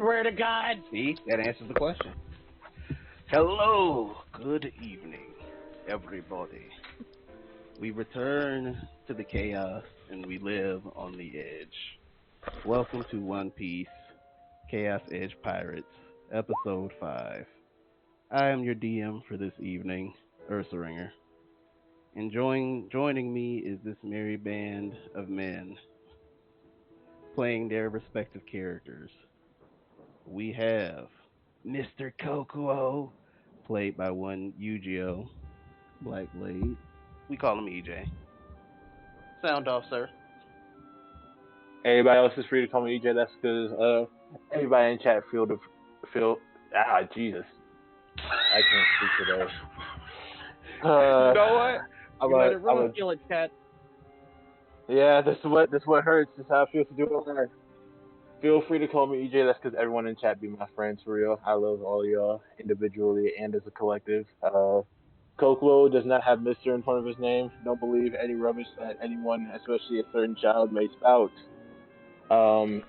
swear to God. See, that answers the question. Hello, good evening, everybody. We return to the chaos and we live on the edge. Welcome to One Piece Chaos Edge Pirates, Episode 5. I am your DM for this evening, Ursaringer. And joining me is this merry band of men playing their respective characters. We have Mr. Kokuo, played by one Yu-Gi-Oh! Blackblade. We call him EJ. Sound off, sir. Everybody else is free to call me EJ. That's because everybody in chat feel Jesus. I can't speak today. You know what? You let it I'm feel it, chat. Yeah, this is what hurts. This is how it feels to do it on. Feel free to call me EJ. That's because everyone in chat be my friends for real. I love all y'all individually and as a collective. Kokuo does not have Mr. in front of his name. Don't believe any rubbish that anyone, especially a certain child, may spout.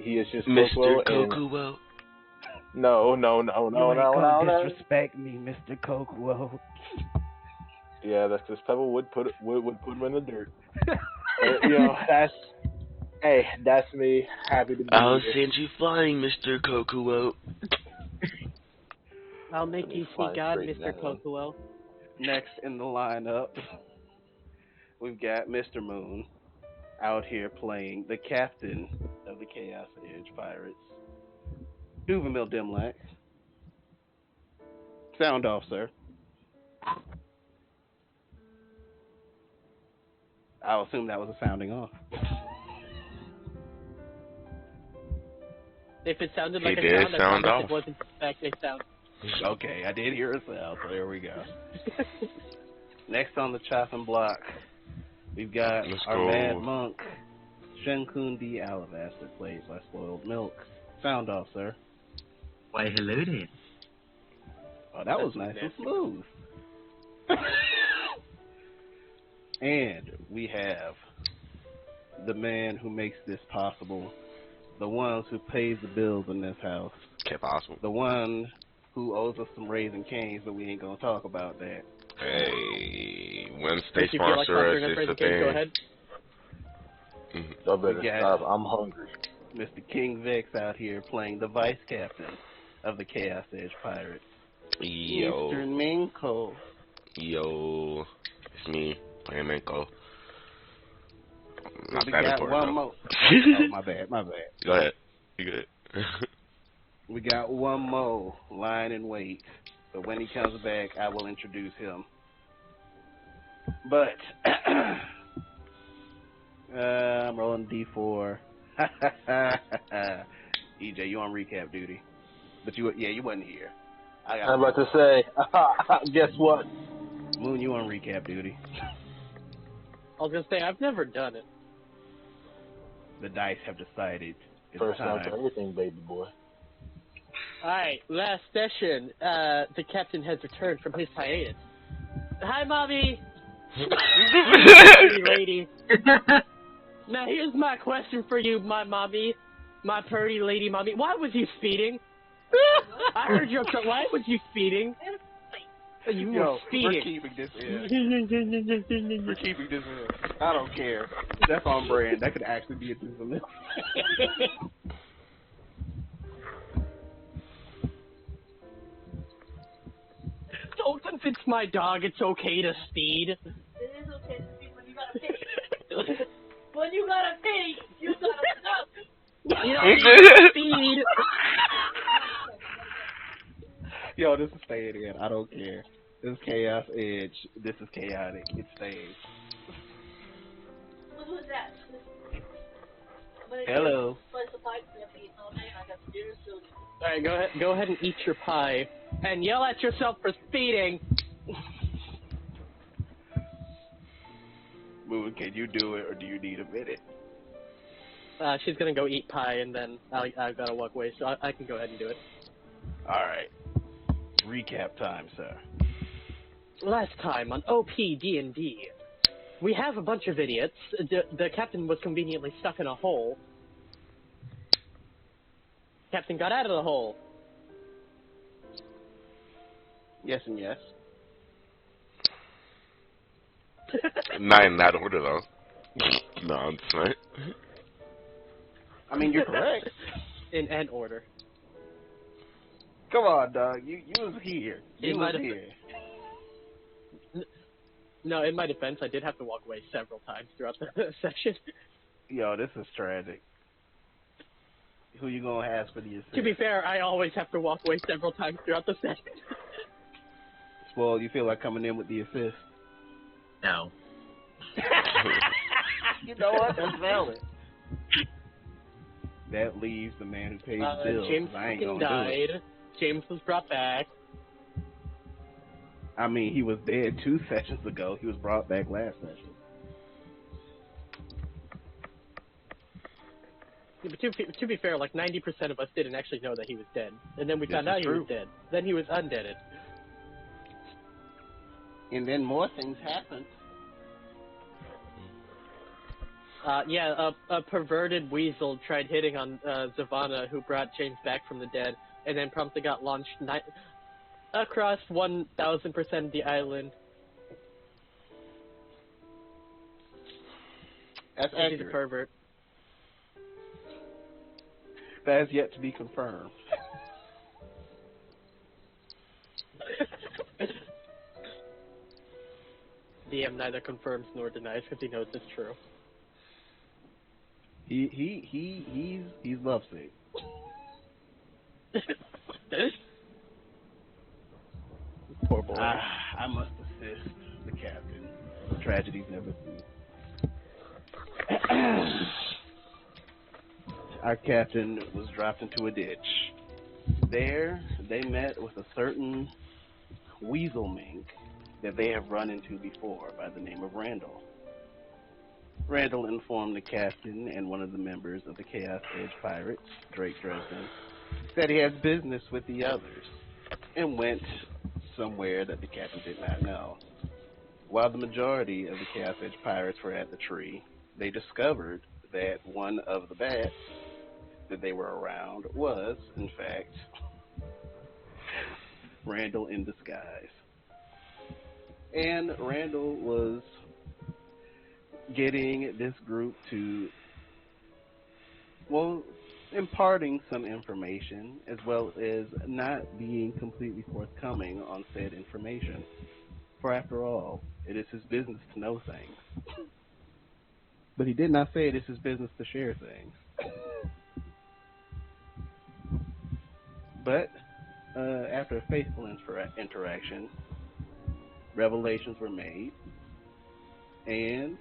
He is just Mr. Kokuo. Kokuo. No. You ain't gonna disrespect me, Mr. Kokuo. Yeah, that's because Pebble would put him in the dirt. That's me. Happy to be I'll here. send you flying, Mr. Kokuo. I'll make you see God, Mr. Kokuo. Next in the lineup, we've got Mr. Moon out here playing the captain of the Chaos Edge Pirates, Duvamil Dimlack. Sound off, sir. I'll assume that was a sounding off. If it sounded He like a did sound, I sound promise off. it wasn't in fact a sound. Okay, I did hear a sound, so there we go. Next on the chopping block, we've got our mad monk, Shenkundi Alabaster, played by Spoiled Milk. Sound off, sir. Why, hello there. Oh, that was nice and smooth. And we have the man who makes this possible, the ones who pays the bills in this house, Possible. the one who owes us some Raising Canes, but we ain't gonna talk about that. Hey, when they If you feel like sponsor us, sponsoring it's a us, go ahead. thing. Y'all better We got- stop. I'm hungry. Mr. King Vex out here playing the vice captain of the Chaos Edge Pirates, Yo, Mr. Minko. yo, it's me, playing Minko. We Not that got important, one though. more. Oh, my bad. Go ahead. You good? We got one more lying in wait, but when he comes back, I will introduce him. But I'm rolling D4. EJ, you on recap duty, but you wasn't here. I'm about to say, guess what? Moon, you on recap duty. I was gonna say I've never done it. The dice have decided it's First time. time for everything, baby boy. Alright, last session, the captain has returned from his hiatus. Hi, Mommy! Pretty lady. Now here's my question for you, my mommy. My pretty lady mommy. Why was you speeding? I heard your why was you speeding? You were speeding. We're keeping this in. We're keeping this in. I don't care. That's on brand. That could actually be a thing. So since it's my dog, it's okay to speed. It is okay to speed when you got a pity. When you got a pity, you gotta stop. You don't need to speed. Yo, this is staying in. I don't care. This is Chaos Edge. This is chaotic. It stays. Who's that? Hello. Alright, go ahead and eat your pie. And yell at yourself for speeding. Moon, can you do it, or do you need a minute? She's gonna go eat pie, and then I've gotta walk away, so I can go ahead and do it. Alright. Recap time, sir. Last time on OP-D&D, we have a bunch of idiots. The captain was conveniently stuck in a hole. Captain got out of the hole. Yes and yes. Not in that order, though. No, I'm just saying. I mean, you're correct. In an order. Come on, dog. You was here. You In was my here. No, in my defense, I did have to walk away several times throughout the session. Yo, this is tragic. Who you gonna ask for the assist? To be fair, I always have to walk away several times throughout the session. Well, you feel like coming in with the assist? No. You know what? That's valid. That leaves the man who pays the bills. James I ain't fucking gonna do it. died. James was brought back. I mean, he was dead 2 sessions ago. He was brought back last session. Yeah, but to be fair, like 90% of us didn't actually know that he was dead. And then we This found is out he true. was dead. Then he was undeaded. And then more things happened. A perverted weasel tried hitting on Zavanna, who brought James back from the dead, and then promptly got launched across 1,000% of the island. That's He's a accurate. pervert. That is yet to be confirmed. DM neither confirms nor denies because he knows it's true. He's lovesick. Poor boy. I must assist the captain. Tragedies never cease. Our captain was dropped into a ditch. There, they met with a certain weasel mink that they have run into before by the name of Randall. Randall informed the captain and one of the members of the Chaos Edge Pirates, Drake Dresden, that he has business with the others and went somewhere that the captain did not know. While the majority of the Chaos Edge Pirates were at the tree, they discovered that one of the bats that they were around was, in fact, Randall in disguise. And Randall was getting this group to, well, imparting some information as well as not being completely forthcoming on said information. For after all, it is his business to know things. But he did not say it is his business to share things. But after a faithful interaction, revelations were made, and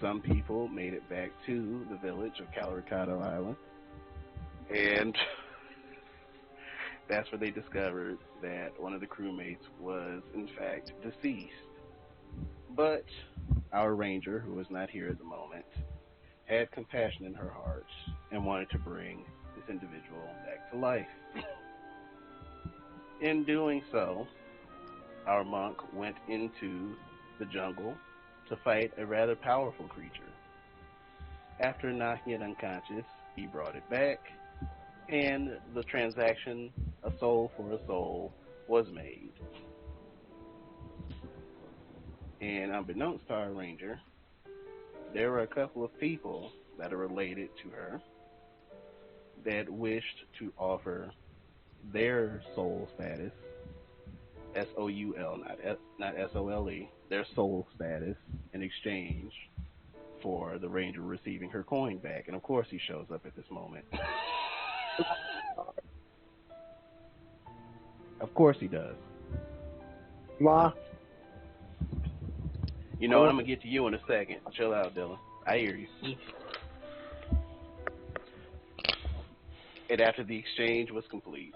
some people made it back to the village of Calricato Island, and that's where they discovered that one of the crewmates was, in fact, deceased. But our ranger, who is not here at the moment, had compassion in her heart and wanted to bring this individual back to life. In doing so, our monk went into the jungle to fight a rather powerful creature. After knocking it unconscious, he brought it back, and the transaction, a soul for a soul, was made. And unbeknownst to our ranger, there were a couple of people that are related to her that wished to offer their soul status, S-O-U-L, not S-O-L-E, their soul status in exchange for the ranger receiving her coin back. And of course he shows up at this moment. Of course he does. Ma. You know what, I'm going to get to you in a second. Chill out, Dylan. I hear you. And after the exchange was complete,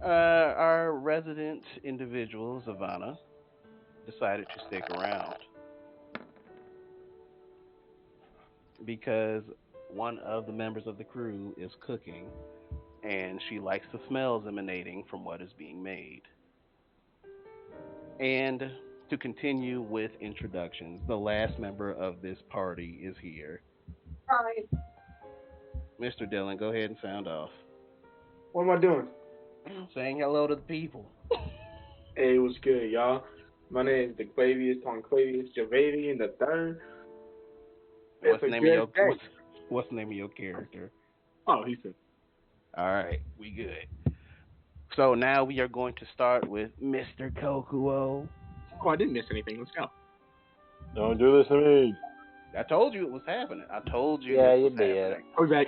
our resident individual, Zavanna, decided to stick around because one of the members of the crew is cooking and she likes the smells emanating from what is being made. And to continue with introductions, the last member of this party is here. Alright. Mr. Dillon, go ahead and sound off. What am I doing? Saying hello to the people. Hey, what's good, y'all? My name is DeQuavius Tonquavius Javavian the third. What's the name of your day. what's the name of your character? Oh, he said. All right, we good. So now we are going to start with Mr. Kokuo. Oh, I didn't miss anything. Let's go. Don't do this to me. I told you it was happening. I told you Yeah, this you was did. happening. I'll be back.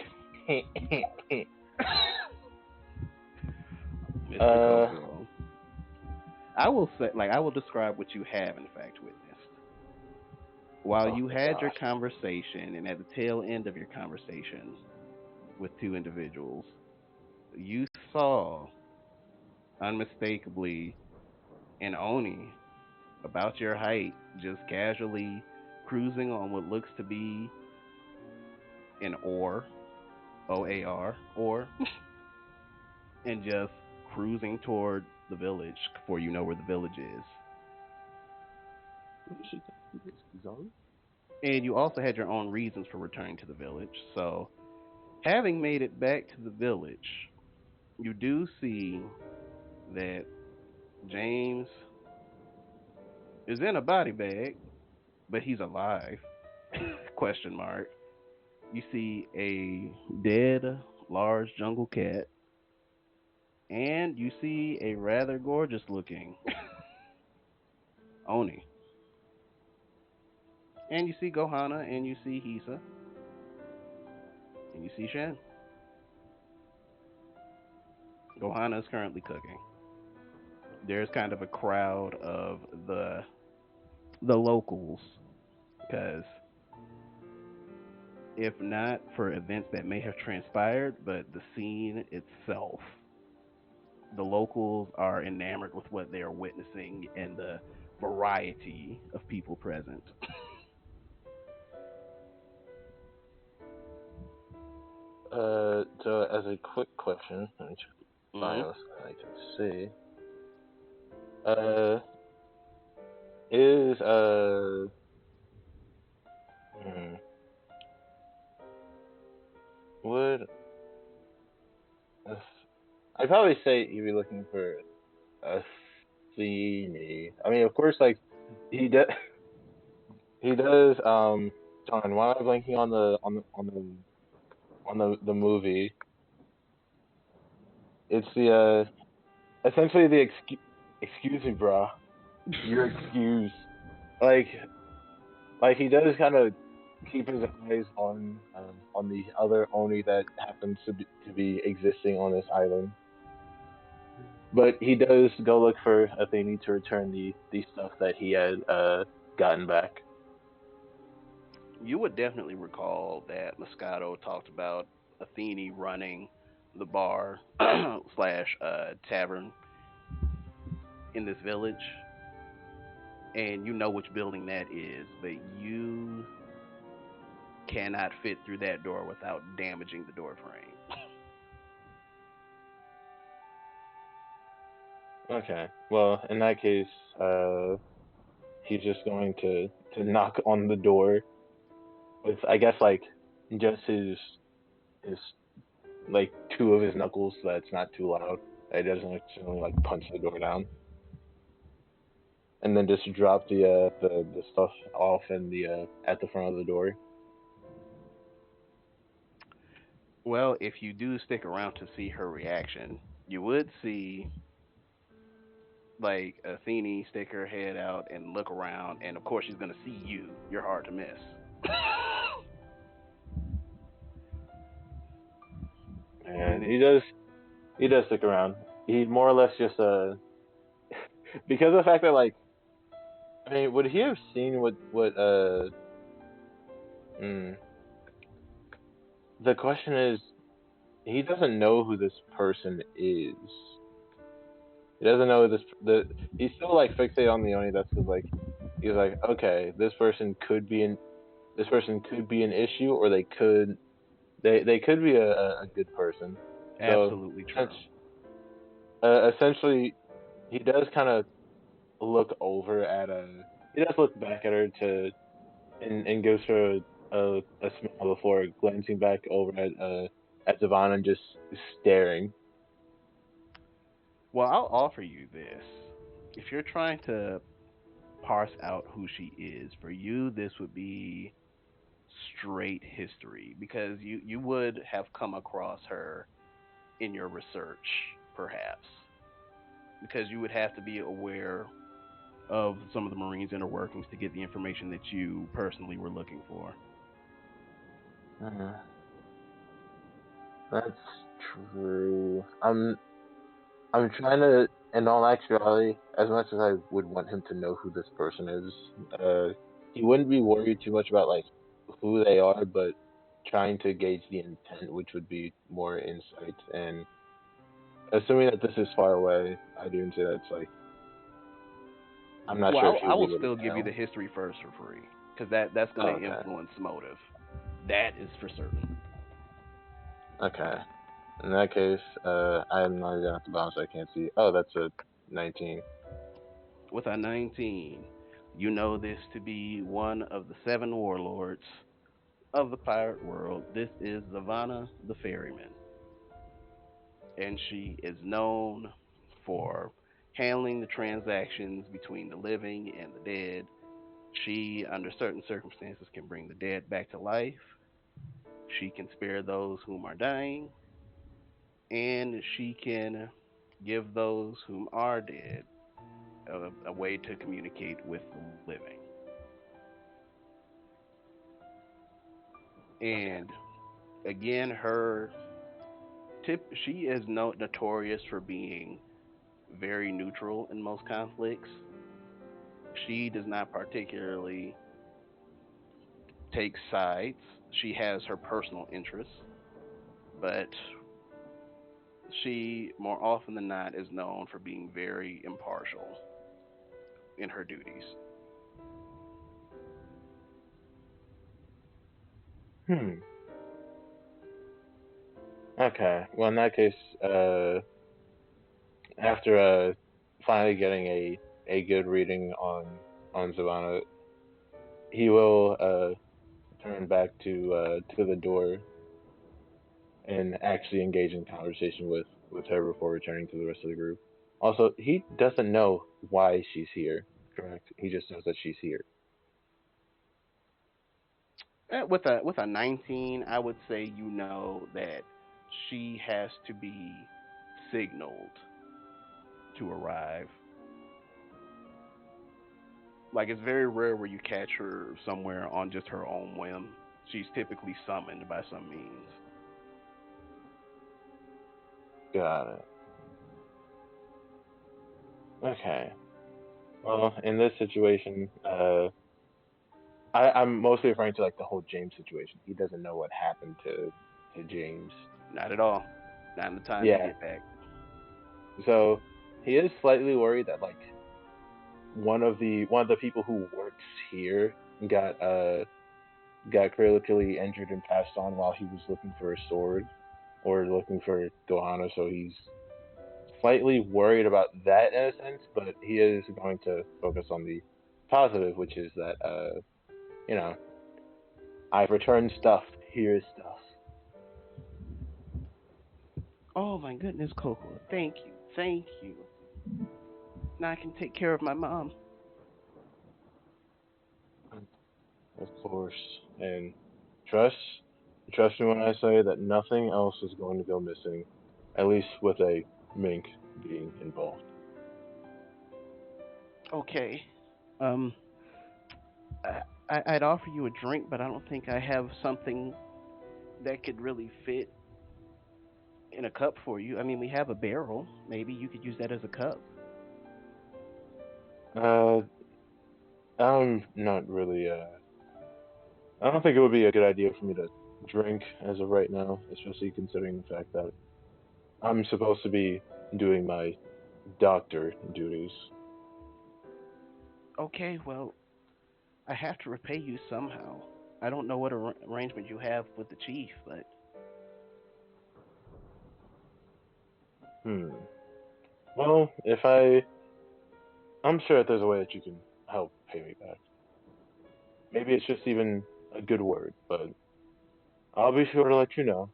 Mr. Kokuo. I will say, I will describe what you have in fact witnessed. While you had your conversation, and at the tail end of your conversation with two individuals, you saw unmistakably an Oni about your height, just casually cruising on what looks to be an oar, OAR, or, and just cruising toward the village, for you know where the village is. And you also had your own reasons for returning to the village. So, having made it back to the village, you do see that James is in a body bag, but he's alive. Question mark. You see a dead large jungle cat, and you see a rather gorgeous looking Oni. And you see Gohana, and you see Hisa, and you see Shen. Gohana is currently cooking. There's kind of a crowd of the locals, because if not for events that may have transpired, but the scene itself, the locals are enamored with what they are witnessing and the variety of people present. So as a quick question, let me check the bios I can see. Is would I'd probably say you'd be looking for a Athene. I mean, of course, like he does. He does. John, why am I blanking on the movie? It's the essentially the excuse me, bro. You're excused. Like he does kind of keep his eyes on the other Oni that happens to be existing on this island. But he does go look for Athene to return the stuff that he had gotten back. You would definitely recall that Moscato talked about Athene running the bar slash tavern in this village, and you know which building that is, but you cannot fit through that door without damaging the door frame. Okay. Well, in that case, he's just going to knock on the door with, I guess, like just his like two of his knuckles, so that's not too loud. He doesn't accidentally like punch the door down, and then just drop the stuff off in the at the front of the door. Well, if you do stick around to see her reaction, you would see like Athene stick her head out and look around, and of course she's gonna see you. You're hard to miss. And he does stick around. He more or less just because of the fact that, like, I mean, would he have seen what the question is, he doesn't know who this person is. He doesn't know he's still like fixated on the Oni. That's because, like, he's like, okay, this person could be an issue, or they could be a good person. Absolutely so, true. Essentially, he does kind of look over at he does look back at her and gives her a smile before glancing back over at Savannah and just staring. Well, I'll offer you this. If you're trying to parse out who she is, for you, this would be straight history because you would have come across her in your research, perhaps, because you would have to be aware of some of the Marines' inner workings to get the information that you personally were looking for. Uh, that's true. I'm trying to, in all actuality, as much as I would want him to know who this person is, he wouldn't be worried too much about like who they are, but trying to gauge the intent, which would be more insight. And assuming that this is far away, I do say that's like I'm not sure if Well, I he'll be will able still to give you the tell. history first for free because that's going to Okay. influence motive. That is for certain. Okay. In that case, I'm not even at the bottom, so I can't see. Oh, that's a 19. With a 19, you know this to be one of the 7 warlords of the pirate world. This is Zavanna the Ferryman, and she is known for handling the transactions between the living and the dead. She, under certain circumstances, can bring the dead back to life. She can spare those whom are dying, and she can give those whom are dead a way to communicate with the living. And again, her tip she is notorious for being very neutral in most conflicts. She does not particularly take sides. She has her personal interests, but she more often than not is known for being very impartial in her duties. Hmm. Okay. Well, in that case, after finally getting a good reading on Savannah, he will turn back to the door and actually engage in conversation with her before returning to the rest of the group. Also, he doesn't know why she's here, correct? He just knows that she's here. With a 19, I would say you know that she has to be signaled to arrive. Like it's very rare where you catch her somewhere on just her own whim. She's typically summoned by some means. Got it. Okay. Well, in this situation, I'm mostly referring to like the whole James situation. He doesn't know what happened to James. Not at all. Not in the time to Yeah. get back. So he is slightly worried that like one of the people who works here got got critically injured and passed on while he was looking for a sword or looking for Johanna, so he's slightly worried about that in a sense, but he is going to focus on the positive, which is that you know, I've returned stuff. Here's stuff. Oh my goodness, Coco. Thank you. Thank you. Now I can take care of my mom. Of course. And trust trust me when I say that nothing else is going to go missing. At least with a mink being involved. Okay. Um, I'd offer you a drink, but I don't think I have something that could really fit in a cup for you. I mean, we have a barrel. Maybe you could use that as a cup. Uh I'm not really I don't think it would be a good idea for me to drink as of right now, especially considering the fact that I'm supposed to be doing my doctor duties. Okay, well, I have to repay you somehow. I don't know what arrangement you have with the chief, but Hmm. Well, if I I'm sure that there's a way that you can help pay me back. Maybe it's just even a good word, but I'll be sure to let you know.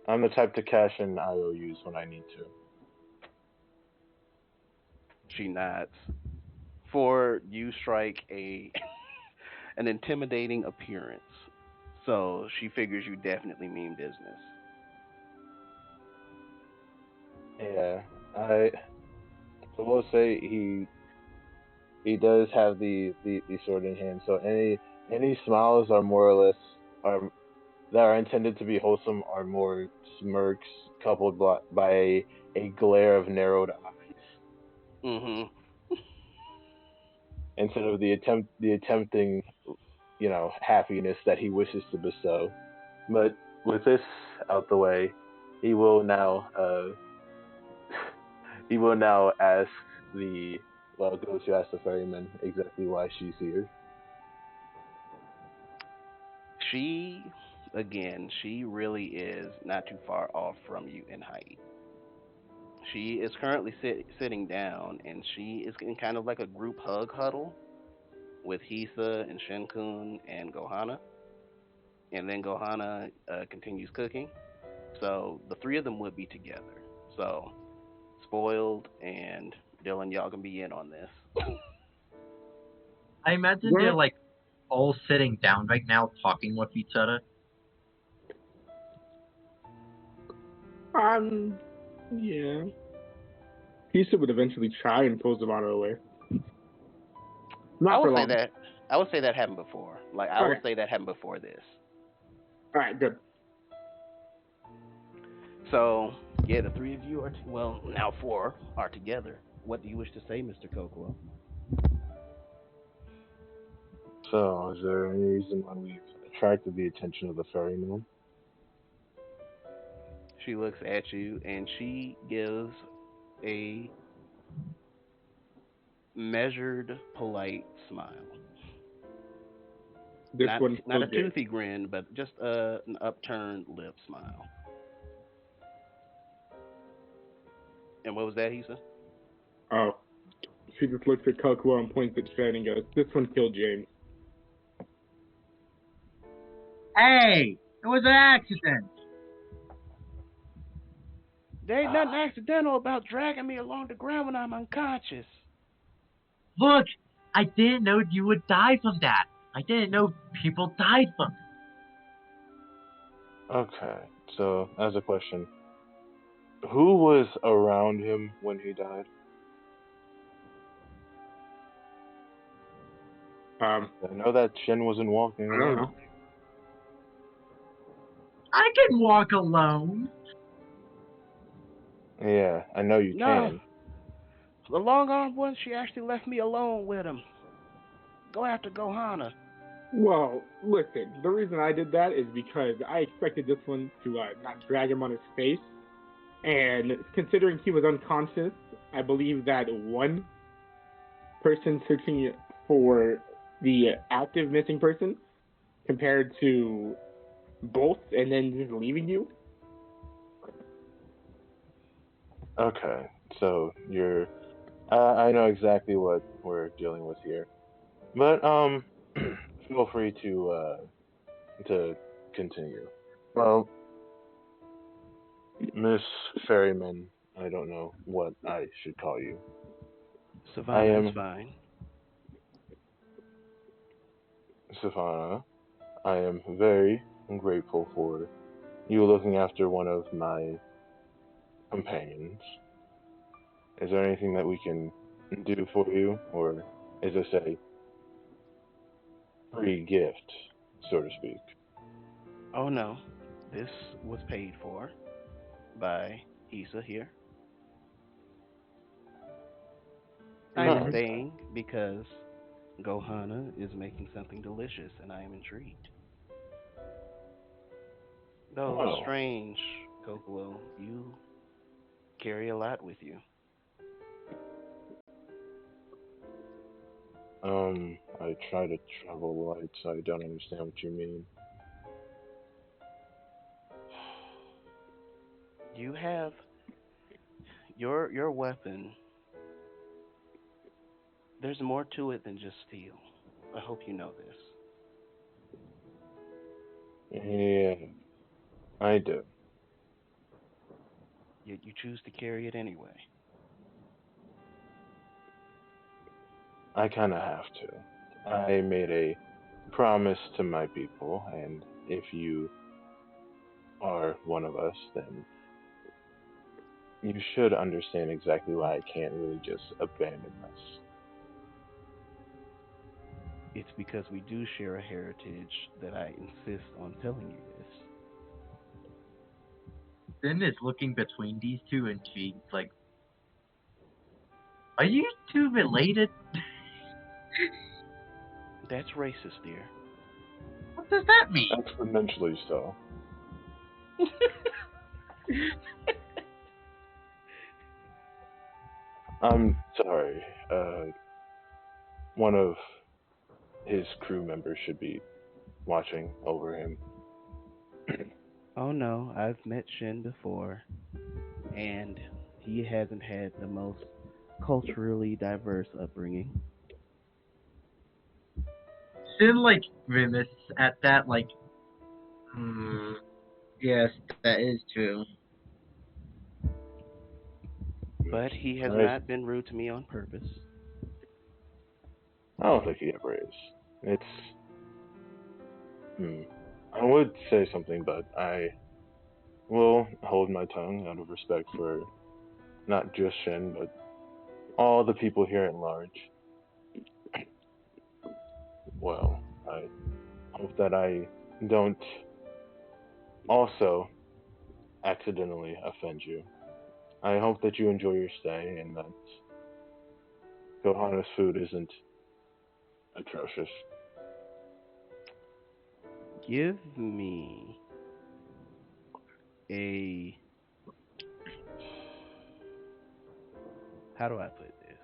I'm the type to cash in IOUs when I need to. She nods. For you strike a an intimidating appearance. So she figures you definitely mean business. Yeah, I will say he does have the sword in hand. So any smiles are more or less are that are intended to be wholesome are more smirks coupled by a glare of narrowed eyes Mhm. instead of the attempting happiness that he wishes to bestow. But with this out the way, he will now he will now ask the go to ask the ferryman exactly why she's here. She again, she really is not too far off from you in height. She is currently sitting down, and she is in kind of like a group hug huddle with Hisa and Shinkun and Gohana. And then Gohana continues cooking. So the three of them would be together. So Spoiled and Dylan, y'all can be in on this. I imagine they're like all sitting down right now talking with each other. Yeah. Pisa would eventually try and pulls them out of the way. I Not for would say long. that I would say that happened before. Like I would Okay. say that happened before this. All right, good. So yeah, the three of you are well now four are together. What do you wish to say, Mr. Kokomo? So, is there any reason why we've attracted the attention of the ferryman? She looks at you and she gives a measured, polite smile. This one's Not still a good. toothy grin, but just an upturned lip smile. And what was that, Hisa? Oh, she just looks at Kokuo and points at Shen and goes, "This one killed James." Hey, it was an accident. There ain't nothing accidental about dragging me along the ground when I'm unconscious. Look, I didn't know you would die from that. I didn't know people died from it. Okay, so as a question, who was around him when he died? I I know that Shin wasn't walking don't alone. know. I can walk alone. Yeah, I know you No, can. the long armed one, she actually left me alone with him. Go after Gohana. Well, listen, the reason I did that is because I expected this one to not drag him on his face. And considering he was unconscious, I believe that one person searching for the active missing person compared to both and then just leaving you. Okay, so you're. I know exactly what we're dealing with here, but feel free to continue. Well, Miss Ferryman, I don't know what I should call you. I Savannah is am fine. Savannah. I am very grateful for you looking after one of my companions. Is there anything that we can do for you, or is this a free gift, so to speak? Oh no, this was paid for by Issa here. I am Oh, staying because Gohana is making something delicious and I am intrigued. Though well, strange, Kokuo, you carry a lot with you. I try to travel light, so I don't understand what you mean. You have your weapon There's more to it than just steel. I hope you know this. Yeah, I do. Yet you choose to carry it anyway. I kind of have to. I made a promise to my people, and if you are one of us, then you should understand exactly why I can't really just abandon us. It's because we do share a heritage that I insist on telling you this. Sin is looking between these two and she's like, are you two related? That's racist, dear. What does that mean? Exponentially so. I'm sorry. One of his crew members should be watching over him. Oh no, I've met Shin before, and he hasn't had the most culturally diverse upbringing. Sin like grimace at that, like, yes, that is true. But he has Right. not been rude to me on purpose. I don't think he ever is. It's. I would say something, but I will hold my tongue out of respect for not just Shin, but all the people here at large. Well, I hope that I don't also accidentally offend you. I hope that you enjoy your stay and that Gohana's food isn't atrocious. Give me a. How do I put this?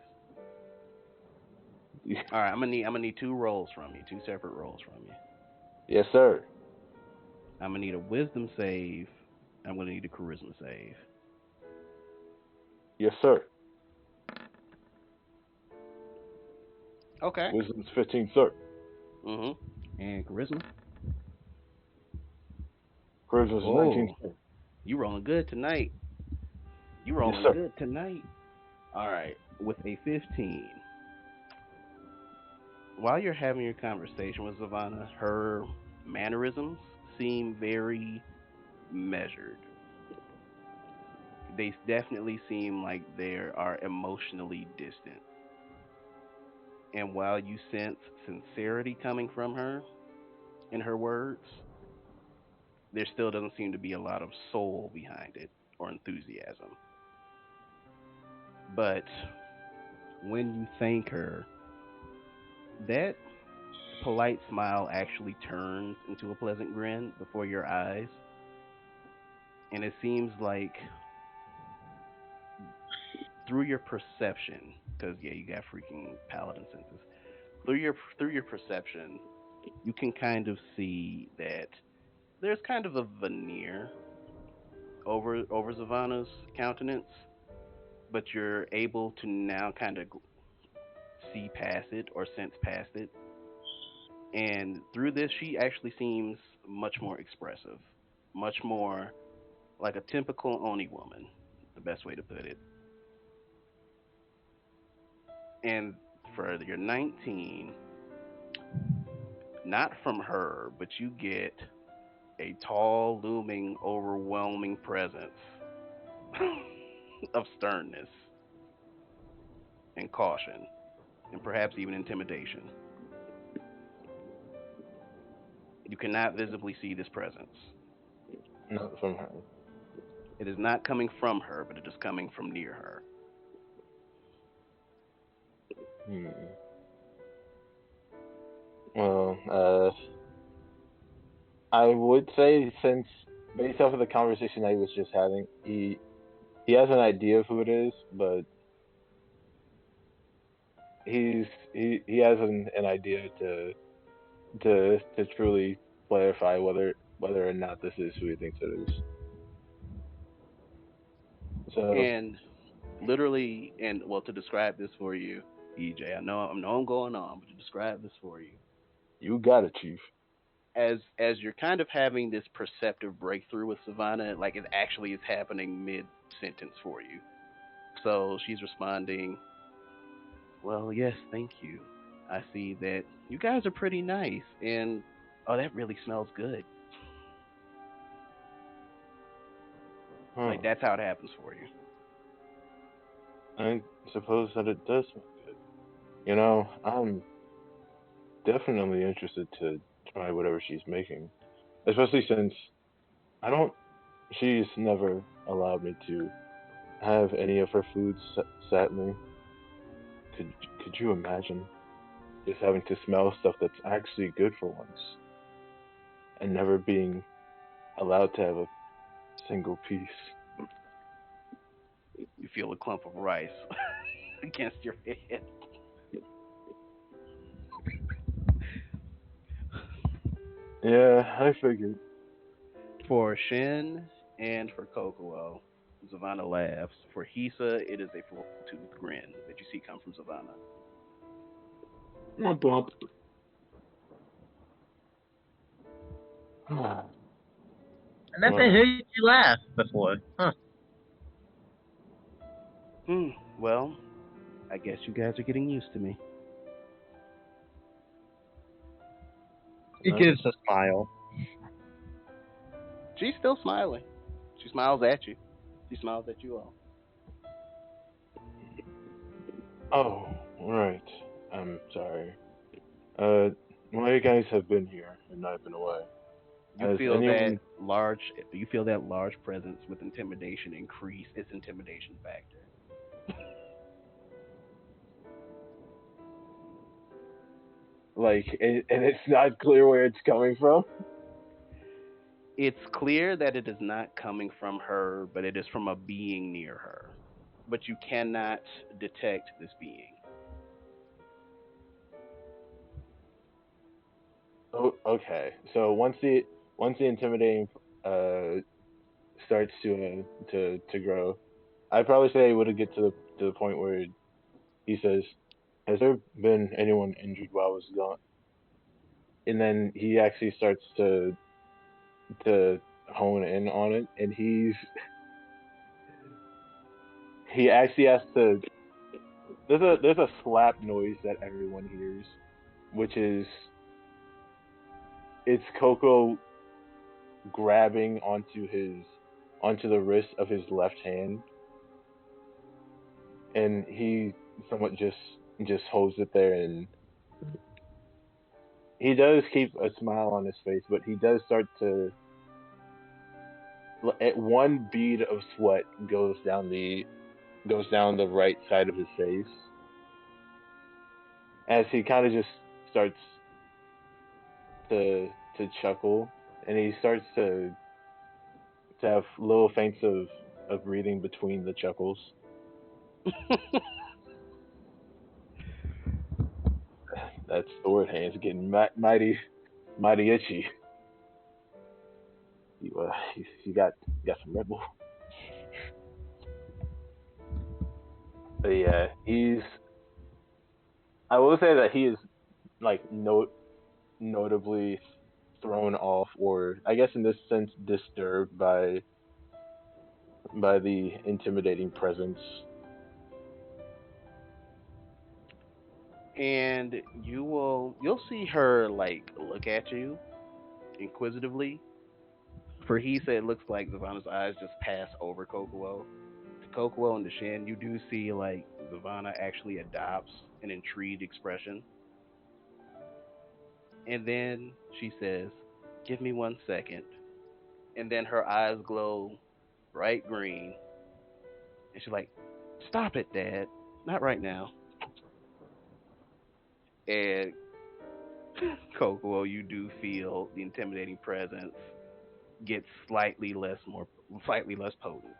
All right, I'm gonna need two rolls from you, two separate rolls from you. Yes, sir. I'm gonna need a wisdom save. I'm gonna need a charisma save. Yes, sir. Okay. Wisdom's 15, sir. And charisma. Charisma's Oh. 19, sir. You rolling good tonight. You rolling sir. good tonight. All right, with a 15. While you're having your conversation with Savannah, her mannerisms seem very measured. They definitely seem like they are emotionally distant. And while you sense sincerity coming from her in her words, there still doesn't seem to be a lot of soul behind it or enthusiasm. But when you thank her, that polite smile actually turns into a pleasant grin before your eyes. And it seems like through your perception, because yeah, you got freaking paladin senses. Through your perception, you can kind of see that there's kind of a veneer over Zavana's countenance, but you're able to now kind of see past it or sense past it. And through this, she actually seems much more expressive, much more like a typical Oni woman, the best way to put it. And for your 19, not from her, but you get a tall, looming, overwhelming presence of sternness and caution, and perhaps even intimidation. You cannot visibly see this presence. Not from her. It is not coming from her, but it is coming from near her. Well, I would say since based off of the conversation I was just having, he has an idea of who it is, but he has an idea to truly clarify whether or not this is who he thinks it is. So And literally, and well, to describe this for you, EJ. I know I'm going on, but to describe this for you, You got it, Chief. as you're kind of having this perceptive breakthrough with Savannah, like it actually is happening mid sentence for you. So she's responding, "Well, yes, thank you. I see that you guys are pretty nice, and oh, that really smells good." Huh. Like that's how it happens for you. I suppose that it does smell good. You know, I'm definitely interested to try whatever she's making, especially since I don't. She's never allowed me to have any of her foods. Sadly, could could you imagine just having to smell stuff that's actually good for once and never being allowed to have a single piece? You feel a clump of rice against your head. Yeah, I figured. For Shin and for Kokuo, Savannah laughs. For Hisa, it is a full-toothed grin that you see come from Savannah. Womp womp. I never heard you laugh before. Huh. Well, I guess you guys are getting used to me. He gives a smile. She's still smiling. She smiles at you. She smiles at you all. Oh, right. I'm sorry. While you guys have been here and I've been away, You has feel anyone... that large. You feel that large presence with intimidation increase its intimidation factor. Like, and it's not clear where it's coming from? It's clear that it is not coming from her, but it is from a being near her. But you cannot detect this being. Oh, okay. So once the intimidating starts to grow, I'd probably say it would get to the point where he says, "Has there been anyone injured while I was gone?" And then he actually starts to hone in on it, and he actually has to. There's a slap noise that everyone hears, which is it's Coco grabbing onto the wrist of his left hand, and he somewhat just holds it there, and he does keep a smile on his face, but he does start to. At one bead of sweat goes down the right side of his face as he kind of just starts to chuckle, and he starts to have little feints of breathing between the chuckles. That sword hand's getting mighty itchy. You got some Red Bull. But yeah, I will say that he is like notably thrown off, or I guess in this sense disturbed by the intimidating presence. And you'll see her like look at you inquisitively. For he said it looks like Zavana's eyes just pass over Kokuo. To Kokuo and to Shin, you do see like Zavana actually adopts an intrigued expression. And then she says, "Give me 1 second." And then her eyes glow bright green. And she's like, "Stop it, Dad. Not right now." And Kokuo, you do feel the intimidating presence get slightly less potent.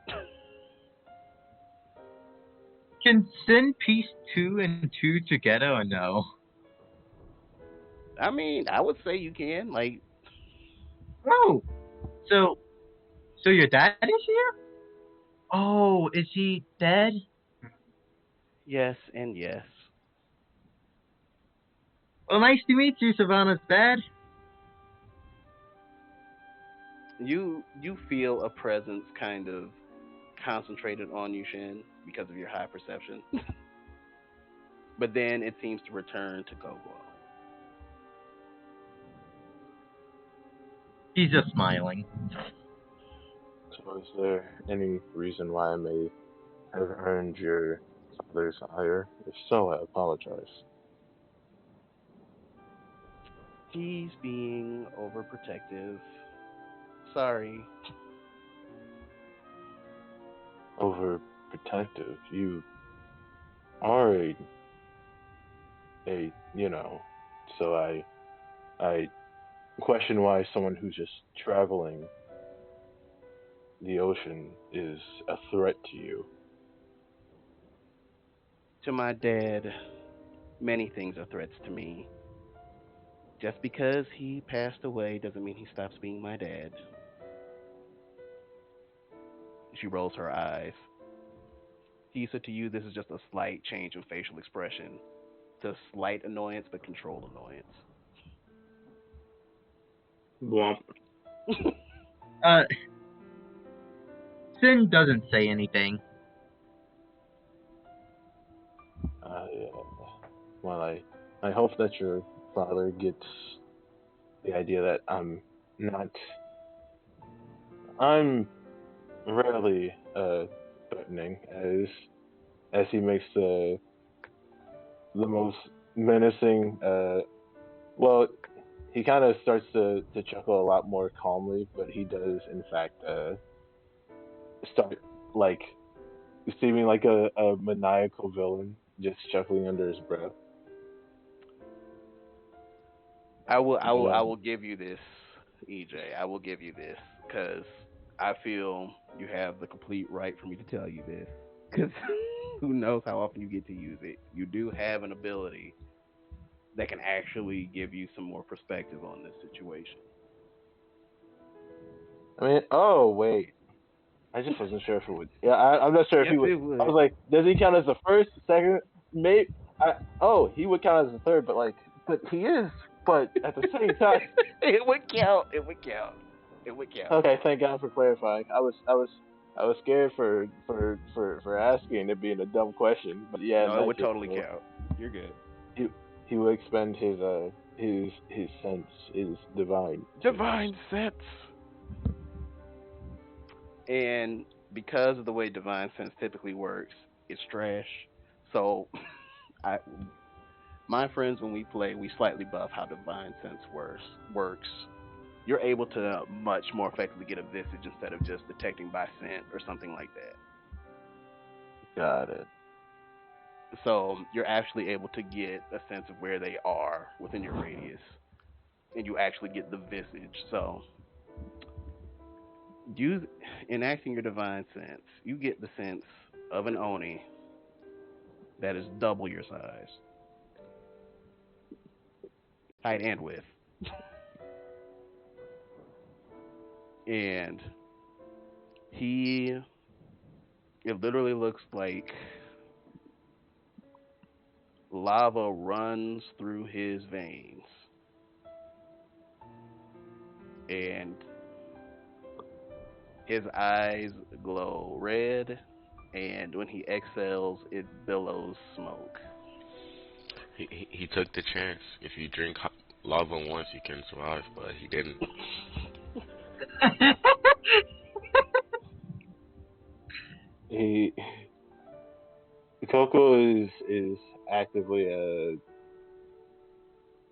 Can Sin piece 2 and 2 together or no? I mean, I would say you can. Like, Oh, so your dad is here? Oh, is he dead? yes and yes. Well, nice to meet you, Savannah's dad. You feel a presence kind of concentrated on you, Shin, because of your high perception. But then it seems to return to Gogo. He's just smiling. So, is there any reason why I may have earned your father's ire? If so, I apologize. He's being overprotective. Sorry. Overprotective. You are so I question why someone who's just traveling the ocean is a threat to you. To my dad, many things are threats to me. Just because he passed away doesn't mean he stops being my dad. She rolls her eyes. Tisa, to you, this is just a slight change in facial expression. It's a slight annoyance, but controlled annoyance. Womp. Sin doesn't say anything. Well, I hope that your father gets the idea that I'm rarely threatening, as he makes the most menacing. Well, he kind of starts to chuckle a lot more calmly, but he does in fact start like seeming like a maniacal villain, just chuckling under his breath. I will give you this, EJ. I will give you this because I feel you have the complete right for me to tell you this. Because who knows how often you get to use it? You do have an ability that can actually give you some more perspective on this situation. I mean, oh wait, I just wasn't sure if it would. Yeah, I'm not sure if Yes, he would. it would. I was like, does he count as the first, second? Maybe. He would count as the third, but he is. But at the same time, it would count. It would count. It would count. Okay, thank God for clarifying. I was scared for asking it being a dumb question, but yeah, No, it would totally count. You're good. He would expend his sense, his divine sense. And because of the way divine sense typically works, it's trash. So, my friends, when we play, we slightly buff how divine sense works. You're able to much more effectively get a visage instead of just detecting by scent or something like that. Got it. So you're actually able to get a sense of where they are within your radius, and you actually get the visage. So you, enacting your divine sense, you get the sense of an Oni that is double your size, height and width. And it literally looks like lava runs through his veins. And his eyes glow red, and when he exhales, it billows smoke. He took the chance. If you drink lava once, you can survive, but he didn't. Coco is actively I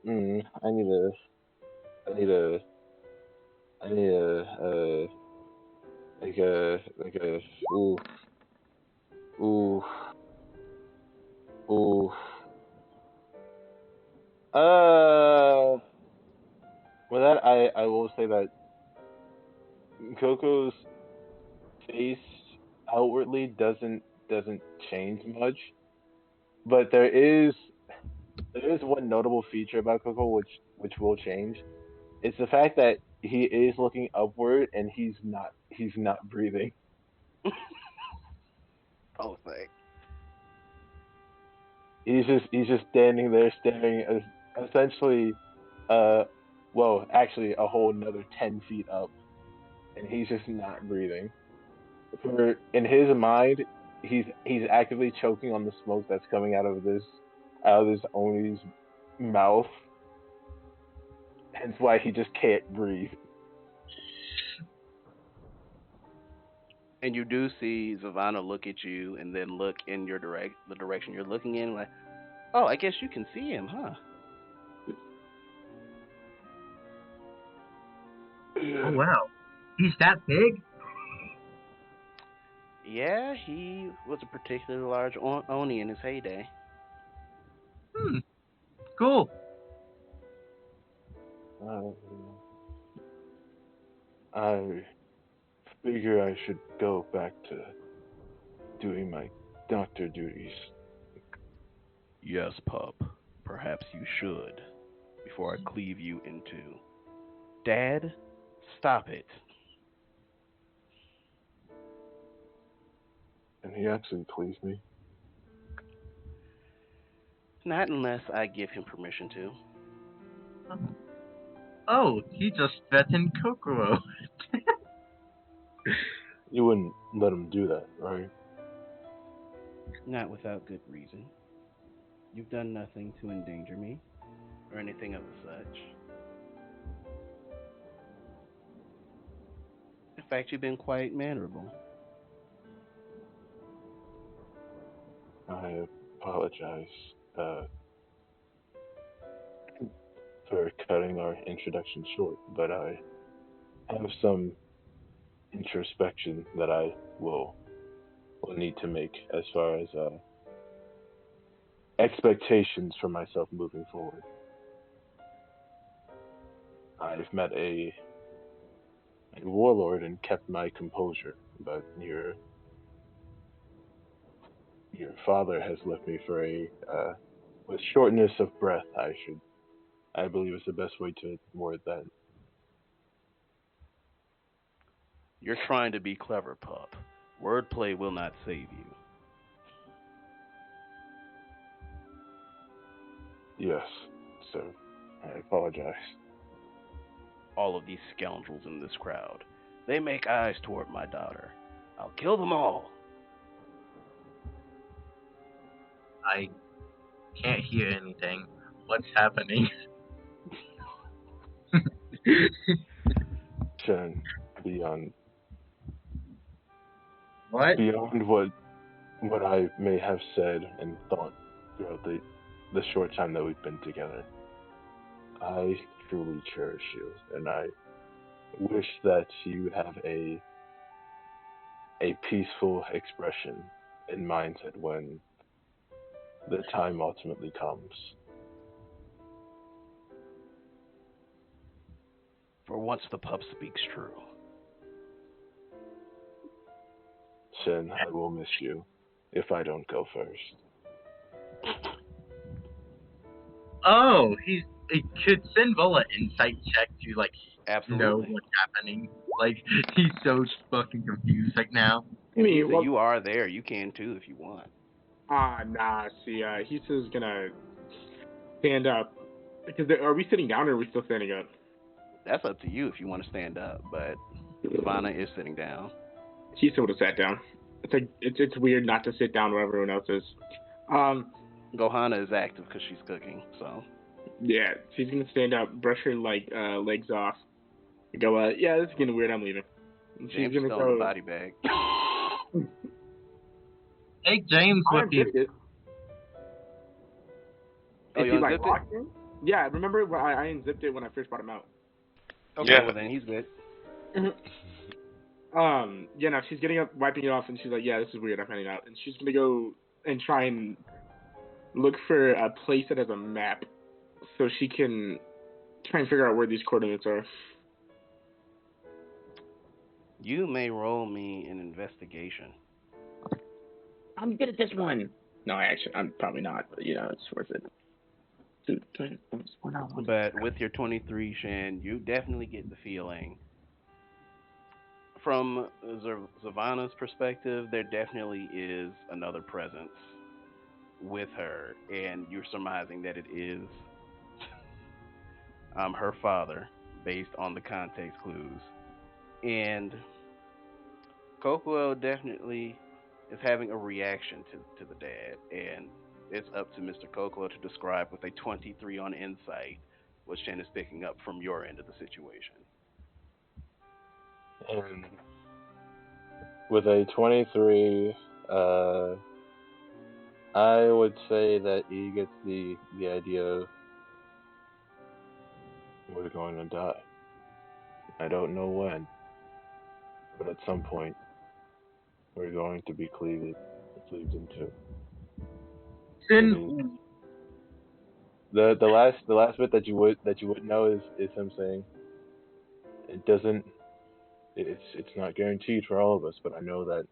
need a like a ooh ooh with that I will say that Coco's face outwardly doesn't change much, but there is one notable feature about Coco which will change. It's the fact that he is looking upward and he's not breathing. Oh, thank. He's just standing there staring essentially, well, actually, a whole another 10 feet up, and he's just not breathing. For in his mind, he's actively choking on the smoke that's coming out of this Oni's mouth. Hence why he just can't breathe. And you do see Zavana look at you and then look in the direction you're looking in, like, oh, I guess you can see him, huh? Oh wow, he's that big? Yeah, he was a particularly large Oni in his heyday. Cool. I figure I should go back to doing my doctor duties. Yes, pup. Perhaps you should, before I cleave you in two. Dad, stop it. And he actually pleased me. Not unless I give him permission to. Oh, he just threatened Kokoro. You wouldn't let him do that, right? Not without good reason. You've done nothing to endanger me, or anything of the such. In fact, you've been quite mannerable. I apologize for cutting our introduction short, but I have some introspection that I will need to make as far as expectations for myself moving forward. I've met a warlord and kept my composure, but your father has left me for a with shortness of breath. I believe is the best way to word that. You're trying to be clever, pup. Wordplay will not save you. Yes, so I apologize. All of these scoundrels in this crowd, they make eyes toward my daughter. I'll kill them all. I can't hear anything. What's happening? Shen, beyond What? beyond what I may have said and thought throughout the short time that we've been together, I truly cherish you, and I wish that you have a peaceful expression and mindset when the time ultimately comes. For once the pup speaks true. Shen, I will miss you if I don't go first. Oh, it could send Vola insight check to like know Absolutely. what's happening. Like he's so fucking confused right now. Me, well, You are there. You can too if you want. nah, see, Hisa's gonna stand up. Because are we sitting down or are we still standing up? That's up to you if you want to stand up, but Savannah is sitting down. Hisa would have sat down. It's weird not to sit down where everyone else is. Gohana is active because she's cooking, so. Yeah, she's gonna stand up, brush her legs off, and go, yeah, this is getting weird, I'm leaving. And she's James is gonna still in the go. body bag. Take James I with you. unzipped it. Oh, Is you he like unzipped it? locked in? Yeah, remember when I unzipped it when I first brought him out. Okay, Yeah. well then he's good. Yeah, no, she's getting up, wiping it off, and she's like, yeah, this is weird, I'm heading out. And she's gonna go and try and look for a place that has a map so she can try and figure out where these coordinates are. You may roll me an investigation. I'm good at this one. No, I'm probably not, but it's worth it. But with your 23, Shan, you definitely get the feeling. From Zavana's perspective, there definitely is another presence with her, and you're surmising that it is I'm her father, based on the context clues. And Kokuo definitely is having a reaction to the dad, and it's up to Mr. Kokuo to describe with a 23 on insight what Shen is picking up from your end of the situation. And with a 23, I would say that he gets the idea of we're going to die. I don't know when, but at some point we're going to be cleaved into. Then The last bit that you would know is him saying it doesn't. It's not guaranteed for all of us, but I know that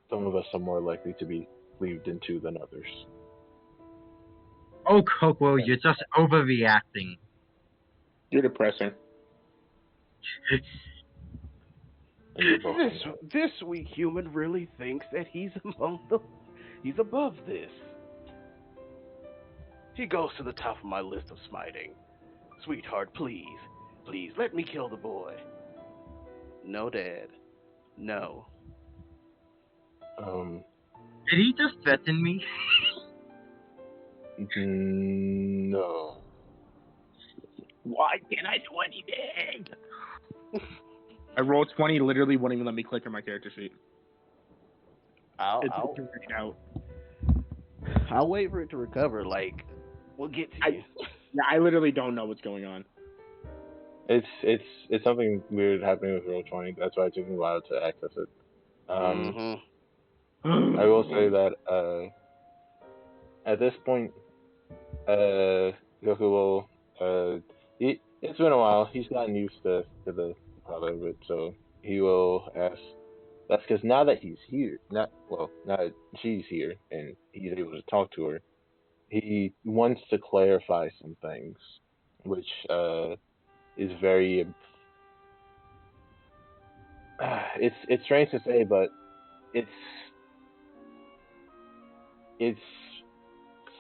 some of us are more likely to be cleaved into than others. oh, Kokuo, you're just overreacting. You're depressing. And you're both This weak human really thinks that he's above this. He goes to the top of my list of smiting. Sweetheart, please, let me kill the boy. No, Dad. No. Did he just threaten me? No. Why can't I do anything? I rolled 20, literally wouldn't even let me click on my character sheet. I'll Read out. I'll wait for it to recover. Like, we'll get to you. Yeah, I literally don't know what's going on. It's something weird happening with Roll20. That's why it took me a while to access it. I will say that at this point, Goku will. It's been a while. He's gotten used to the part of it, so he will ask. That's because now that he's here, now that she's here and he's able to talk to her, he wants to clarify some things, which is very. It's strange to say, but it's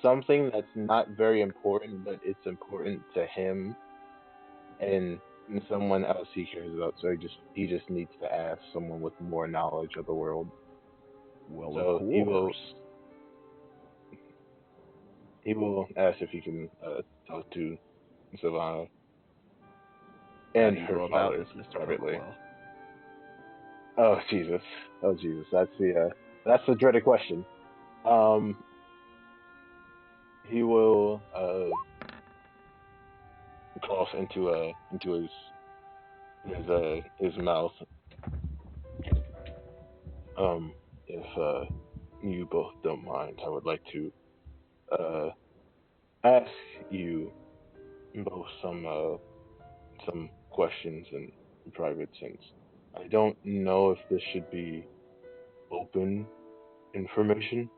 something that's not very important, but it's important to him and someone else he cares about. So he just needs to ask someone with more knowledge of the world. Well, So of course. he will ask if he can talk to Savannah and How do you her go about father this, Mr. privately. Kokuo? Oh Jesus! That's the dreaded question. He will cough into his mouth. If you both don't mind, I would like to ask you both some questions in private, since I don't know if this should be open information.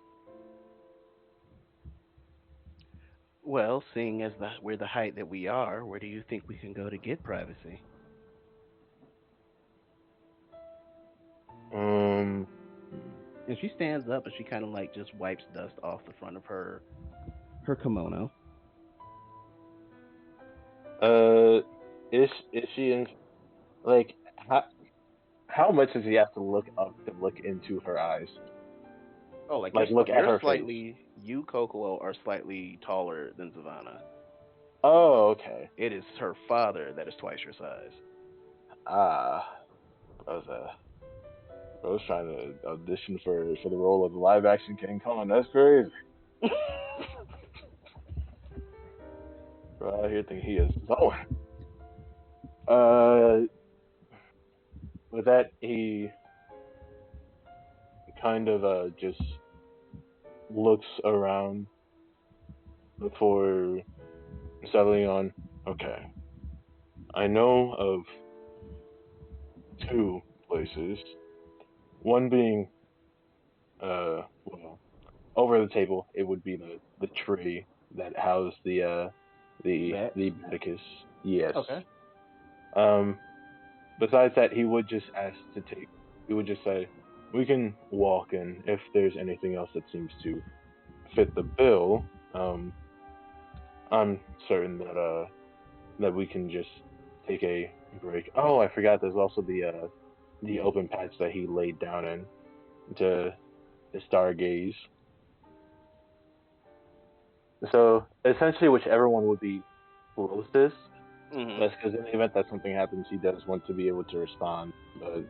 Well, seeing as we're the height that we are, where do you think we can go to get privacy? And she stands up and she kind of like just wipes dust off the front of her kimono. Is she in, like, how much does he have to look up to look into her eyes? Oh, like look at her slightly. face. You, Kokuo, are slightly taller than Savannah. Oh, okay. It is her father that is twice your size. I was trying to audition for the role of the live action King Kong. That's crazy. Bro, out here thinking he is someone. With that, he kind of just looks around before settling on, okay, I know of 2 places. One being, over the table, it would be the tree that housed the Baticus. Yes. Okay. Besides that, he would just say, we can walk in if there's anything else that seems to fit the bill. I'm certain that that we can just take a break. Oh, I forgot. There's also the open patch that he laid down in to stargaze. So essentially, whichever one would be closest. Mhm. That's because in the event that something happens, he does want to be able to respond. But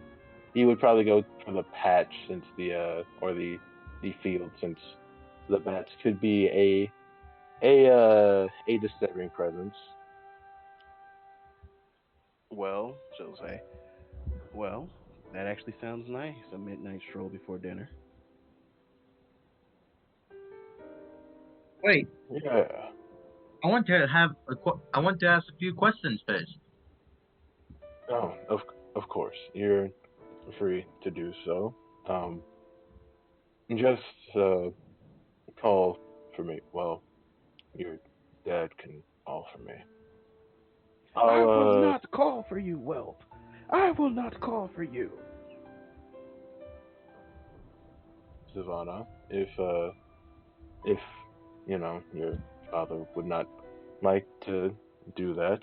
he would probably go for the patch since the field, since the bats could be a disturbing presence. Well, Jose. Well, that actually sounds nice. A midnight stroll before dinner. Wait, Yeah. I want to ask a few questions first. Oh, of course. You're free to do so. Just call for me. Well, your dad can call for me. I will I'll not call for you, whelp. I will not call for you. Savannah, if your father would not like to do that,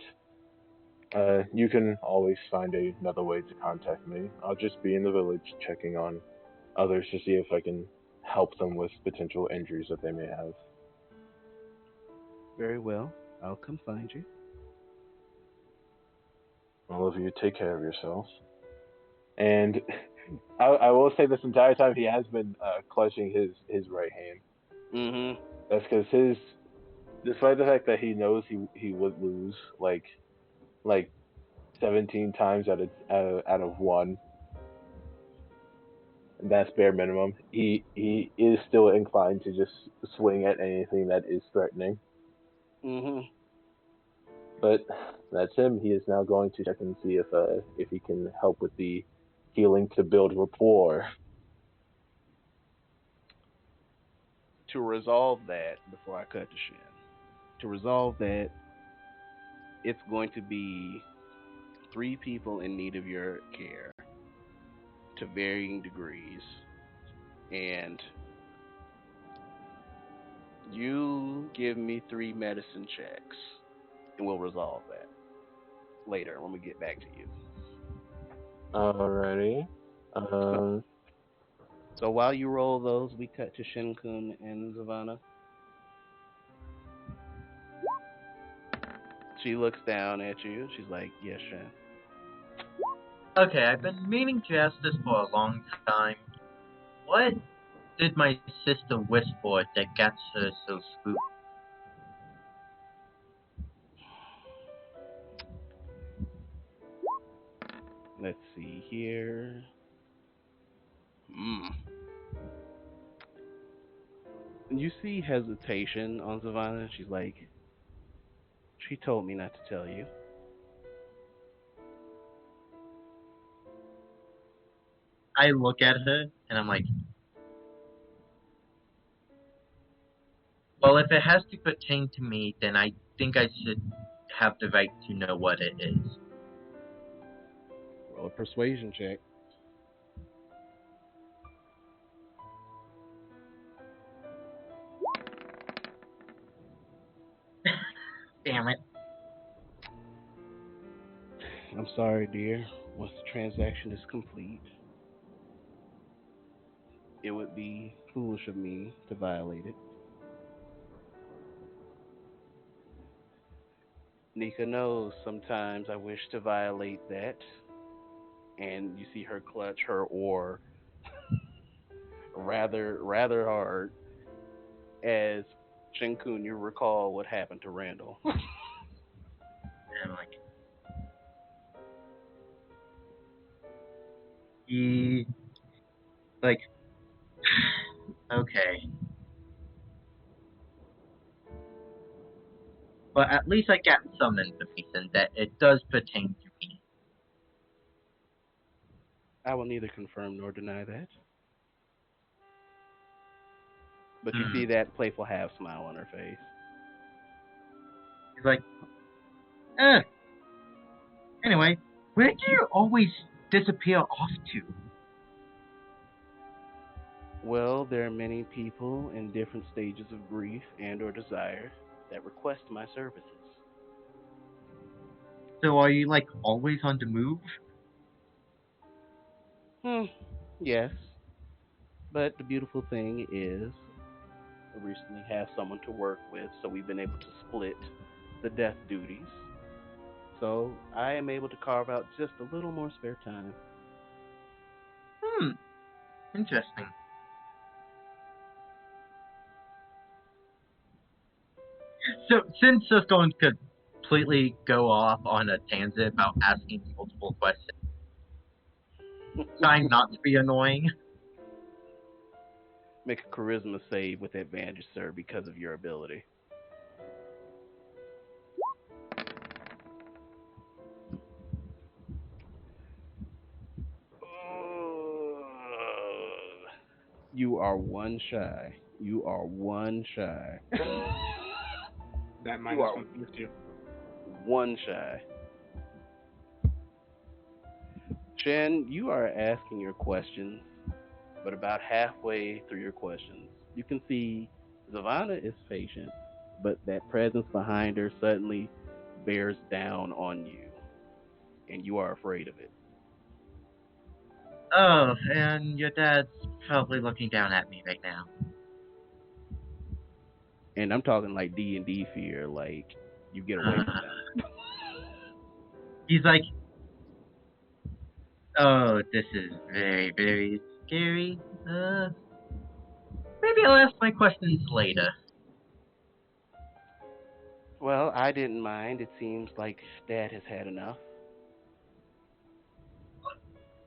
you can always find another way to contact me. I'll just be in the village checking on others to see if I can help them with potential injuries that they may have. Very well. I'll come find you. All of you, take care of yourselves. And I will say this entire time he has been clutching his right hand. Mhm. That's because despite the fact that he knows he would lose like 17 times out of one, that's bare minimum. He is still inclined to just swing at anything that is threatening. Mhm. But that's him. He is now going to check and see if he can help with the healing to build rapport. To resolve that, before I cut to Shin, to resolve that, it's going to be 3 people in need of your care to varying degrees, and you give me 3 medicine checks, and we'll resolve that later when we get back to you. Alrighty. So, Um. so while you roll those, we cut to Shinkun and Zavana. She looks down at you. She's like, "Yes, Shin." Okay, I've been meaning to ask this for a long time. What did my sister wish for that gets her so spooked? Let's see here. Hmm. You see hesitation on Savannah. She's like, she told me not to tell you. I look at her and I'm like, well, if it has to pertain to me, then I think I should have the right to know what it is. Roll a persuasion check. Damn it. I'm sorry, dear. Once the transaction is complete, it would be foolish of me to violate it. Nika knows sometimes I wish to violate that, and you see her clutch her oar rather hard as Shinkun, you recall what happened to Randall. And I'm like, he, like, okay. But at least I got some information that it does pertain to me. I will neither confirm nor deny that. But you see that playful half smile on her face. He's like, anyway, where do you always disappear off to? Well, there are many people in different stages of grief and or desire that request my services. So are you, like, always on the move? Yes. But the beautiful thing is, I recently have someone to work with, so we've been able to split the death duties. So I am able to carve out just a little more spare time. Interesting. So, since just going to completely go off on a tangent about asking multiple questions, trying not to be annoying. Make a charisma save with advantage, sir, because of your ability. You are one shy. You are one shy. That You minus are 1 for you. one shy. Shen, you are asking your questions, but about halfway through your questions, you can see Zavana is patient, but that presence behind her suddenly bears down on you, and you are afraid of it. Oh, and your dad's probably looking down at me right now. And I'm talking like D&D fear, like you get away from them. He's like, oh, this is very, very scary. Maybe I'll ask my questions later. Well, I didn't mind. It seems like Dad has had enough.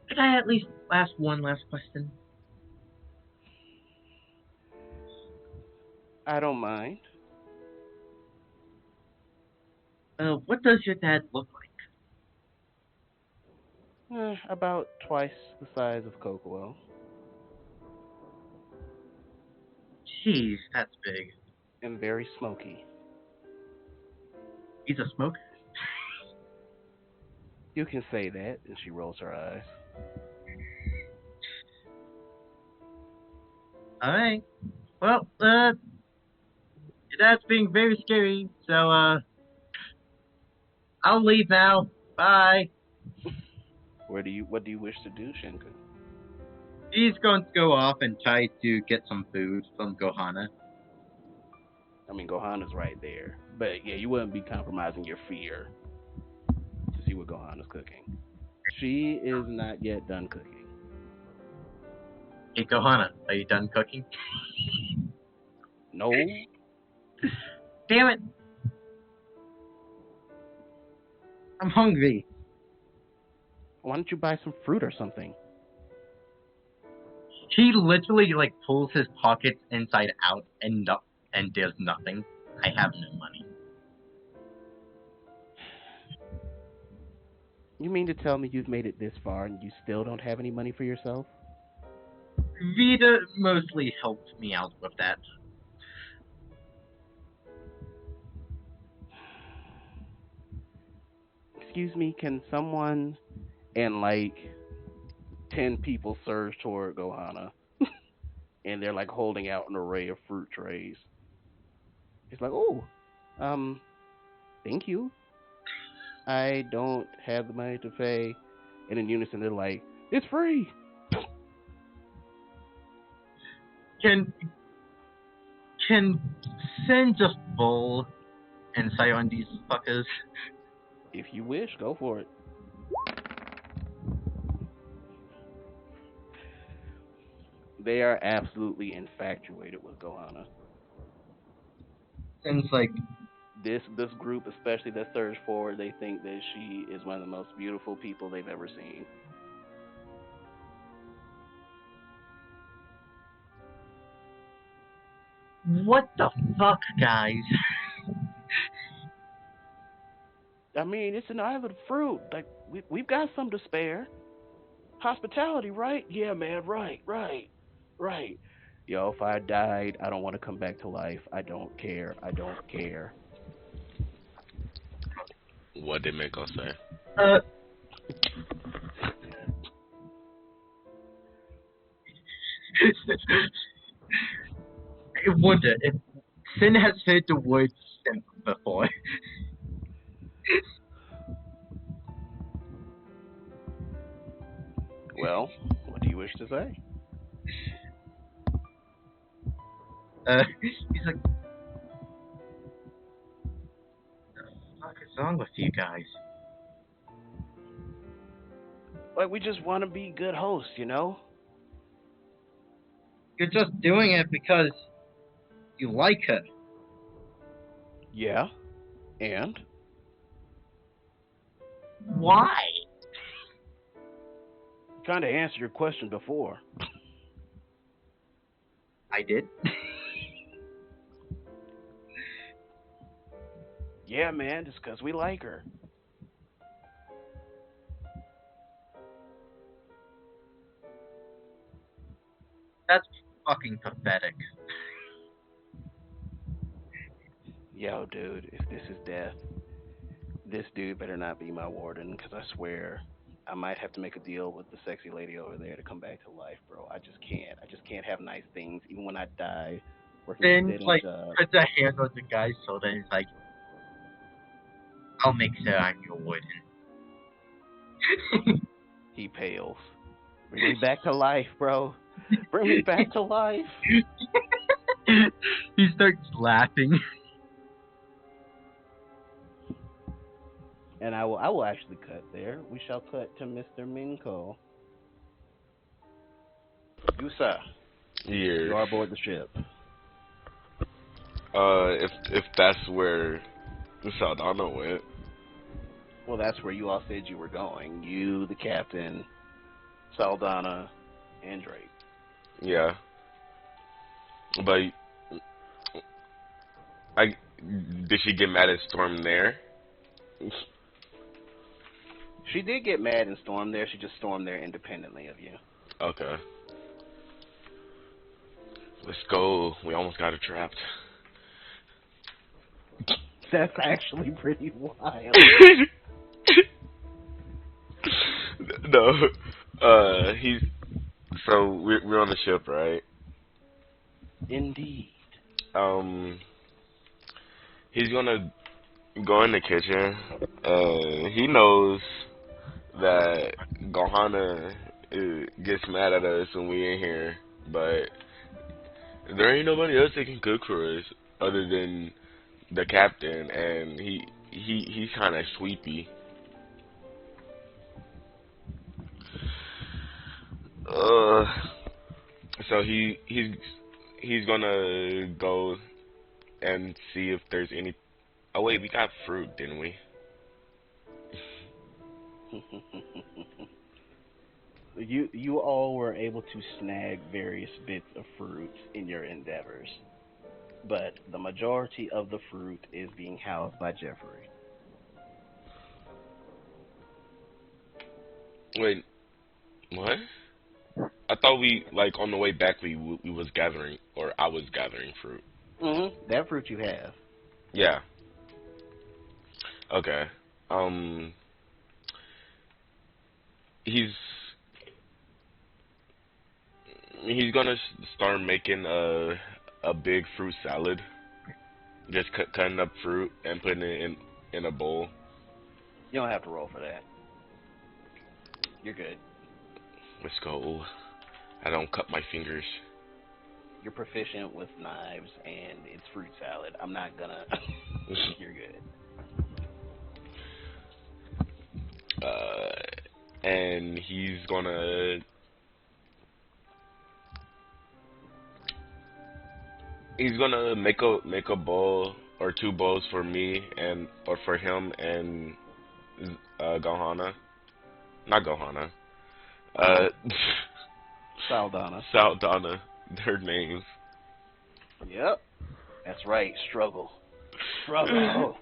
Could I at least ask one last question? I don't mind. What does your dad look like? About twice the size of Kokoel. Jeez, that's big. And very smoky. He's a smoker? You can say that, and she rolls her eyes. Alright. Well, your dad's being very scary, so, I'll leave now. Bye. What do you wish to do, Shinku? He's going to go off and try to get some food from Gohana. I mean, Gohana's right there. But yeah, you wouldn't be compromising your fear to see what Gohana's cooking. She is not yet done cooking. Hey, Gohana, are you done cooking? No. Damn it! I'm hungry. Why don't you buy some fruit or something? He literally, like, pulls his pockets inside out and there's nothing. I have no money. You mean to tell me you've made it this far and you still don't have any money for yourself? Vita mostly helped me out with that. Excuse me, can someone and like 10 people surge toward Gohana and they're like holding out an array of fruit trays. It's like, oh, thank you. I don't have the money to pay. And in unison, they're like, it's free. Can Sin just bull and say on these fuckers? If you wish, go for it. They are absolutely infatuated with Gohana. Sin's like, This group, especially that surged forward, they think that she is one of the most beautiful people they've ever seen. what the fuck, guys? I mean, it's an island of fruit. Like, we've got some to spare. Hospitality, right? Yeah, man, right. Yo, if I died, I don't want to come back to life. I don't care. What did Mako say? I wonder if Sin has heard the word simp before. What do you wish to say? He's like, what is wrong with you guys? Like, we just want to be good hosts, you know? You're just doing it because you like her. Yeah. And? Why? Trying to answer your question before. I did. Yeah, man, just because we like her. That's fucking pathetic. Yo, dude, if this is death, this dude better not be my warden, because I swear I might have to make a deal with the sexy lady over there to come back to life, bro. I just can't. I just can't have nice things, even when I die working a Then, dead-end like, job. puts a hand on the guy's shoulder and he's like, I'll make sure I'm your warden. He pales. Bring me back to life, bro. Bring me back to life. He starts laughing. And I will actually cut there. We shall cut to Mr. Minko. Yusa, you are Yeah. aboard the ship. If that's where Saldana went. Well, that's where you all said you were going. You, the captain, Saldana, and Drake. Yeah. But did she get mad at Storm there? She did get mad and storm there. She just stormed there independently of you. Okay. Let's go. We almost got her trapped. That's actually pretty wild. No. So we're on the ship, right? Indeed. He's gonna go in the kitchen. He knows that Gohana gets mad at us when we in here, but there ain't nobody else that can cook for us other than the captain, and he's kind of sleepy. So he's gonna go and see if there's any. Oh wait, we got fruit, didn't we? You all were able to snag various bits of fruit in your endeavors, but the majority of the fruit is being housed by Jeffrey. Wait, what? I thought we on the way back we was gathering, or I was gathering fruit. That fruit you have. Yeah. Okay. He's gonna start making a big fruit salad. Just cutting up fruit and putting it in a bowl. You don't have to roll for that. You're good. Let's go. I don't cut my fingers. You're proficient with knives and it's fruit salad. I'm not gonna. You're good. And he's gonna make a bowl or two bowls for me or for him and Gohana. Not Gohana. Saldana. Saldana. Their names. Yep. That's right. Struggle. Struggle.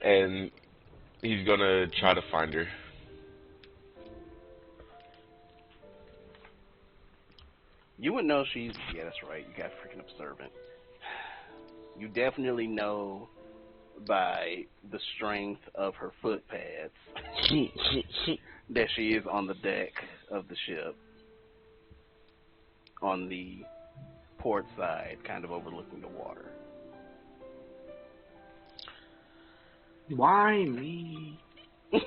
And he's gonna try to find her. You would know she's. Yeah, that's right. You got freaking observant. You definitely know by the strength of her foot pads that she is on the deck of the ship, on the port side, kind of overlooking the water. Why me? I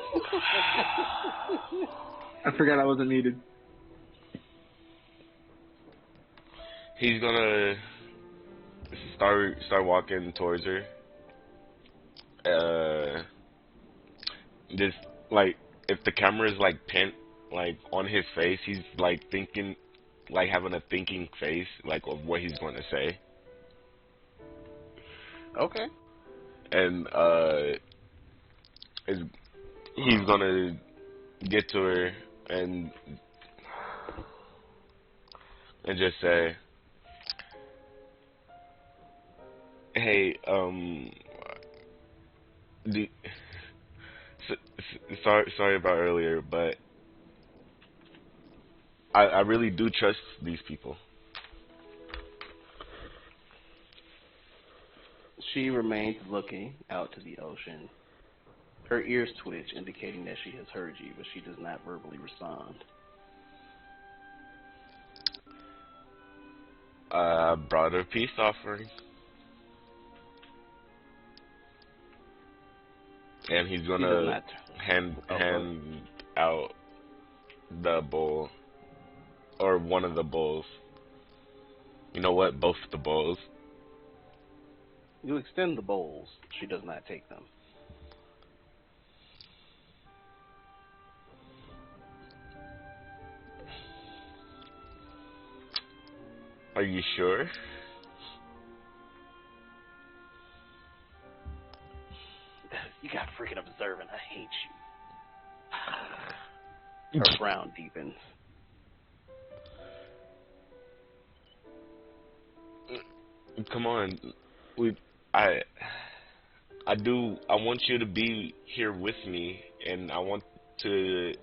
forgot I wasn't needed. He's gonna start walking towards her. Just like if the camera is like pinned like on his face, he's like thinking, like having a thinking face, like of what he's going to say. Okay. And he's gonna get to her and just say, "Hey, do, sorry about earlier, but I really do trust these people." She remains looking out to the ocean. Her ears twitch, indicating that she has heard you, but she does not verbally respond. I brought her a peace offering. And he's She does gonna not. hand out the bowl, or one of the bowls. You know what? Both the bowls. You extend the bowls. She does not take them. Are you sure? You got freaking observant. I hate you. Her frown deepens. Come on. I want you to be here with me, and I want to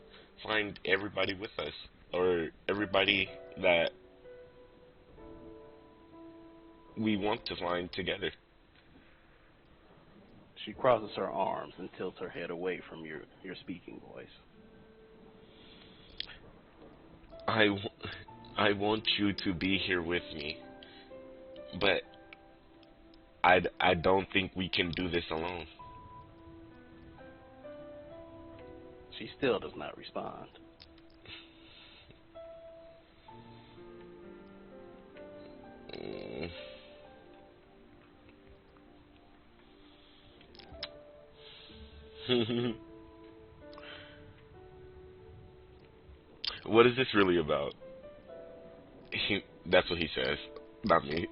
find everybody with us, or everybody that we want to find together. She crosses her arms and tilts her head away from your speaking voice. I want you to be here with me, but I don't think we can do this alone. She still does not respond. What is this really about? That's what he says, not me.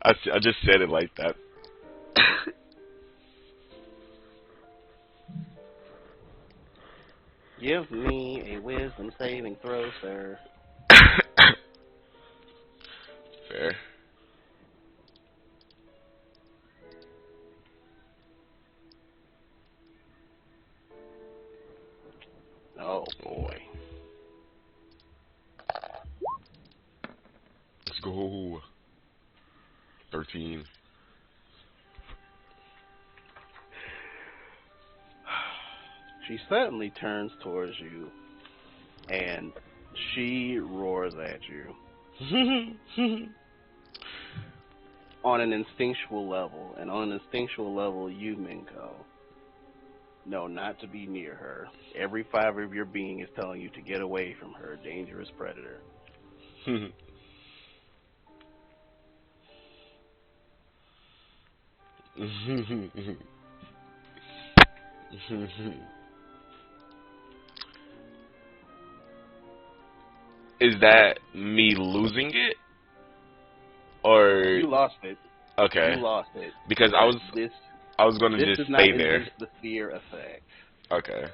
I just said it like that. Give me a wisdom saving throw, sir. Fair. Oh boy. Let's go. 13. She suddenly turns towards you, and she roars at you. On an instinctual level, and on an instinctual level, you, Minko, know not to be near her. Every fiber of your being is telling you to get away from her, dangerous predator. Is that me losing it? Or You lost it. okay. You lost it. Because I was gonna this just does not stay there. induce the fear effect. Okay.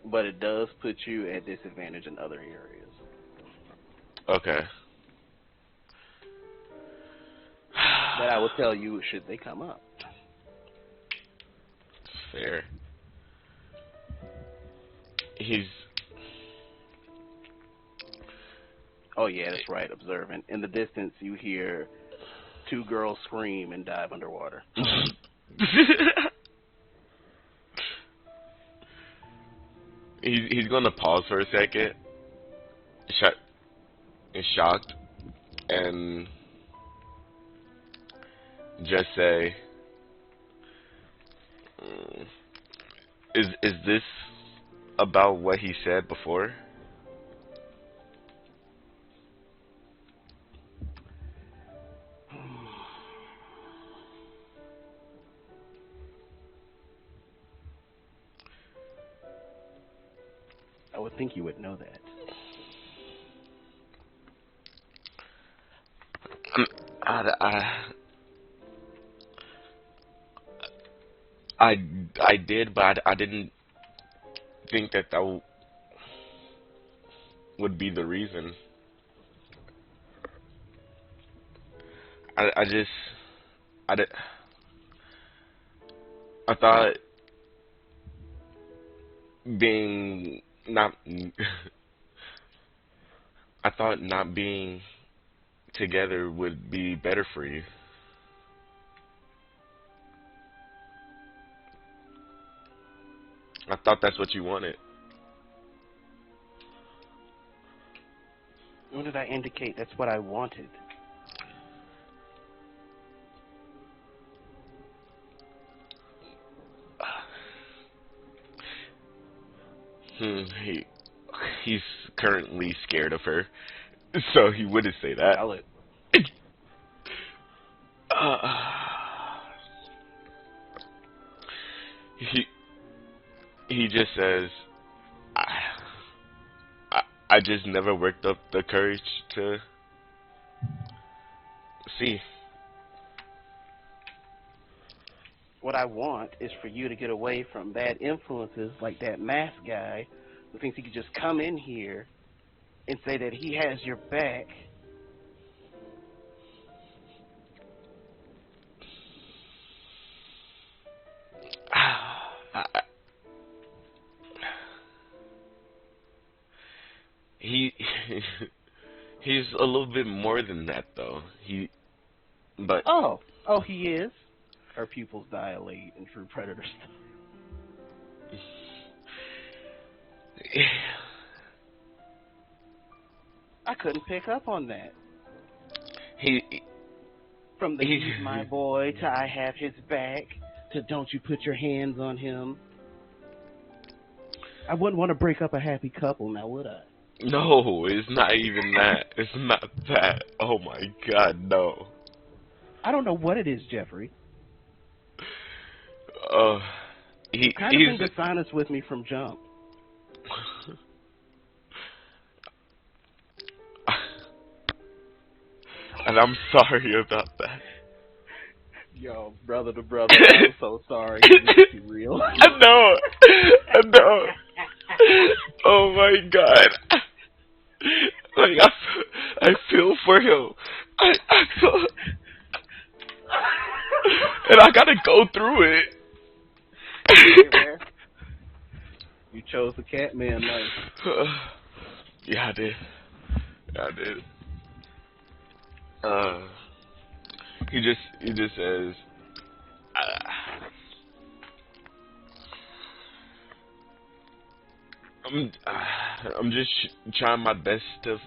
But it does put you at disadvantage in other areas. Okay. That I will tell you should they come up. Fair. He's... Oh yeah, that's right, observant. In the distance you hear two girls scream and dive underwater. He's gonna pause for a second, shocked, and just say, Is this about what he said before? I would think you would know that. I did, but I didn't think that would be the reason. I just I thought being not I thought not being together would be better for you. I thought that's what you wanted. When did I indicate that's what I wanted? He's currently scared of her, so he wouldn't say that. Valid. He just says, I just never worked up the courage to see. What I want is for you to get away from bad influences like that mask guy who thinks he could just come in here and say that he has your back. He's a little bit more than that, though. But Oh, he is. Her pupils dilate in True Predator stuff. I couldn't pick up on that. From the he's my boy to I have his back to don't you put your hands on him. I wouldn't want to break up a happy couple now, would I? No, it's not even that. It's not that. Oh my God, no. I don't know what it is, Jeffrey. He's kind of been dishonest with me from jump. And I'm sorry about that. Yo, brother to brother, I'm so sorry. It's too real. I know. Oh my God. Like I feel for him. I feel, and I gotta go through it. You chose the Catman life. Yeah, I did. He just says, I'm just trying my best to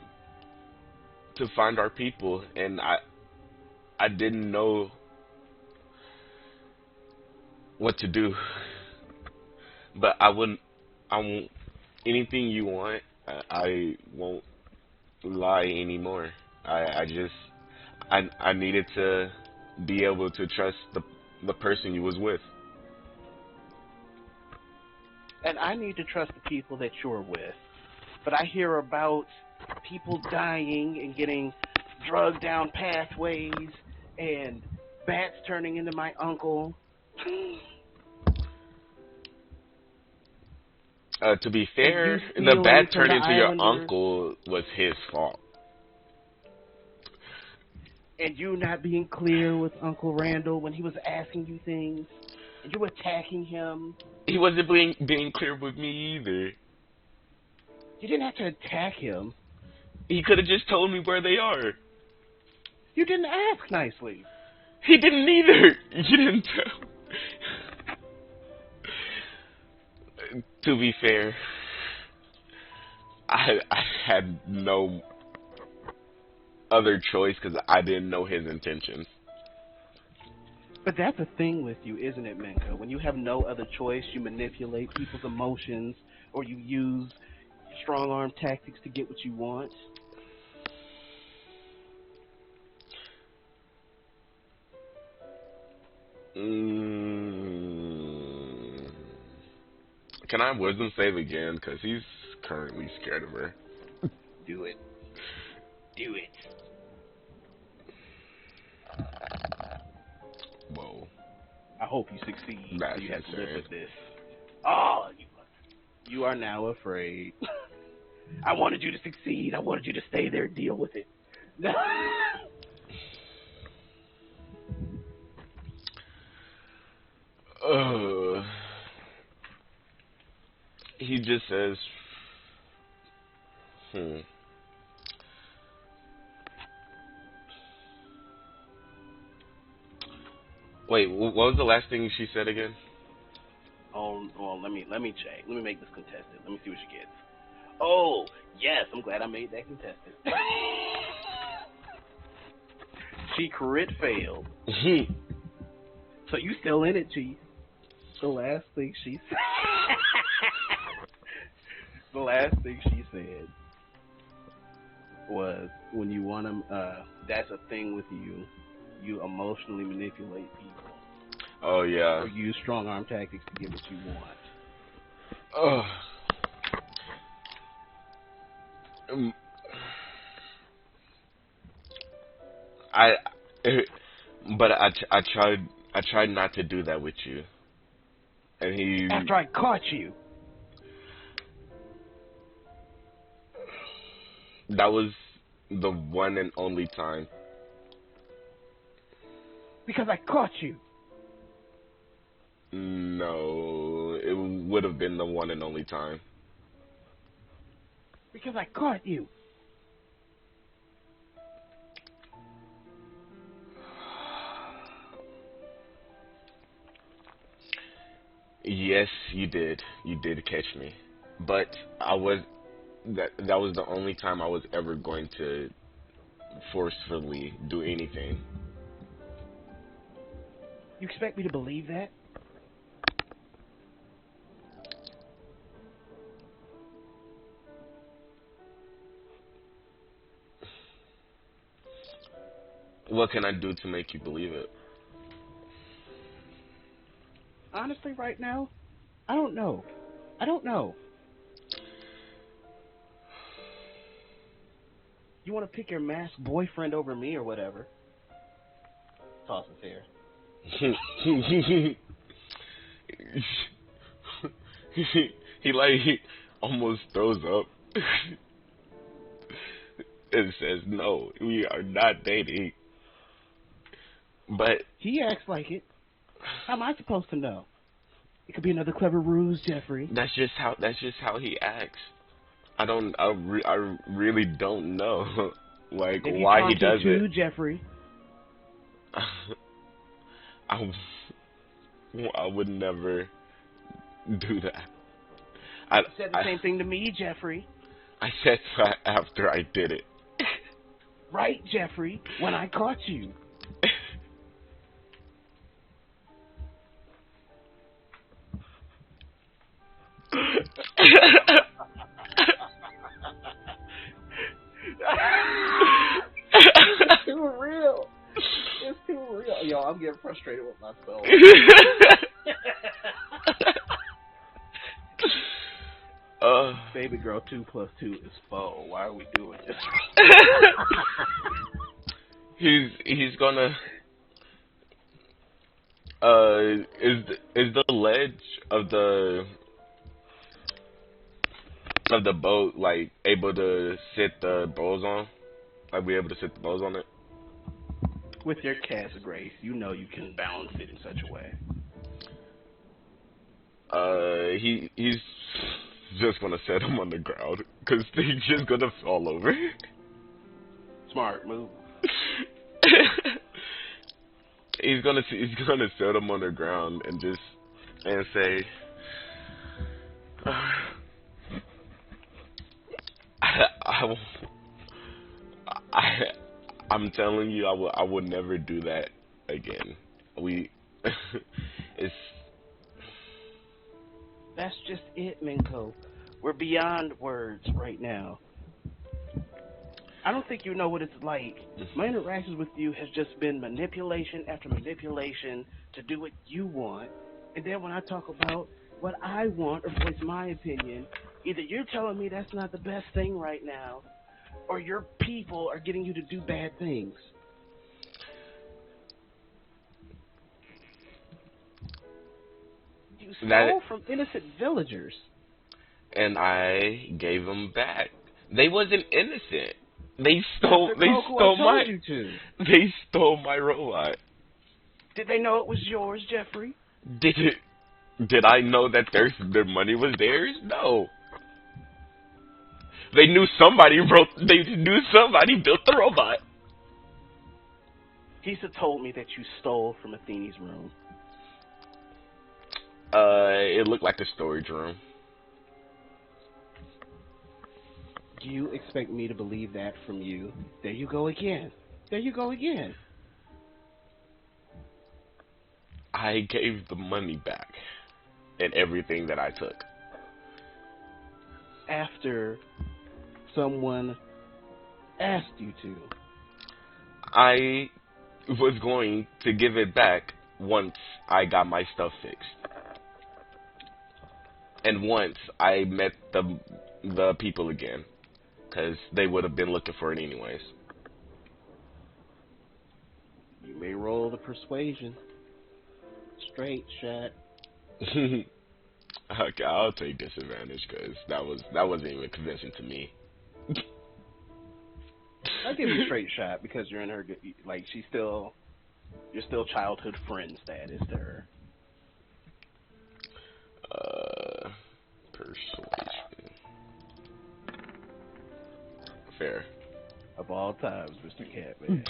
find our people, and I didn't know what to do, but I won't anything you want. I won't lie anymore. I needed to be able to trust the person you was with. And I need to trust the people that you're with. But I hear about people dying and getting drugged down pathways and bats turning into my uncle. To be fair, the bat turn into your uncle was his fault. And you not being clear with Uncle Randall when he was asking you things, and you attacking him. He wasn't being clear with me either. You didn't have to attack him. He could have just told me where they are. You didn't ask nicely. He didn't either. You didn't tell. To be fair, I had no other choice because I didn't know his intentions. But that's the thing with you, isn't it, Minka? When you have no other choice, you manipulate people's emotions or you use strong arm tactics to get what you want. Can I wisdom save again? Because he's currently scared of her. Do it. Do it. Whoa. I hope you succeed. That's So you have to live insane. with this. Oh, you are now afraid. I wanted you to succeed. I wanted you to stay there and deal with it. He just says, Wait, what was the last thing she said again? Oh, well, let me check. Let me make this contested. Let me see what she gets. Oh, yes, I'm glad I made that contested. She crit failed. So you still in it, Chief. The last thing she said. The last thing she said was, when you want to, that's a thing with you. You emotionally manipulate people. Oh, yeah. Or use strong arm tactics to get what you want. Oh. But I tried not to do that with you. And he... After I caught you. That was the one and only time. Because I caught you. No, it would have been the one and only time. Because I caught you. Yes, you did. You did catch me. But that was the only time I was ever going to forcefully do anything. You expect me to believe that? What can I do to make you believe it? Honestly, right now, I don't know. You want to pick your masked boyfriend over me or whatever? Toss his hair. He almost throws up and says, "No, we are not dating." But he acts like it. How am I supposed to know? It could be another clever ruse, Jeffrey. That's just how he acts. I really don't know, like, Maybe why he does too, it. Jeffrey. I would never do that. You said the same thing to me, Jeffrey. I said that after I did it. Right, Jeffrey, when I caught you. It's too real. It's too real. Yo, I'm getting frustrated with myself. Baby girl 2 + 2 is 4. Why are we doing this? He's gonna is the ledge of the boat like able to sit the bows on? Are we able to sit the bows on it? With your cast grace, you know you can balance it in such a way. He's just gonna set him on the ground because he's just gonna fall over. Smart move. He's gonna set him on the ground and say, I'm telling you, I will never do that again. it's That's just it, Minko. We're beyond words right now. I don't think you know what it's like. My interactions with you has just been manipulation after manipulation to do what you want. And then when I talk about what I want or voice my opinion, either you're telling me that's not the best thing right now, or your people are getting you to do bad things. You stole from innocent villagers. And I gave them back. They wasn't innocent. They stole my robot. Did they know it was yours, Jeffrey? Did I know that their money was theirs? No. They knew somebody built the robot. Hisa told me that you stole from Athene's room. It looked like a storage room. Do you expect me to believe that from you? There you go again. There you go again. I gave the money back and everything that I took. After someone asked you to. I was going to give it back once I got my stuff fixed. And once I met the people again. Because they would have been looking for it anyways. You may roll the persuasion. Straight shot. Okay, I'll take disadvantage because that wasn't even convincing to me. I'll give you a straight shot because you're in her, like, you're still childhood friend status to her. Persuasion. Fair. Of all times, Mr. Catman.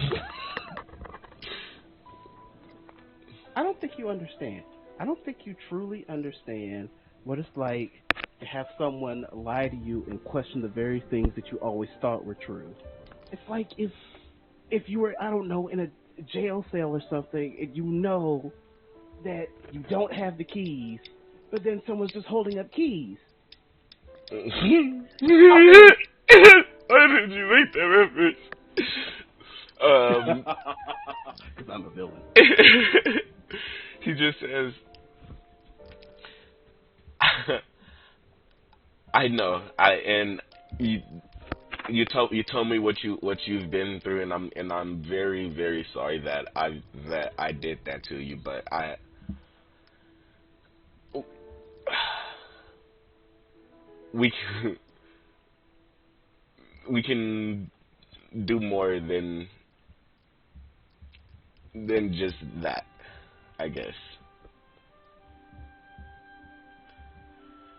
I don't think you understand. I don't think you truly understand what it's like to have someone lie to you and question the very things that you always thought were true. It's like if you were, I don't know, in a jail cell or something, and you know that you don't have the keys, but then someone's just holding up keys. Why did you make that reference? Because I'm a villain. He just says, I know. You told me what you've been through, and I'm very, very sorry that I did that to you, but we can do more than just that, I guess.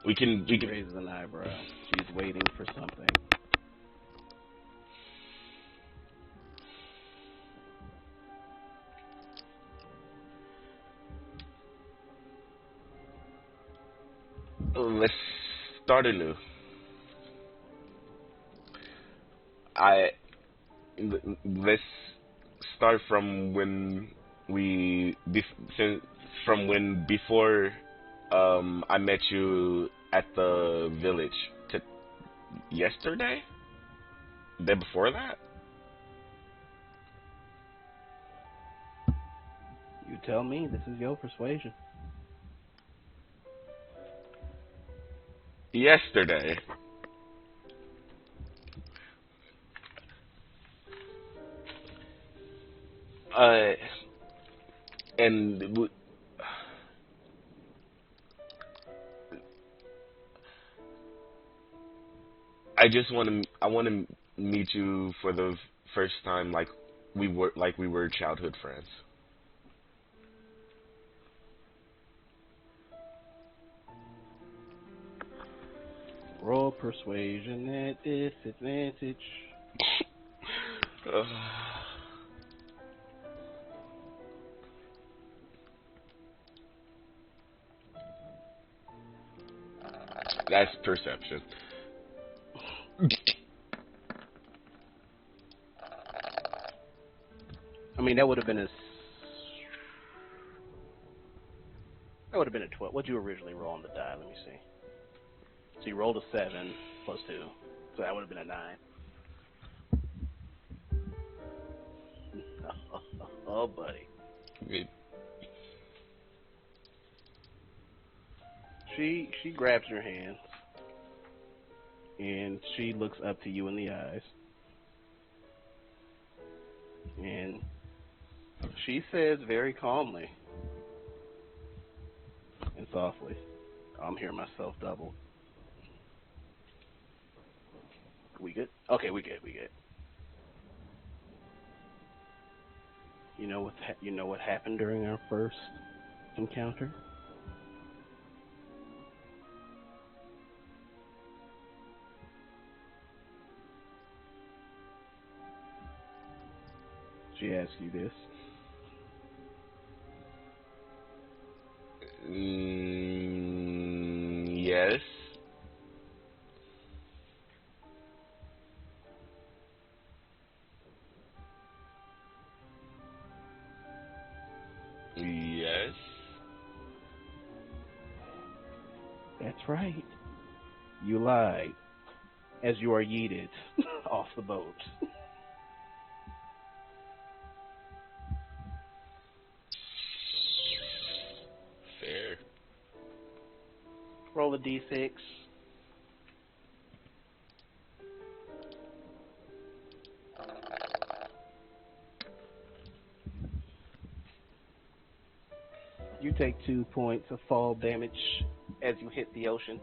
We can raises an eyebrow. She's waiting for something. Let's start anew. Let's start from before I met you at the village to yesterday? The day before that? You tell me. This is your persuasion. Yesterday. And I want to meet you for the first time like we were childhood friends. Roll persuasion at disadvantage. That's perception. I mean, that would have been That would have been a 12. What'd you originally roll on the die? Let me see. So you rolled a 7 plus 2. So that would have been a 9. Oh, buddy. Good. She grabs your hands and she looks up to you in the eyes. And she says very calmly and softly, I'm hearing myself double. We good? Okay, we good. You know what happened during our first encounter? She asked you this. Yes. Yes. That's right. You lied. As you are yeeted off the boat. Fair. Roll a d6. You take 2 points of fall damage as you hit the ocean.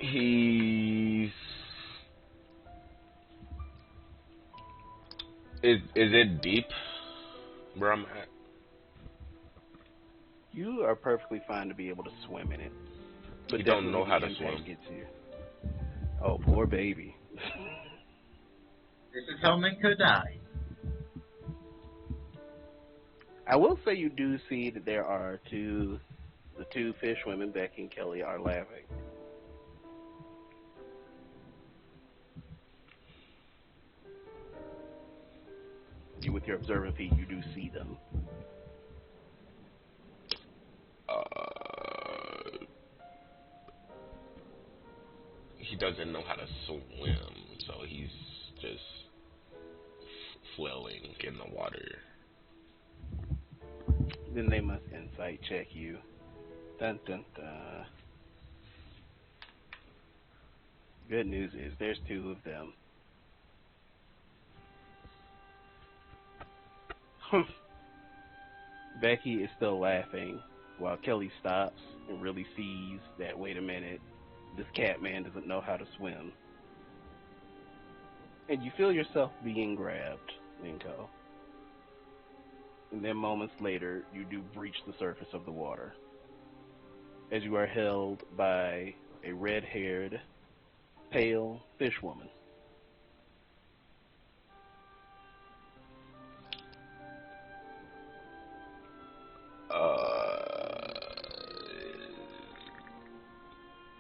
He's. Is it deep where I'm at? You are perfectly fine to be able to swim in it. But You don't know how to definitely the impact swim. gets you. Oh, poor baby. This is how Minko dies. I will say you do see that there are the two fish women, Becky and Kelly, are laughing. You, with your observant feet, you do see them. He doesn't know how to swim, so he's just flailing in the water. Then they must insight check you. Dun dun dun. Good news is there's 2 of them. Becky is still laughing while Kelly stops and really sees that, wait a minute, this cat man doesn't know how to swim. And you feel yourself being grabbed, Minko. And then moments later, you do breach the surface of the water as you are held by a red-haired, pale fish woman.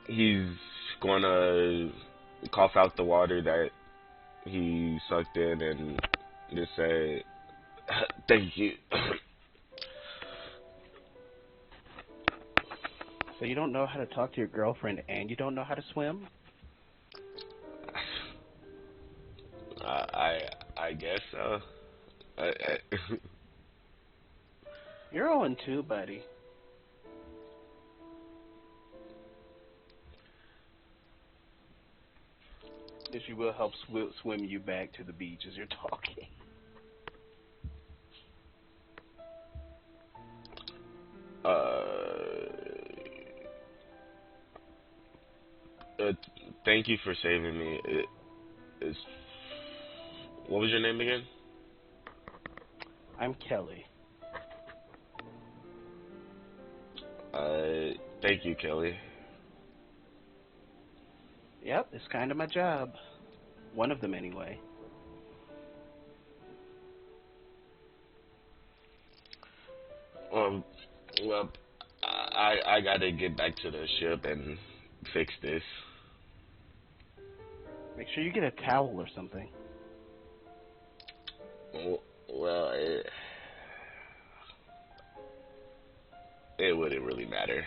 He's gonna cough out the water that he sucked in and just say, "Thank you." So you don't know how to talk to your girlfriend and you don't know how to swim? I guess so. You're 0-2, buddy. That she will help swim you back to the beach as you're talking. Thank you for saving me. What was your name again? I'm Kelly. Thank you, Kelly. Yep, it's kind of my job. One of them, anyway. Well, I gotta get back to the ship and fix this. Make sure you get a towel or something. Well, it wouldn't really matter.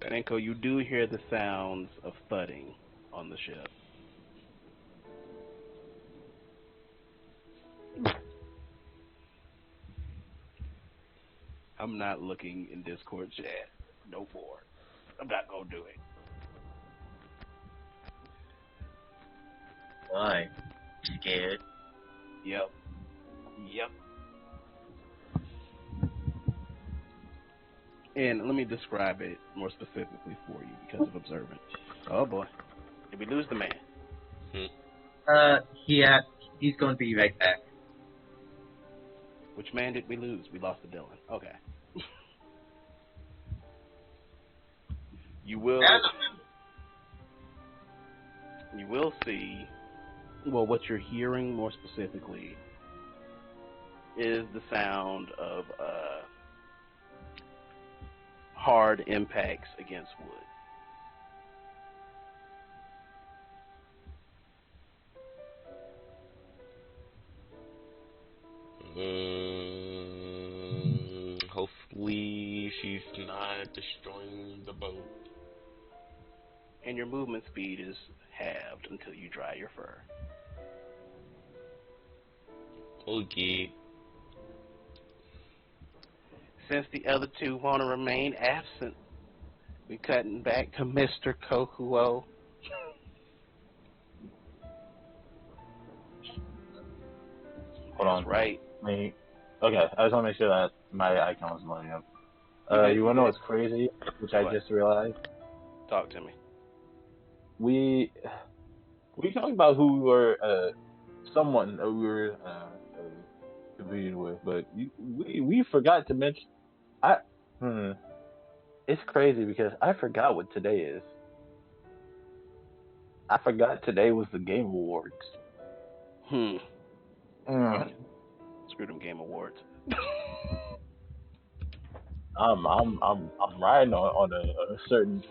Manko, you do hear the sounds of thudding on the ship. I'm not looking in Discord chat no more. I'm not gonna do it. Why? Scared? Yep. And let me describe it more specifically for you because of observance. Oh boy. Did we lose the man? He's going to be right back. Which man did we lose? We lost to Dylan. Okay. You will see, well, what you're hearing more specifically is the sound of hard impacts against wood. Hopefully she's not destroying the boat. And your movement speed is halved until you dry your fur. Okay. Since the other two want to remain absent, we cutting back to Mr. Kokuo. Hold on. That's right. Okay, I just want to make sure that my icon was lining up. You want to know what's crazy? Which I just realized. Talk to me. We talked about who we were, someone that we were competing with, but we forgot to mention. It's crazy because I forgot what today is. I forgot today was the Game Awards. Screw them Game Awards. I'm riding on a certain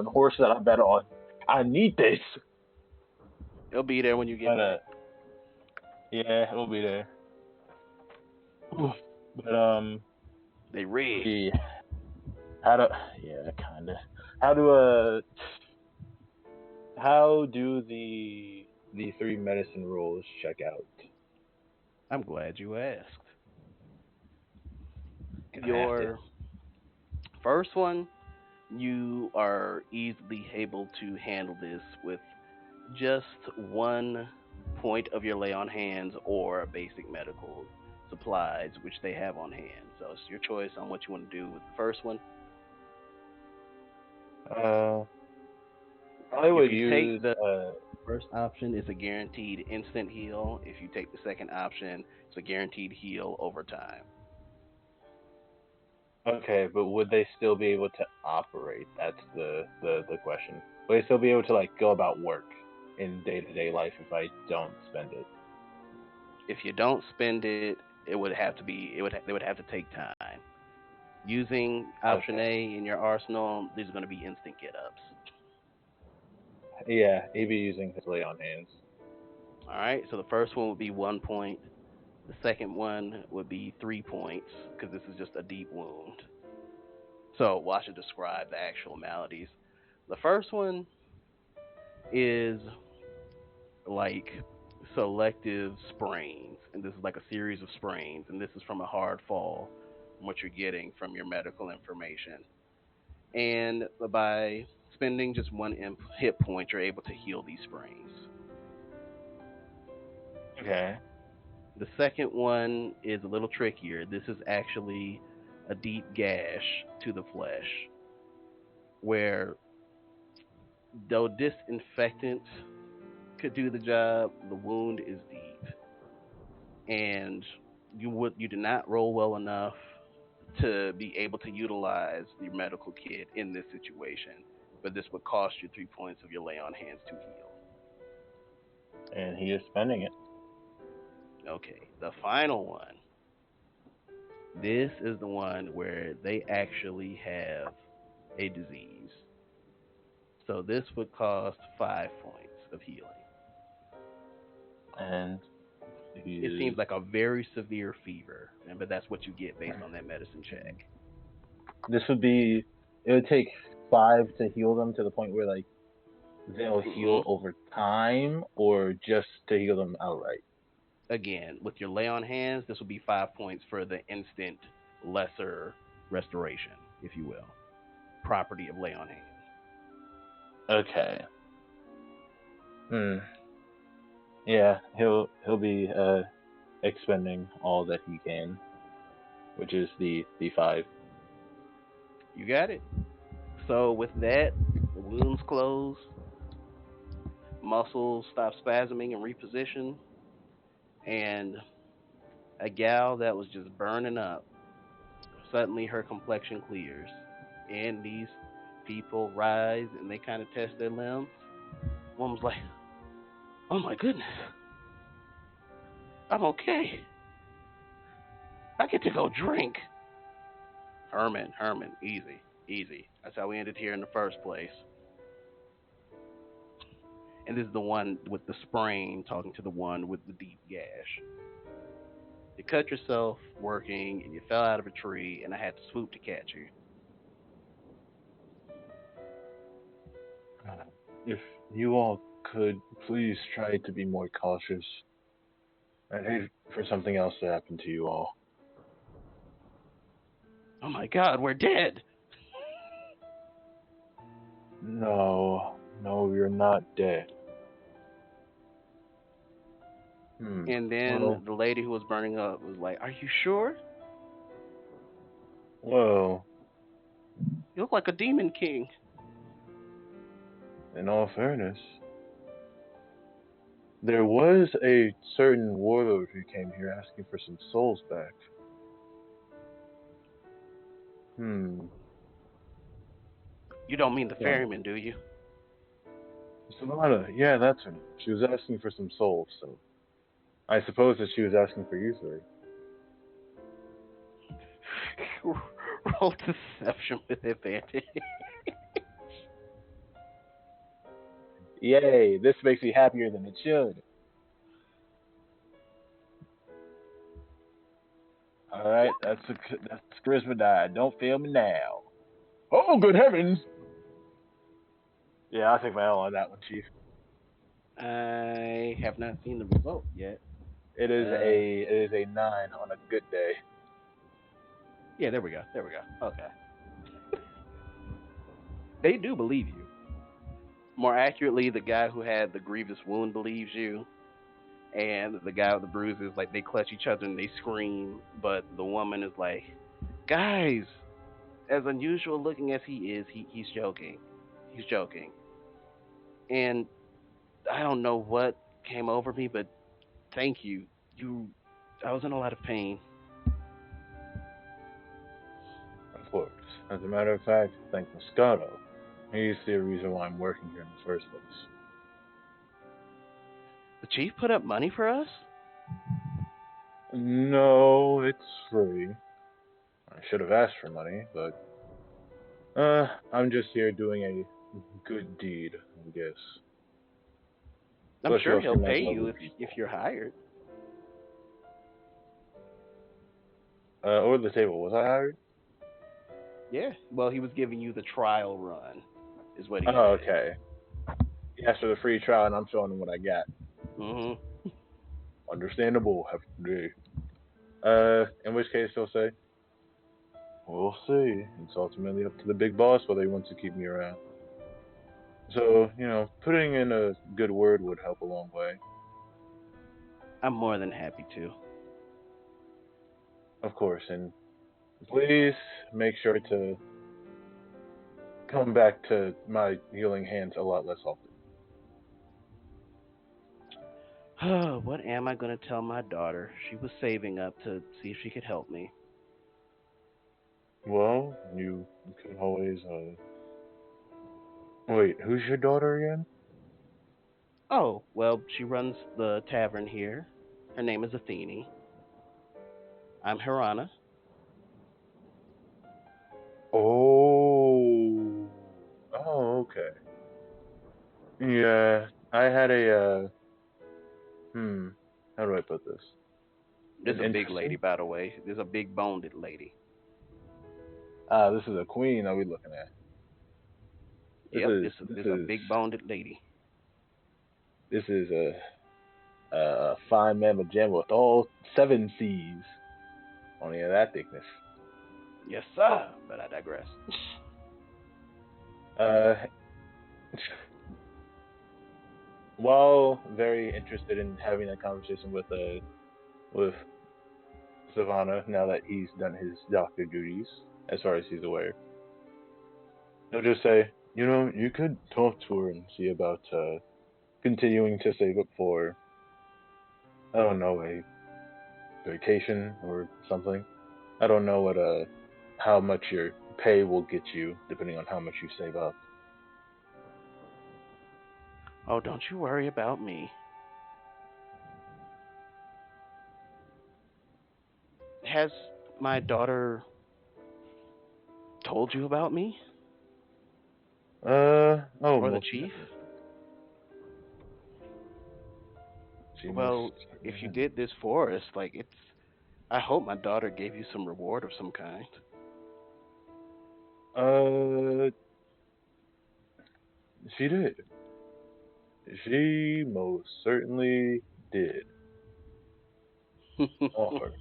horse that I bet on. I need this. It'll be there when you get back. Yeah, it'll be there. But they rigged. How do the three medicine rolls check out? I'm glad you asked. Gonna Your first one, you are easily able to handle this with just 1 point of your lay on hands or basic medical supplies, which they have on hand. So it's your choice on what you want to do with the first one. I would use the first option is a guaranteed instant heal. If you take the second option, it's a guaranteed heal over time. Okay, but would they still be able to operate? That's the question. Would they still be able to go about work in day-to-day life if I don't spend it? If you don't spend it, they would have to take time. Using option A in your arsenal, these are going to be instant get-ups. Yeah, he'd be using his lay on hands. Alright, so the first one would be 1 point. The second one would be 3 points, because this is just a deep wound. So, watch it describe the actual maladies. The first one is like selective sprains, and this is like a series of sprains, and this is from a hard fall, from what you're getting from your medical information. And by spending just 1 hit point, you're able to heal these sprains. Okay. The second one is a little trickier. This is actually a deep gash to the flesh, where though disinfectant could do the job, the wound is deep, and you did not roll well enough to be able to utilize your medical kit in this situation, but this would cost you 3 points of your lay on hands to heal. And he is spending it. Okay, the final one. This is the one where they actually have a disease. So this would cost 5 points of healing. And It seems like a very severe fever, but that's what you get based on that medicine check. this would be. It would take 5 to heal them to the point where like they'll heal over time, or just to heal them outright. Again, with your lay on hands, this would be 5 points for the instant lesser restoration, if you will. Property of lay on hands. Okay. Yeah, he'll be expending all that he can, which is the 5. You got it. So with that, the wounds close, muscles stop spasming and reposition, and a gal that was just burning up, suddenly her complexion clears, and these people rise and they kind of test their limbs. Woman's like, "Oh my goodness, I'm okay. I get to go drink." Herman, easy. That's how we ended here in the first place. And this is the one with the sprain talking to the one with the deep gash. You cut yourself working, and you fell out of a tree, and I had to swoop to catch you. If you all could please try to be more cautious. I'd hate for something else to happen to you all. Oh my God, we're dead. No, you're not dead. And then the lady who was burning up was like, "Are you sure? Well, You look like a demon king." in all fairness, there was a certain warlord who came here asking for some souls back. You don't mean the ferryman, do you? Sonata, yeah, that's her. She was asking for some souls, so I suppose that she was asking for you three. Roll deception with advantage. Yay, this makes me happier than it should. Alright, that's charisma die. Don't fail me now. Oh, good heavens! Yeah, I'll take my L on that one, Chief. I have not seen the result yet. It is a 9 on a good day. Yeah, there we go. Okay. They do believe you. More accurately, the guy who had the grievous wound believes you, and the guy with the bruises, like, they clutch each other and they scream, but the woman is like, "Guys, as unusual looking as he is, he's joking. He's joking. And I don't know what came over me, but thank you. I was in a lot of pain." Of course. As a matter of fact, thank Moscato. He's the reason why I'm working here in the first place. The chief put up money for us? No, it's free. I should have asked for money, but I'm just here doing a good deed, I guess. I'm sure he'll pay you if you're hired. Over the table, was I hired? Yeah. Well, he was giving you the trial run, is what he said. Oh, okay. He asked for the free trial, and I'm showing him what I got. Mm-hmm. Understandable. Have to do. In which case, he'll say, "We'll see. It's ultimately up to the big boss whether he wants to keep me around." So, putting in a good word would help a long way. I'm more than happy to. Of course, and please make sure to come back to my healing hands a lot less often. What am I going to tell my daughter? She was saving up to see if she could help me. Well, you can always, Wait, who's your daughter again? Oh, well, she runs the tavern here. Her name is Athene. I'm Hirana. Okay. Yeah, I had a how do I put this? This is An a big lady, interesting. by the way. This is a big boned lady. This is a queen that we looking at. This Yep, is this this this is a is big boned lady. this is a fine mamma gem with all seven C's on the end of that thickness. Yes, sir. But I digress. Uh, while very interested in having a conversation with Savannah now that he's done his doctor duties, as far as he's aware, he'll just say, you know, you could talk to her and see about continuing to save up for, I don't know, a vacation or something. I don't know what how much your pay will get you depending on how much you save up. Oh, don't you worry about me. Has my daughter told you about me Oh, or the most chief? definitely. She Well, most if you certainly did this for us, like it's. I hope my daughter gave you some reward of some kind. has. She did. She most certainly did offer.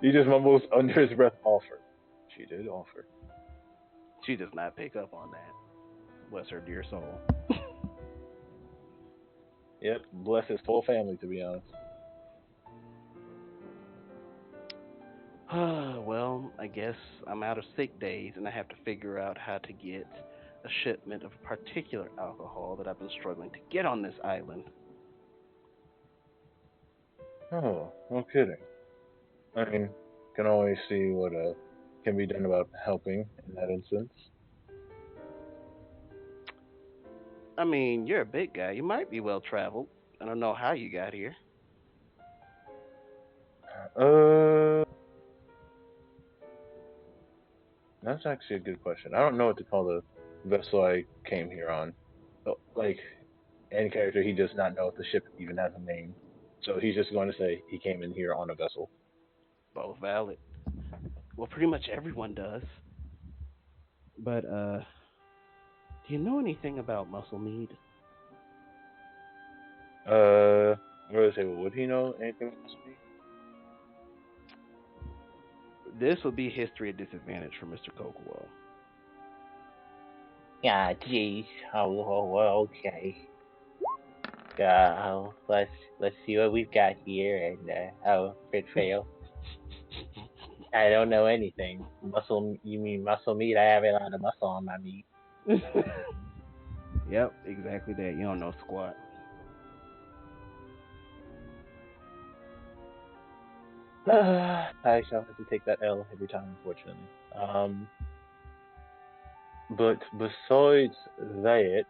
He just mumbles under his breath, offer. She did offer. She does not pick up on that. Bless her dear soul. Yep, bless his whole family, to be honest. Well, I guess I'm out of sick days and I have to figure out how to get a shipment of particular alcohol that I've been struggling to get on this island. Oh, no kidding. I mean, can always see what can be done about helping in that instance. I mean, you're a big guy. You might be well traveled. I don't know how you got here. Uh, that's actually a good question. I don't know what to call the vessel I came here on. Like, any character, he does not know if the ship even has a name. So he's just going to say he came in here on a vessel. Both valid. Well, pretty much everyone does. But, do you know anything about muscle mead? What do I say? Would he know anything about this? This would be history at disadvantage for Mr. Kokuo. Yeah, jeez. Oh, okay. Let's see what we've got here, and crit fail. I don't know anything. Muscle? You mean muscle meat? I have a lot of muscle on my meat. Yep, exactly that. You don't know squat. I shall have to take that L every time, unfortunately. But besides that,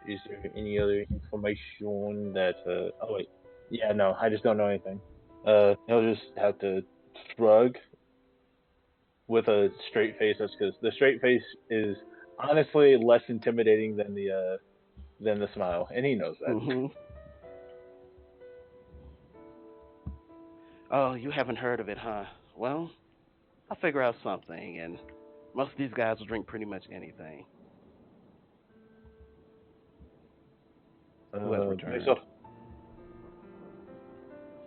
is there any other information that? Oh wait, yeah, no, I just don't know anything. He'll just have to shrug with a straight face. That's because the straight face is honestly less intimidating than the smile, and he knows that. Mm-hmm. Oh, you haven't heard of it, huh? Well, I'll figure out something, and most of these guys will drink pretty much anything. Who has returned?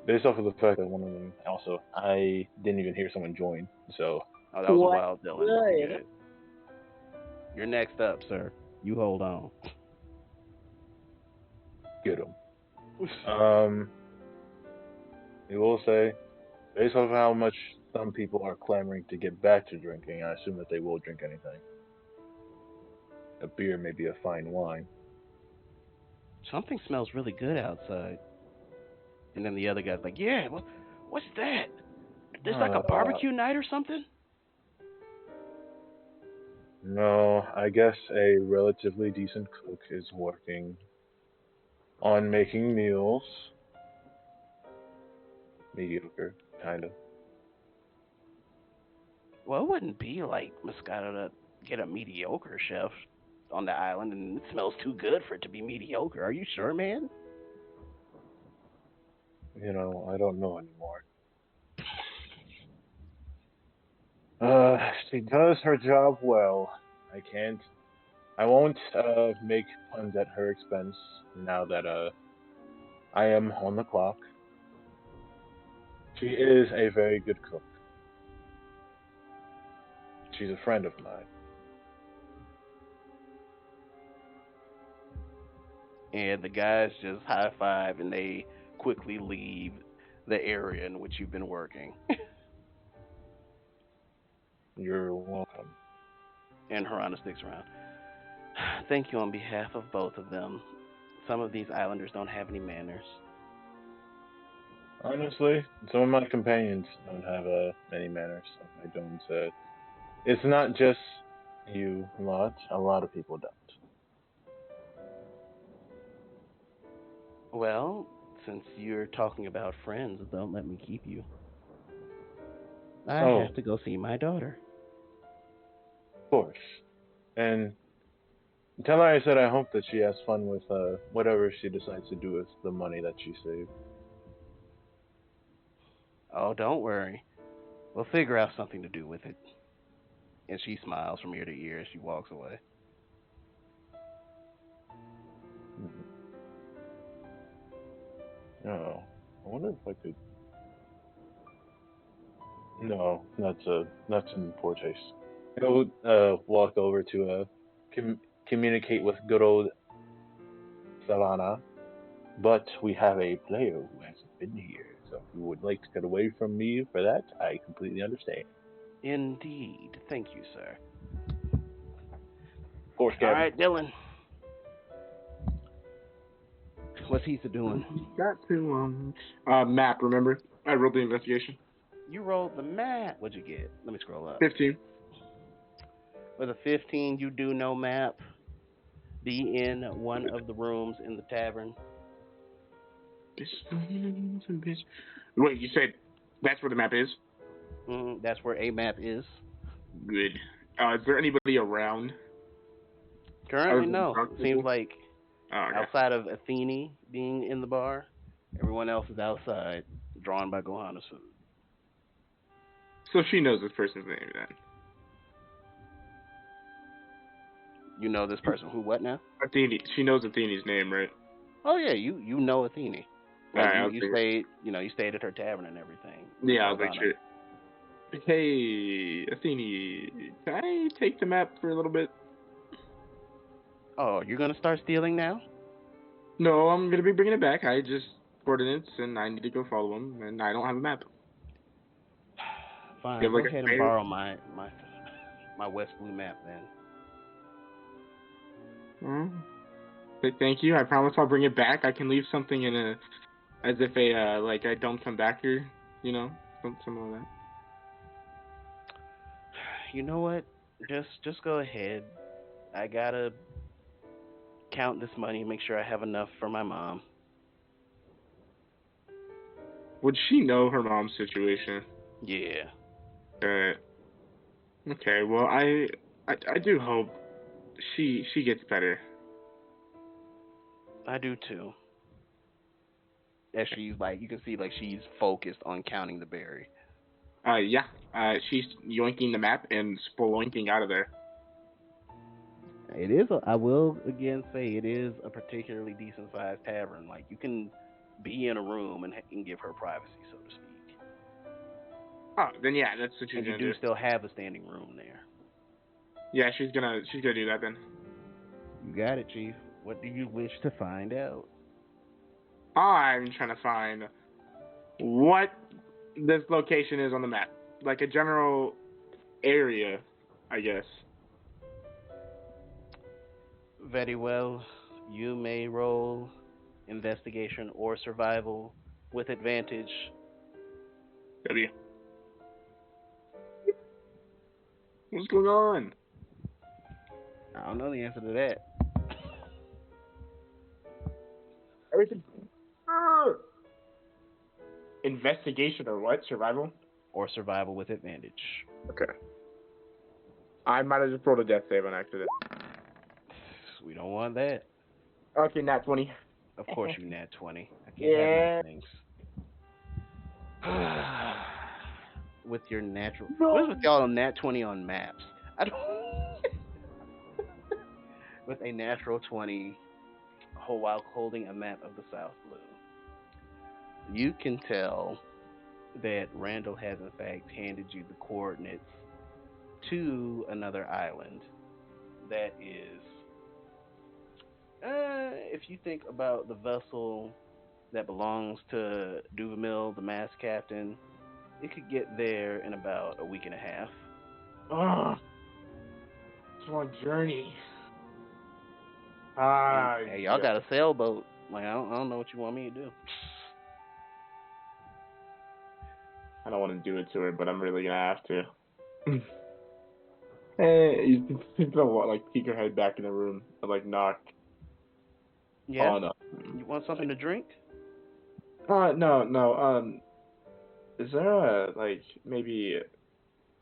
Based off of the fact that one of them also, I didn't even hear someone join, so Oh, that was What? a wild Dylan. Good. Good. You're next up, sir. You hold on. get him. I will say, based off of how much some people are clamoring to get back to drinking, I assume that they will drink anything. A beer may be a fine wine. Something smells really good outside. And then the other guy's like, yeah, what's that? There's like a barbecue night or something? No, I guess a relatively decent cook is working on making meals. Mediocre, kind of. Well, it wouldn't be like Moscato get a mediocre chef on the island, and it smells too good for it to be mediocre. Are you sure, man? You know, I don't know anymore. She does her job well. I won't make puns at her expense now that I am on the clock. She is a very good cook. She's a friend of mine. And the guys just high five and they quickly leave the area in which you've been working. You're welcome. And Harana sticks around. Thank you on behalf of both of them. Some of these islanders don't have any manners. Honestly, some of my companions don't have any manners. I don't. It's not just you lot. A lot of people don't. Well, since you're talking about friends, don't let me keep you. I have to go see my daughter. Of course. And tell her I said I hope that she has fun with whatever she decides to do with the money that she saved. Oh, don't worry. We'll figure out something to do with it. And she smiles from ear to ear as she walks away. Oh, I wonder if I could. No, that's in poor taste. I'll walk over to communicate with good old Savannah, but we have a player who hasn't been here. So if you would like to get away from me for that, I completely understand. Indeed. Thank you, sir. Of course, Captain. All right, Dylan. What's he doing? Got to map. Remember, I rolled the investigation. You rolled the map. What'd you get? Let me scroll up. 15. With a 15, you do no map. Be in one of the rooms in the tavern. Wait, you said that's where the map is? That's where a map is. Good. Is there anybody around? Currently, no. Seems like okay. outside of Athene being in the bar, everyone else is outside, drawn by Gohana's food. So she knows this person's name then. You know this person. Who, what now? Athene. She knows Athene's name, right? Oh yeah, you know Athene. Like Alright, you stayed, you stayed at her tavern and everything. Yeah, I'll make sure. Hey, Athene, can I take the map for a little bit? Oh, you're gonna start stealing now? No, I'm gonna be bringing it back. I just coordinates and I need to go follow them, and I don't have a map. Fine, go ahead and borrow my West Blue map then. Thank you. I promise I'll bring it back. I can leave something in as if like I don't come back here, something like that. You know what? Just go ahead. I gotta count this money, make sure I have enough for my mom. Would she know her mom's situation? Yeah. Okay. Well, I do hope she gets better. I do too. As she's you can see she's focused on counting the berry. Yeah. She's yoinking the map and spelunking out of there. It is. I will again say it is a particularly decent sized tavern. You can be in a room and give her privacy, so to speak. Oh, then yeah, that's what she's and gonna you do. Still have a standing room there. Yeah, she's gonna do that then. You got it, Chief. What do you wish to find out? I'm trying to find what this location is on the map. Like a general area, I guess. Very well. You may roll investigation or survival with advantage. W. What's going on? I don't know the answer to that. Everything. Investigation or what? Survival? Or survival with advantage. Okay. I might have just rolled a death save on accident. We don't want that. Okay, nat 20. Of course you nat 20. I can't Yeah. have these things. With your natural... No. What is with y'all on nat 20 on maps? I don't... With a natural 20 while holding a map of the South Blue. You can tell that Randall has in fact handed you the coordinates to another island that is, if you think about the vessel that belongs to Duvamil, the masked captain, it could get there in about a week and a half. Ugh. It's a long journey. Hey, y'all Yeah. got a sailboat. Like, I don't know what you want me to do. I don't want to do it to her, but I'm really gonna have to. Hey, you gonna like peek her head back in the room and like knock Yes? on You want something to drink? No. Is there a like maybe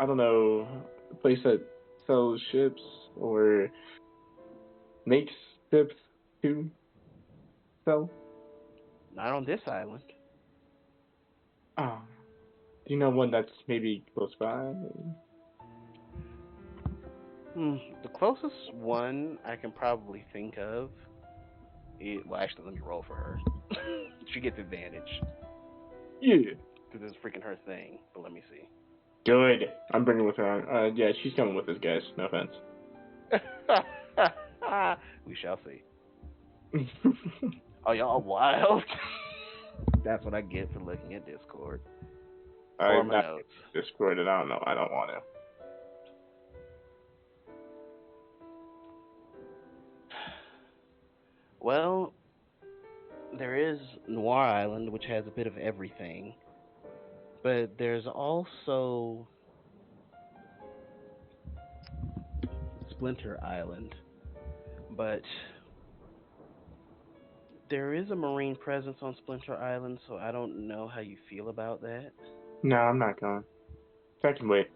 I don't know a place that sells ships or makes ships to sell? Not on this island. Oh, do you know one that's maybe close by? The closest one I can probably think of is, well, actually, let me roll for her. She gets advantage Yeah. because it's freaking her thing. But let me see. Good. I'm bringing with her. Yeah, she's coming with us, guys. No offense. We shall see. Oh, y'all wild. That's what I get for looking at Discord. Or I'm my not notes. Discord, and I don't know. I don't want to. Well, there is Noir Island, which has a bit of everything. But there's also Splinter Island. But there is a marine presence on Splinter Island, so I don't know how you feel about that. No, I'm not going. I can wait.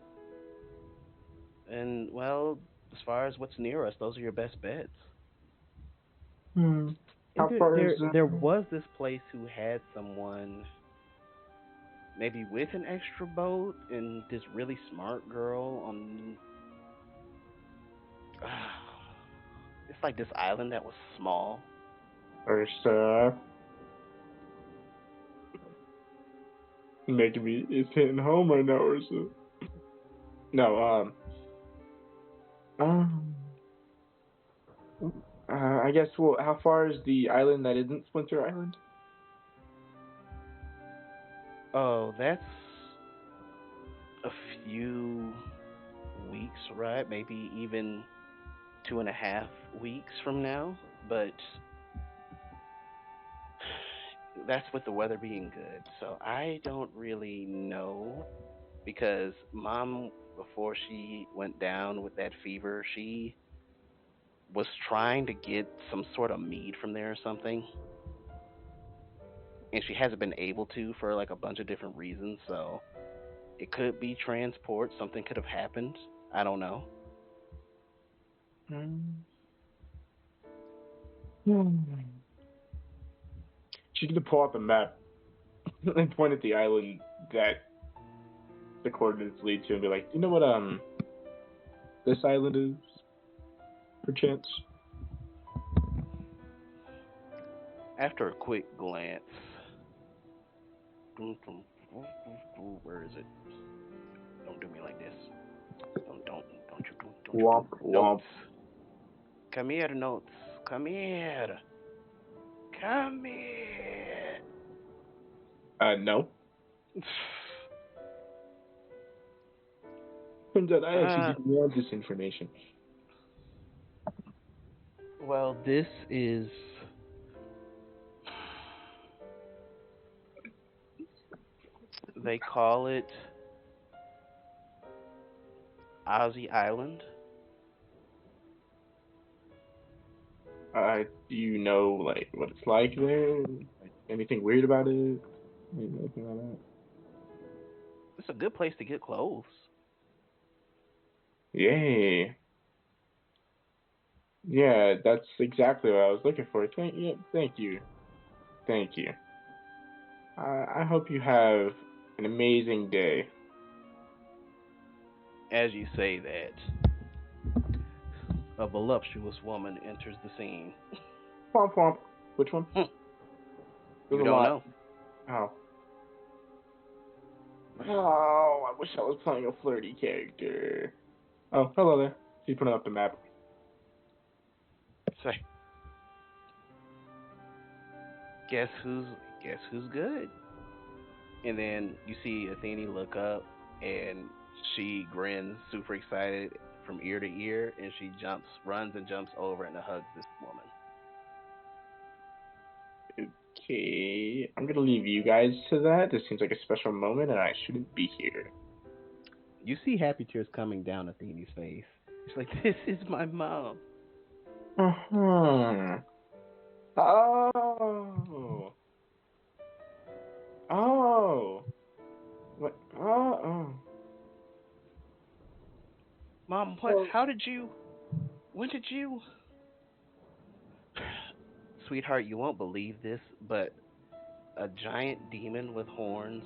And, well, as far as what's near us, those are your best bets. How far is there was this place who had someone maybe with an extra boat and this really smart girl on it's like this island that was small. Ursa? Making me, it's hitting home right now, Ursa. No, I guess, well, how far is the island that isn't Splinter Island? Oh, that's a few weeks, right? Maybe even 2.5 weeks from now, but that's with the weather being good. So I don't really know because Mom, before she went down with that fever, she was trying to get some sort of mead from there or something. And she hasn't been able to for like a bunch of different reasons, so it could be transport, something could have happened. I don't know. She's gonna pull out the map and point at the island that the coordinates lead to and be like, you know what, this island is, perchance? After a quick glance, where is it? Don't do me like this. Don't Womp, womp. notes. Come here, notes. Come here. Come here. No. Turns out I actually didn't want this information. Well, this is they call it Ozzy Island. Do you know, like, what it's like there? Like, anything weird about it? Anything like that? It's a good place to get clothes. Yay. Yeah, that's exactly what I was looking for. Thank you. Thank you. Thank you. I hope you have an amazing day. As you say that, a voluptuous woman enters the scene. Womp womp. Which one? You There's a don't lot. know. Oh. Oh, I wish I was playing a flirty character. Oh, hello there. She's putting up the map. Say, guess who's good? And then you see Athene look up, and she grins, super excited from ear to ear, and she runs and jumps over and hugs this woman. Okay, I'm gonna leave you guys to that. This seems like a special moment, and I shouldn't be here. You see happy tears coming down Athene's face. She's like, "This is my mom." Oh. Oh. What? Oh. Mom, what? How did you? When did you? Sweetheart, you won't believe this, but a giant demon with horns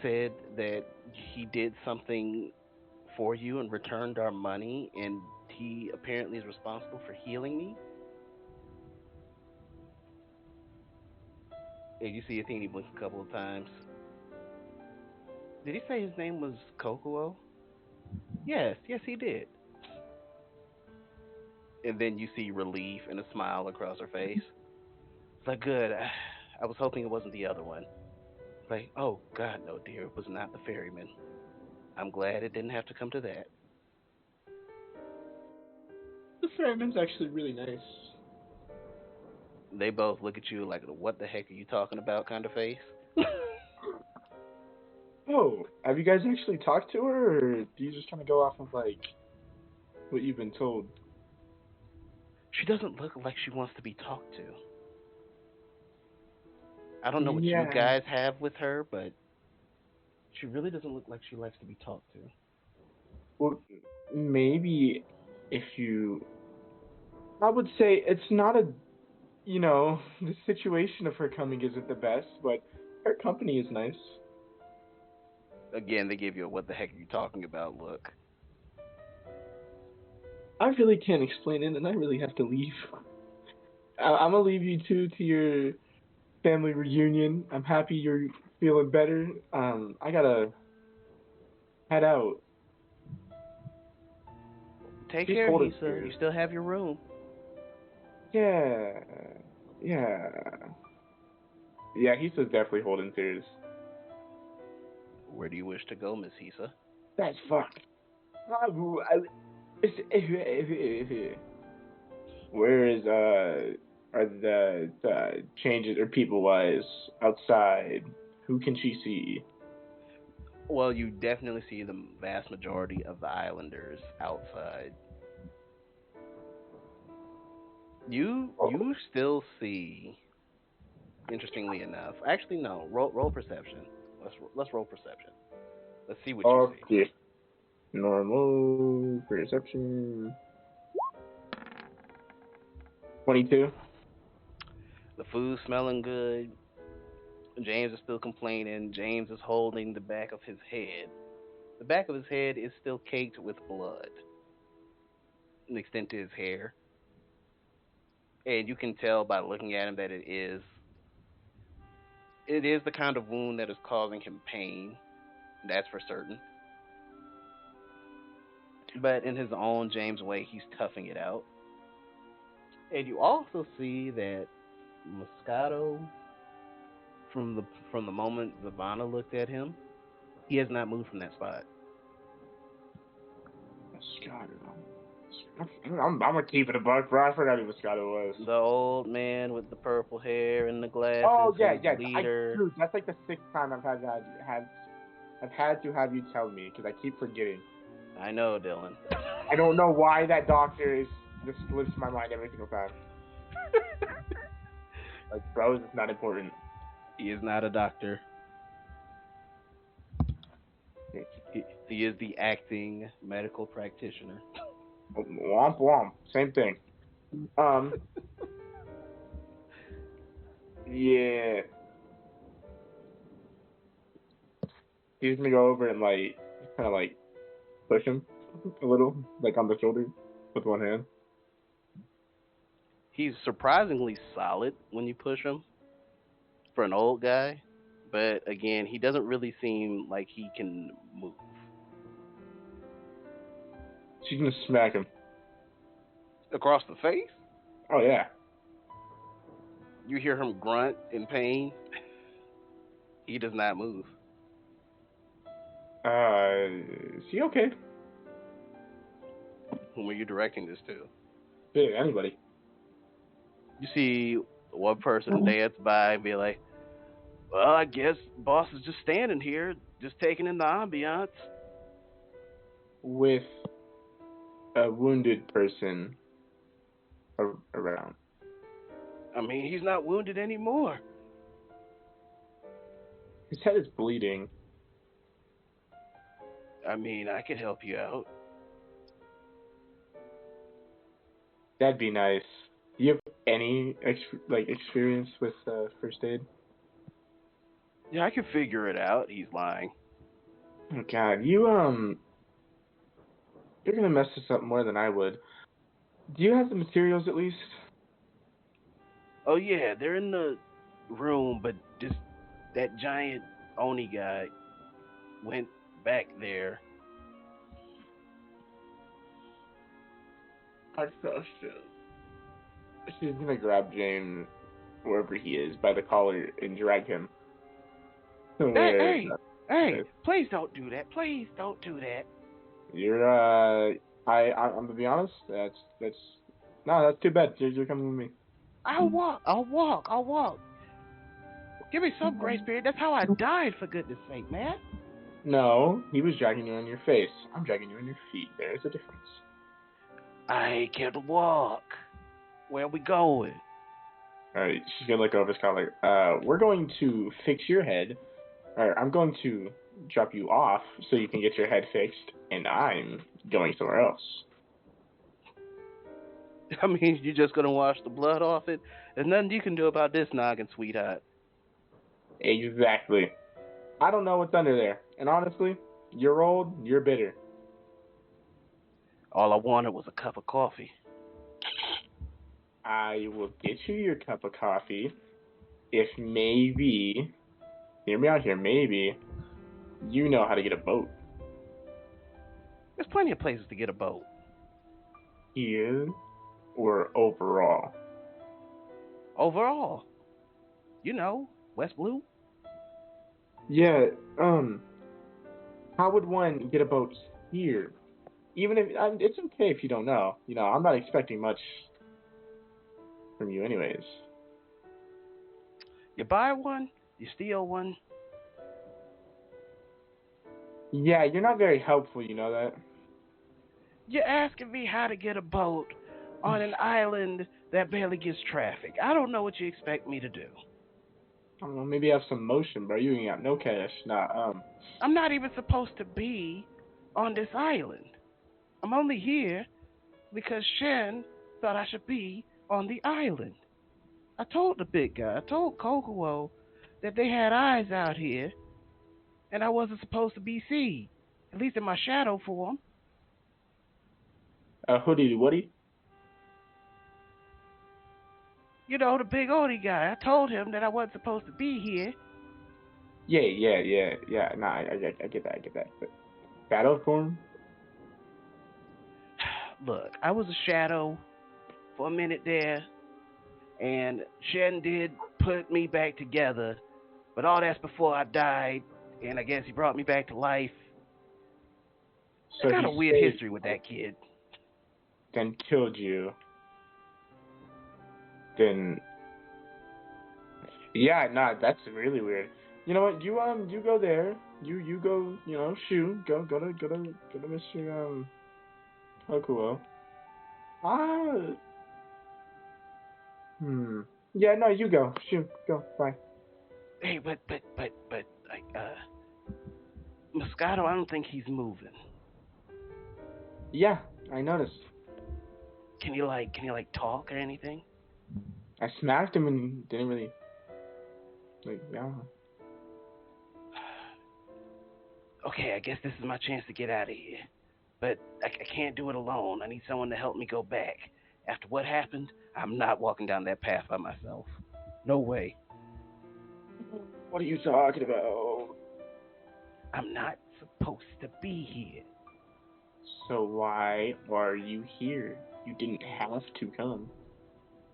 said that he did something for you and returned our money, and he apparently is responsible for healing me. And you see Athene blink a couple of times. Did he say his name was Kokuo? Yes, he did. And then you see relief and a smile across her face. It's like, good. I was hoping it wasn't the other one. It's like, oh, God, no, dear. It was not the ferryman. I'm glad it didn't have to come to that. The ferryman's actually really nice. They both look at you like, what the heck are you talking about kind of face. Oh, have you guys actually talked to her, or do you just kind of go off of, like, what you've been told? She doesn't look like she wants to be talked to. I don't know what you guys have with her, but she really doesn't look like she likes to be talked to. Well, maybe if you... I would say it's not a... You know, the situation of her coming isn't the best, but her company is nice. Again, they give you a what the heck are you talking about look. I really can't explain it, and I really have to leave. I'm gonna leave you two to your family reunion. I'm happy you're feeling better. I gotta head out. Take care, Hisa. You still have your room. Yeah. Yeah, Hisa's definitely holding tears. Where do you wish to go, Miss Hisa? That's fucked. Where is are the changes or people wise outside? Who can she see? Well, you definitely see the vast majority of the islanders outside. You still see, interestingly enough. Actually, no. Roll perception. Let's roll perception. Let's see what you see. Okay. Normal perception. 22. The food's smelling good. James is still complaining. James is holding the back of his head. The back of his head is still caked with blood, an extent to his hair. And you can tell by looking at him that it is the kind of wound that is causing him pain. That's for certain. But in his own James way, he's toughing it out. And you also see that Moscato, from the moment Zavanna looked at him, he has not moved from that spot. Moscato. I'm gonna keep it a buck, bro. I forgot who Moscato was. The old man with the purple hair and the glasses. Oh yeah. Dude, that's like the 6th time I've had to have you tell me because I keep forgetting. I know, Dylan. I don't know why that doctor just slips my mind every single time. Like, bro, it's not important. He is not a doctor. It's He is the acting medical practitioner. Womp womp. Same thing. Um. Yeah. He's gonna go over and like kind of like push him a little, like on the shoulder with one hand. He's surprisingly solid when you push him for an old guy, but again, he doesn't really seem like he can move. She's gonna smack him. Across the face, Oh yeah. you hear him grunt in pain. He does not move. Is he okay? Whom are you directing this to? Yeah, anybody. You see one person dance by and be like, well, I guess boss is just standing here, just taking in the ambiance. With a wounded person around. I mean, he's not wounded anymore. His head is bleeding. I mean, I could help you out. That'd be nice. Do you have any experience with first aid? Yeah, I can figure it out. He's lying. Oh God, you're gonna mess this up more than I would. Do you have the materials at least? Oh yeah, they're in the room, but just that giant Oni guy went back there. I so shit. She's gonna grab James wherever he is by the collar and drag him. Hey, please don't do that. Please don't do that. You're I'm gonna be honest. That's too bad. You're coming with me. I'll walk. Give me some grace period. That's how I died, for goodness sake, man. No, he was dragging you on your face. I'm dragging you on your feet. There's a difference. I can walk. Where are we going? Alright, she's gonna look over his collar. We're going to fix your head. Or I'm going to drop you off so you can get your head fixed, and I'm going somewhere else. I mean, you're just gonna wash the blood off it? There's nothing you can do about this noggin, sweetheart. Exactly. I don't know what's under there. And honestly, you're old, you're bitter. All I wanted was a cup of coffee. I will get you your cup of coffee if maybe, hear me out here, maybe you know how to get a boat. There's plenty of places to get a boat. Here or overall? Overall. You know, West Blue. Yeah, how would one get a boat here? Even if, it's okay if you don't know. You know, I'm not expecting much from you anyways. You buy one, you steal one. Yeah, you're not very helpful, you know that? You're asking me how to get a boat on an island that barely gets traffic. I don't know what you expect me to do. I don't know, maybe have some motion, bro. You ain't got no cash. Nah, I'm not even supposed to be on this island. I'm only here because Shen thought I should be on the island. I told the big guy, I told Kokuo that they had eyes out here, and I wasn't supposed to be seen, at least in my shadow form. Hoodie Woody? You know, the big Oni guy. I told him that I wasn't supposed to be here. Yeah. Nah, I get that. But shadow form? Look, I was a shadow for a minute there, and Shen did put me back together, but all that's before I died, and I guess he brought me back to life. So Kind of weird history with that kid. Then killed you. Then, yeah, nah, that's really weird. You know what? You go there. You go. You know, go to Mr. Kokuo. Yeah, no, you go. Go. Bye. Hey, but, like, Moscato, I don't think he's moving. Yeah, I noticed. Can you talk or anything? I smacked him and didn't really, yeah. Okay, I guess this is my chance to get out of here. But I can't do it alone. I need someone to help me go back. After what happened, I'm not walking down that path by myself. No way. What are you talking about? I'm not supposed to be here. So why are you here? You didn't have to come.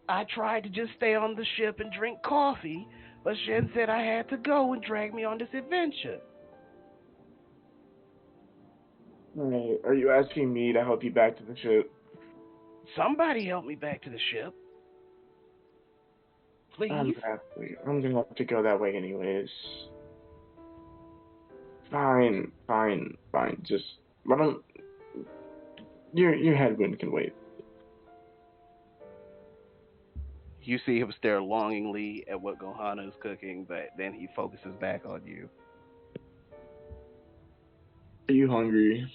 I tried to just stay on the ship and drink coffee, but Shen said I had to go and drag me on this adventure. Alright, are you asking me to help you back to the ship? Somebody help me back to the ship. Please? I'm gonna have to go that way anyways. Fine. Just, why don't... Your headwind can wait. You see him stare longingly at what Gohana is cooking, but then he focuses back on you. Are you hungry?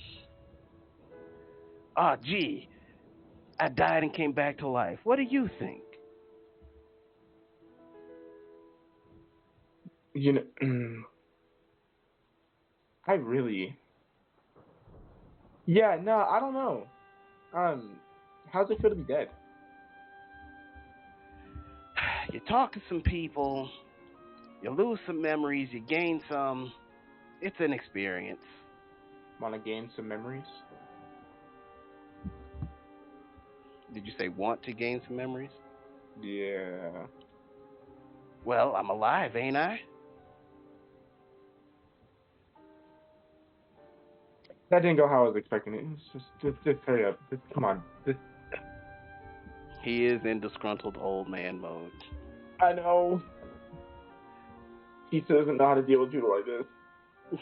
Ah, gee. I died and came back to life. What do you think? You know, I really... Yeah, no, I don't know. How's it feel to be dead? You talk to some people, you lose some memories, you gain some. It's an experience. Want to gain some memories? Did you say want to gain some memories? Yeah. Well, I'm alive, ain't I? That didn't go how I was expecting it. It's just hurry up. Come on. He is in disgruntled old man mode. I know. He doesn't know how to deal with people like this.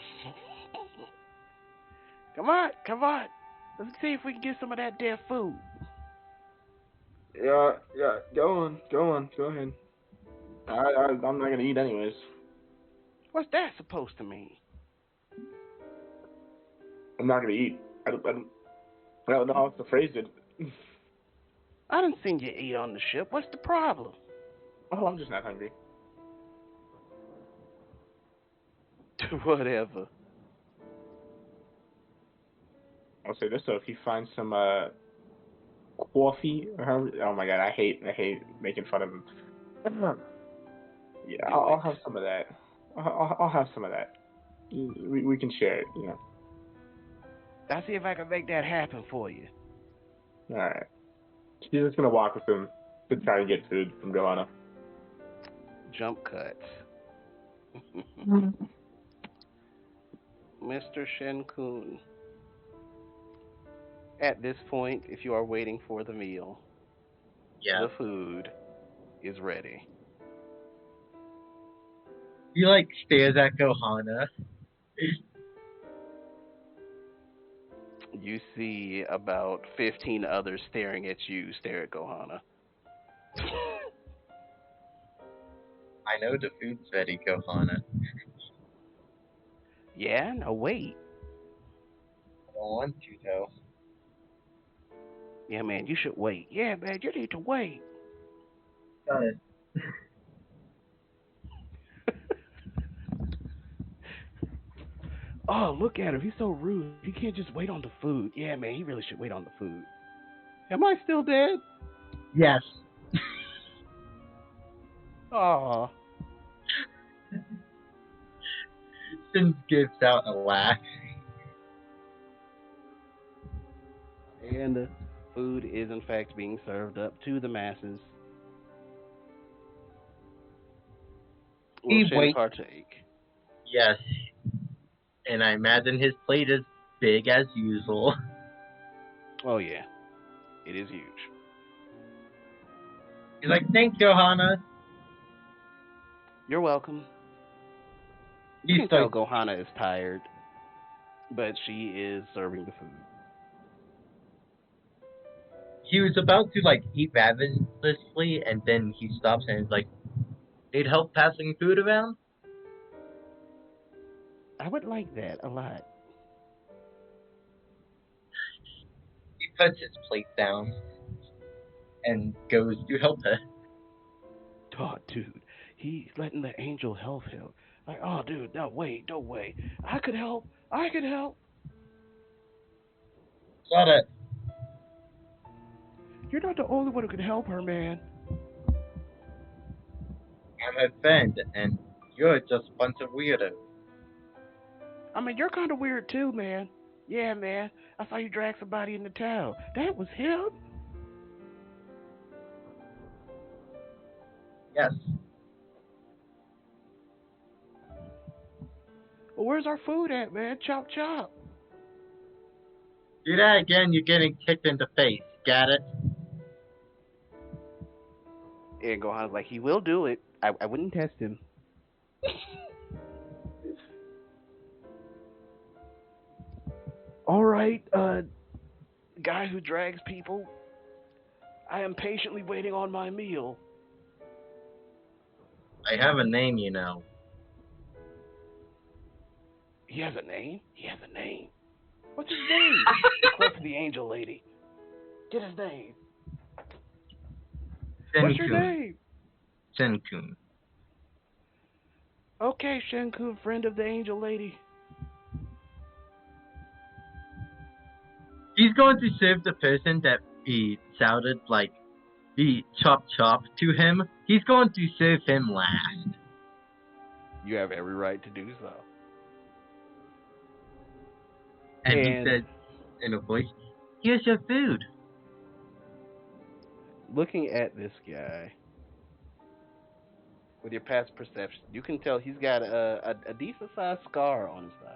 Come on. Let's see if we can get some of that dead food. Yeah. Go on. Go ahead. I'm not gonna eat anyways. What's that supposed to mean? I'm not gonna eat. I don't know how to phrase it. I didn't see you eat on the ship. What's the problem? Oh, I'm just not hungry. Whatever. I'll say this though: if you find some coffee, or however, oh my god, I hate making fun of him. Yeah, I'll have some of that. I'll have some of that. We can share it, you know. I'll see if I can make that happen for you. All right. She's just gonna walk with him to try to get food from Gohana. Jump cuts. Mr. Shen-kun. At this point, if you are waiting for the meal, the food is ready. He stares at Gohana. You see about 15 others staring at you stare at Gohana. I know the food's ready, Gohana. Yeah? No, wait. I don't want to, though. Yeah, man, you should wait. Yeah, man, you need to wait. Got it. Oh, look at him. He's so rude. He can't just wait on the food. Yeah, man, he really should wait on the food. Am I still dead? Yes. Aw. Shin gives out a laugh. And the food is, in fact, being served up to the masses. Will Shin partake? Yes. And I imagine his plate is big as usual. Oh, yeah. It is huge. He's like, thanks, Gohana. You're welcome. You can tell Gohana is tired, but she is serving the food. He was about to, eat ravenously, and then he stops and is like, need help passing food around? I would like that a lot. He puts his plate down and goes to help her. Oh, dude, he's letting the angel help him. Like, oh, dude, no, wait, no way. I could help. I could help. Shut it. You're not the only one who can help her, man. I'm her friend, and you're just a bunch of weirdos. I mean, you're kind of weird too, man. Yeah, man. I saw you drag somebody in the towel. That was him? Yes. Well, where's our food at, man? Chop, chop. Do that again, you're getting kicked in the face. Got it? And Gohan's like, he will do it. I wouldn't test him. All right, guy who drags people. I am patiently waiting on my meal. I have a name, you know. He has a name? He has a name. What's his name? Close to the angel lady. Get his name. What's your name? Senkun. Okay, Shenkun, friend of the angel lady. He's going to serve the person that he shouted, like, he chop chop to him. He's going to serve him last. You have every right to do so. And he said, in a voice, here's your food. Looking at this guy, with your past perception, you can tell he's got a decent-sized scar on his thigh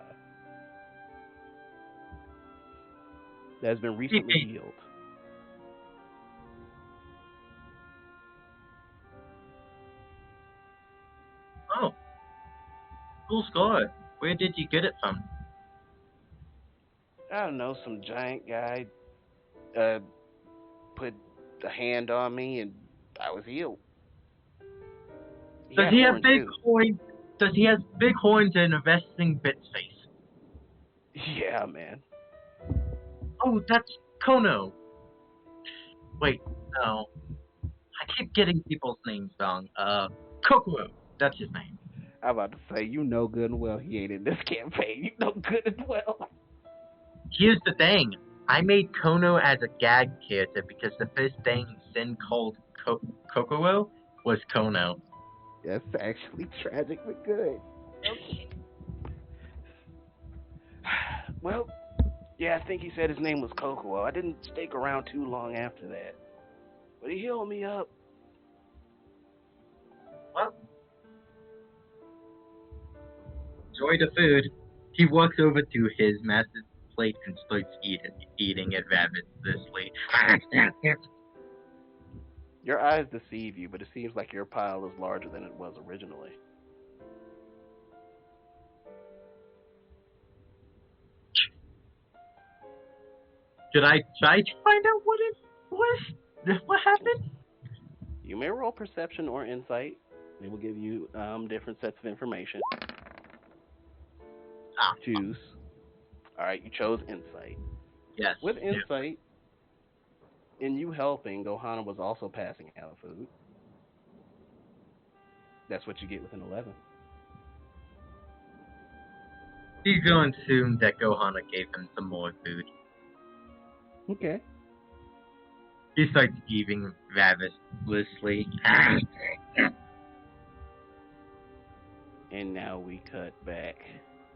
that has been recently healed. Oh. Cool scar. Where did you get it from? I don't know, some giant guy put a hand on me and I was healed. Does he have big horns? Does he have big horns and a resting bit's face? Yeah, man. Oh, that's Kono. Wait, no. I keep getting people's names wrong. Kokuo. That's his name. I'm about to say, you know good and well he ain't in this campaign. You know good and well. Here's the thing. I made Kono as a gag character because the first thing Sin called Kokuo was Kono. That's actually tragic but good. Okay. Well, yeah, I think he said his name was Kokuo. I didn't stick around too long after that. But he healed me up. Well, enjoy the food. He walks over to his massive plate and starts eating it ravenously. Your eyes deceive you, but it seems like your pile is larger than it was originally. Should I try to find out what it was? What happened? You may roll perception or insight. They will give you different sets of information. Choose. All right, you chose insight. Yes. With insight, in you helping, Gohana was also passing out food. That's what you get with an 11. He's going to assume that Gohana gave him some more food. Okay. He starts eating ravenously. And now we cut back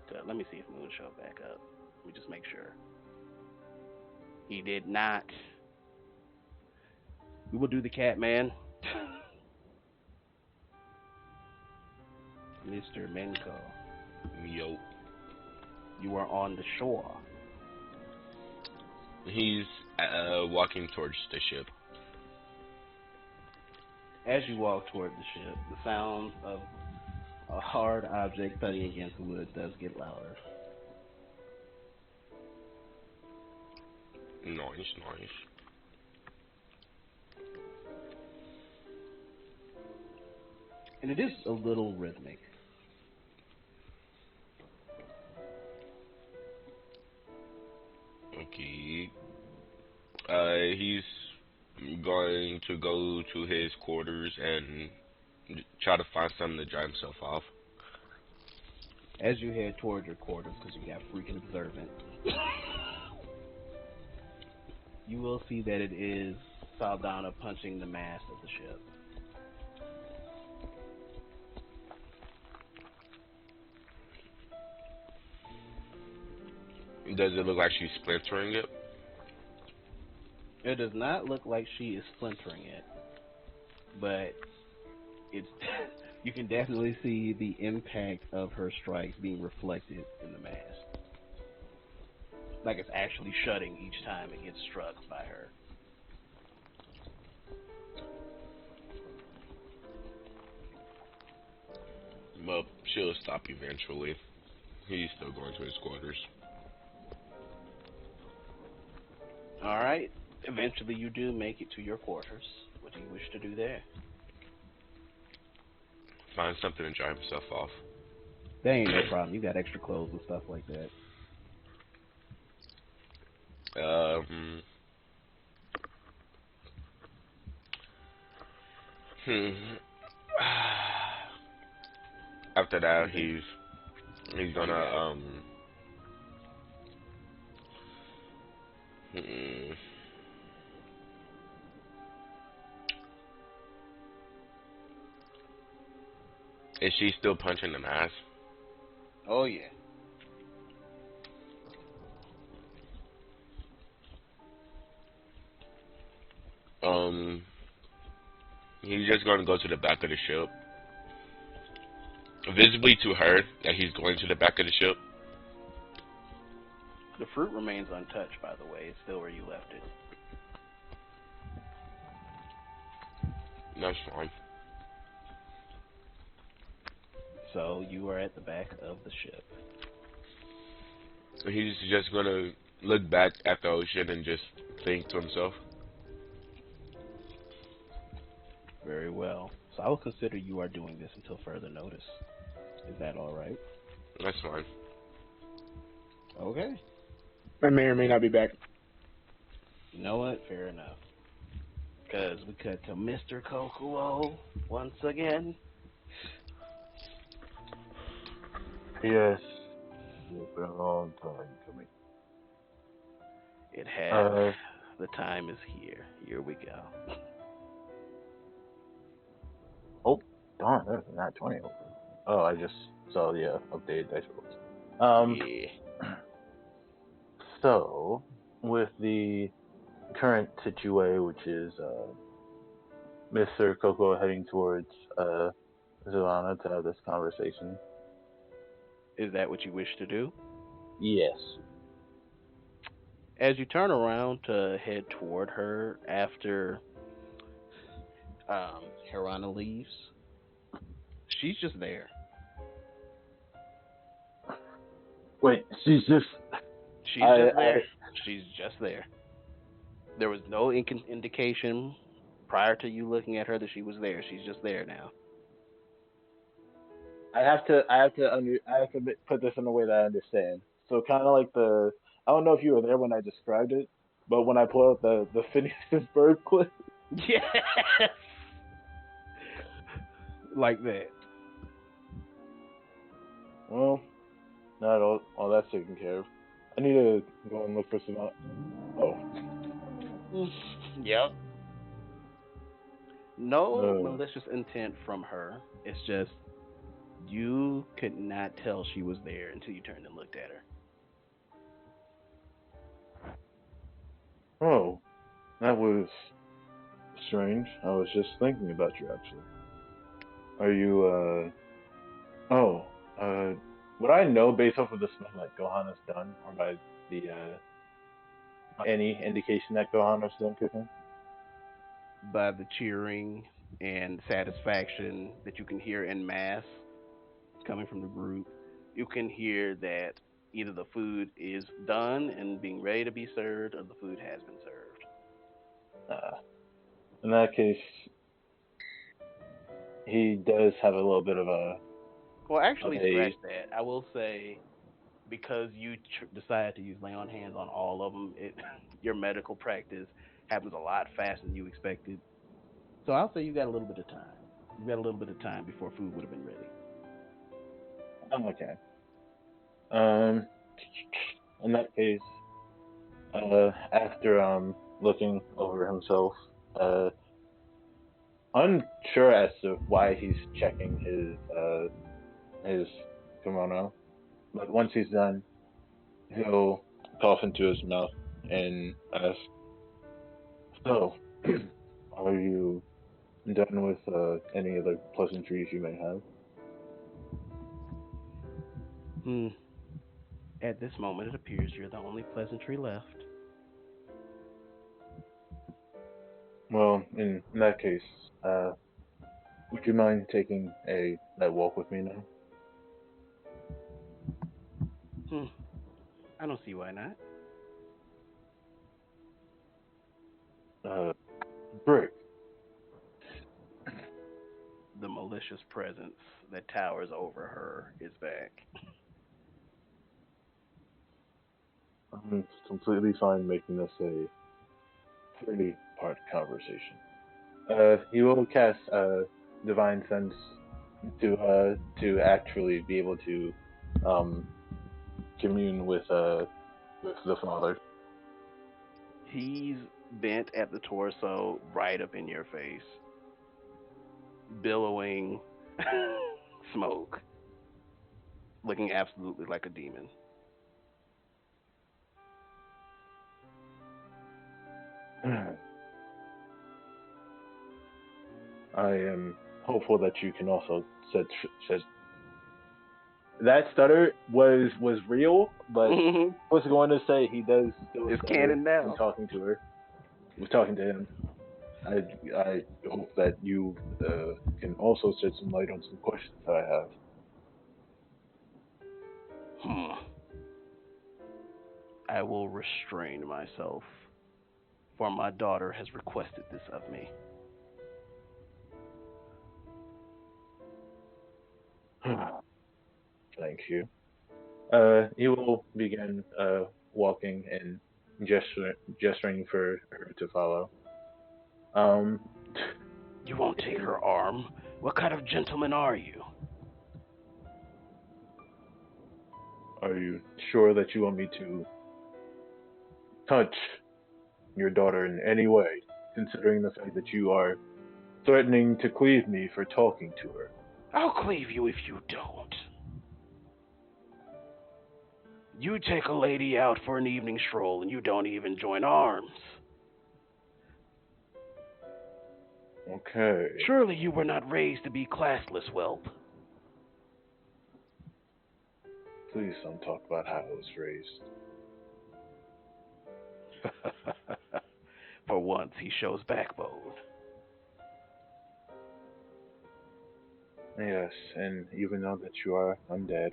to, let me see if Moon showed back up. Let me just make sure. He did not. We will do the cat man. Mr. Menko. Yo. You are on the shore. He's walking towards the ship. As you walk toward the ship, the sound of a hard object thudding against the wood does get louder. Nice. And it is a little rhythmic. he's going to go to his quarters and try to find something to dry himself off. As you head toward your quarters, because you got freaking observant, you will see that it is Saldana punching the mast of the ship. Does it look like she's splintering it? It does not look like she is splintering it, but it's you can definitely see the impact of her strikes being reflected in the mast. Like it's actually shutting each time it gets struck by her. Well, she'll stop eventually. He's still going to his quarters. Alright, eventually you do make it to your quarters. What do you wish to do there? Find something to dry himself off. That ain't no problem. You got extra clothes and stuff like that. After that, he's gonna Is she still punching the ass? Oh yeah. He's just gonna go to the back of the ship. Visibly to her that he's going to the back of the ship. The fruit remains untouched, by the way. It's still where you left it. That's fine. So you are at the back of the ship. So he's just gonna look back at the ocean and just think to himself. Very well. So I will consider you are doing this until further notice. Is that alright? That's fine. Okay. I may or may not be back. You know what? Fair enough. Because we cut to Mr. Kokuo once again. Yes. It's been a long time coming. It has. The time is here. Here we go. Oh, darn, there's not 20 open. Oh, I just saw the updated dice rolls. Yeah. So, with the current situation, which is Mr. Coco heading towards Zilana to have this conversation. Is that what you wish to do? Yes. As you turn around to head toward her after Hirana leaves, she's just there. Wait, she's just there. She's just there. There was no indication prior to you looking at her that she was there. She's just there now. I have to put this in a way that I understand. So kind of like I don't know if you were there when I described it, but when I pulled out the Phineas bird clip. Yes. Like that. Well, not all that's taken care of. I need to go and look for some. Oh. Yep. No malicious intent from her. It's just you could not tell she was there until you turned and looked at her. Oh, that was strange. I was just thinking about you actually. Are you would I know based off of the smell that Gohana's done, or by the any indication that Gohana's done cooking? By the cheering and satisfaction that you can hear en masse coming from the group, you can hear that either the food is done and being ready to be served, or the food has been served. In that case, he does have a little bit of a... Well, actually, scratch that. I will say, because you decided to use lay on hands on all of them, your medical practice happens a lot faster than you expected. So I'll say you got a little bit of time. You got a little bit of time before food would have been ready. Okay. Um, in that case, after looking over himself, uh, unsure as to why he's checking his kimono, but once he's done, he'll cough into his mouth and ask, "So, are you done with any other pleasantries you may have?" Hmm. At this moment, it appears you're the only pleasantry left. Well, in that case, would you mind taking that walk with me now? Hmm. I don't see why not. Brick. The malicious presence that towers over her is back. I'm completely fine making this a 30-part conversation. He will cast divine sense to actually be able to um commune with the father. He's bent at the torso, right up in your face, billowing smoke, looking absolutely like a demon. I am hopeful that you can also set that stutter was real, but I was going to say he does still It's stutter canon now. when talking to her. Was talking to him. I hope that you can also shed some light on some questions that I have. I will restrain myself, for my daughter has requested this of me. Thank you. He will begin walking and gesturing for her to follow. Um, You won't take her arm? What kind of gentleman are you? are you sure that you want me to touch your daughter in any way, considering the fact that you are threatening to cleave me for talking to her? I'll cleave you if you don't. You take a lady out for an evening stroll and you don't even join arms. Okay. Surely you were not raised to be classless, whelp. Please don't talk about how I was raised. For once, he shows backbone. Yes, and even though that you are undead,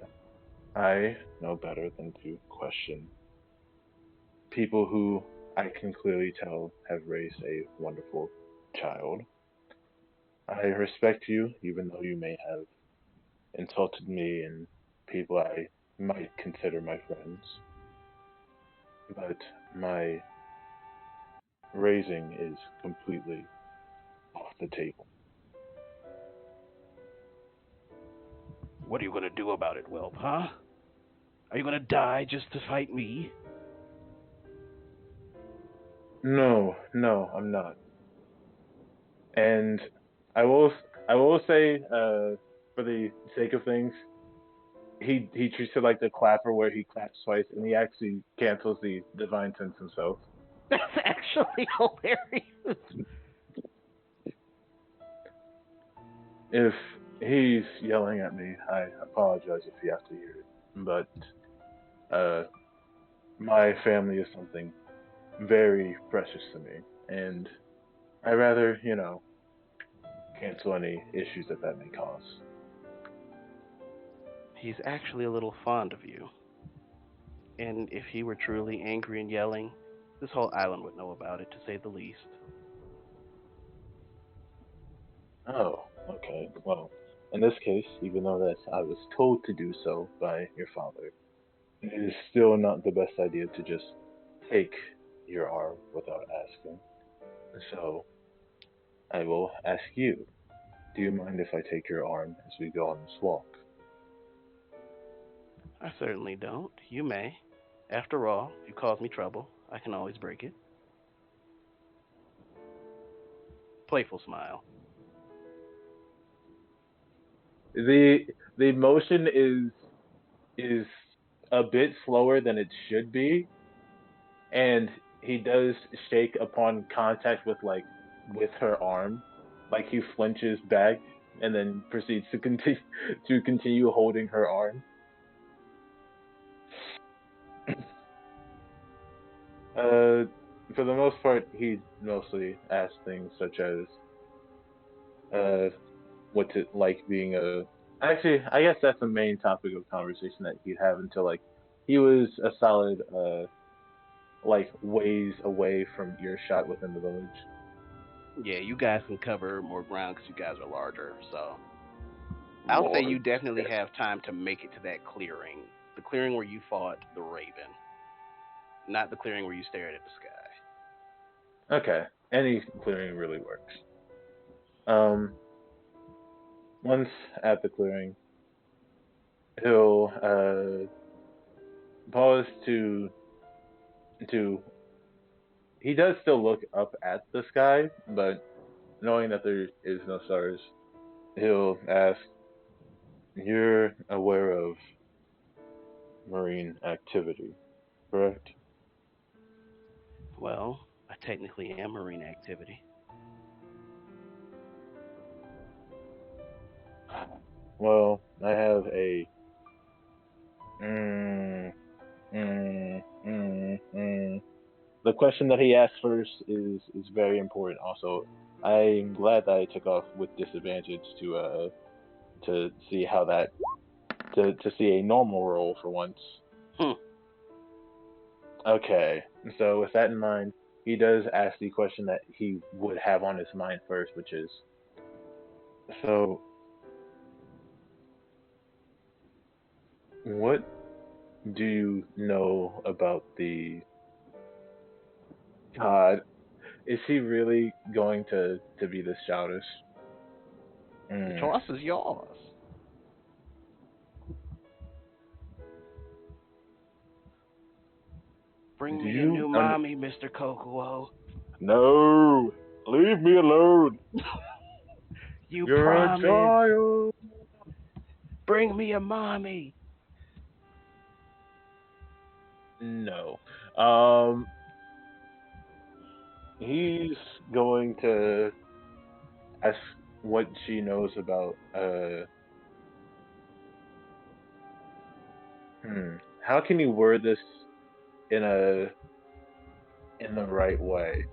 I know better than to question people who I can clearly tell have raised a wonderful child. I respect you, even though you may have insulted me and people I might consider my friends. But my raising is completely off the table. What are you going to do about it, whelp, huh? Are you going to die just to fight me? No, no, I'm not. And I will, I will say, for the sake of things, he treats it like the clapper where he claps twice, and he actually cancels the divine sense himself. That's actually hilarious. If he's yelling at me, I apologize if you have to hear it. But my family is something very precious to me, and I rather, cancel any issues that may cause. He's actually a little fond of you. And if he were truly angry and yelling, this whole island would know about it, to say the least. Oh, okay. Well, in this case, even though that I was told to do so by your father, it is still not the best idea to just take your arm without asking. So, I will ask you, do you mind if I take your arm as we go on this walk? I certainly don't. You may. After all, if you cause me trouble, I can always break it. Playful smile. The the motion is a bit slower than it should be, and he does shake upon contact with her arm, like he flinches back and then proceeds to continue holding her arm. Uh, for the most part, he mostly asks things such as, uh, what's it like being a. Actually, I guess that's the main topic of conversation that he'd have until like he was a solid like ways away from earshot within the village. Yeah, you guys can cover more ground because you guys are larger. So I'll say you Lord. definitely have time to make it to that clearing. The clearing where you fought the Raven, not the clearing where you stared at the sky. Okay, any clearing really works. Um, once at the clearing, he'll pause to. He does still look up at the sky, but knowing that there is no stars, he'll ask, "You're aware of marine activity, correct?" Well, I technically am marine activity. Well, I have a. Mm, mm, mm, mm. The question that he asked first is very important. Also, I'm glad that I took off with disadvantage to see how that to see a normal roll for once. Hmm. Okay, so with that in mind, he does ask the question that he would have on his mind first, which is, so what do you know about the God? Is he really going to be this childish? The Mm. choice is yours. Bring Do me a you new mommy, Mr. Kokuo. No, leave me alone. You You're a promised. child. Bring me a mommy. No. He's going to ask what she knows about. How can you word this in a in the right way?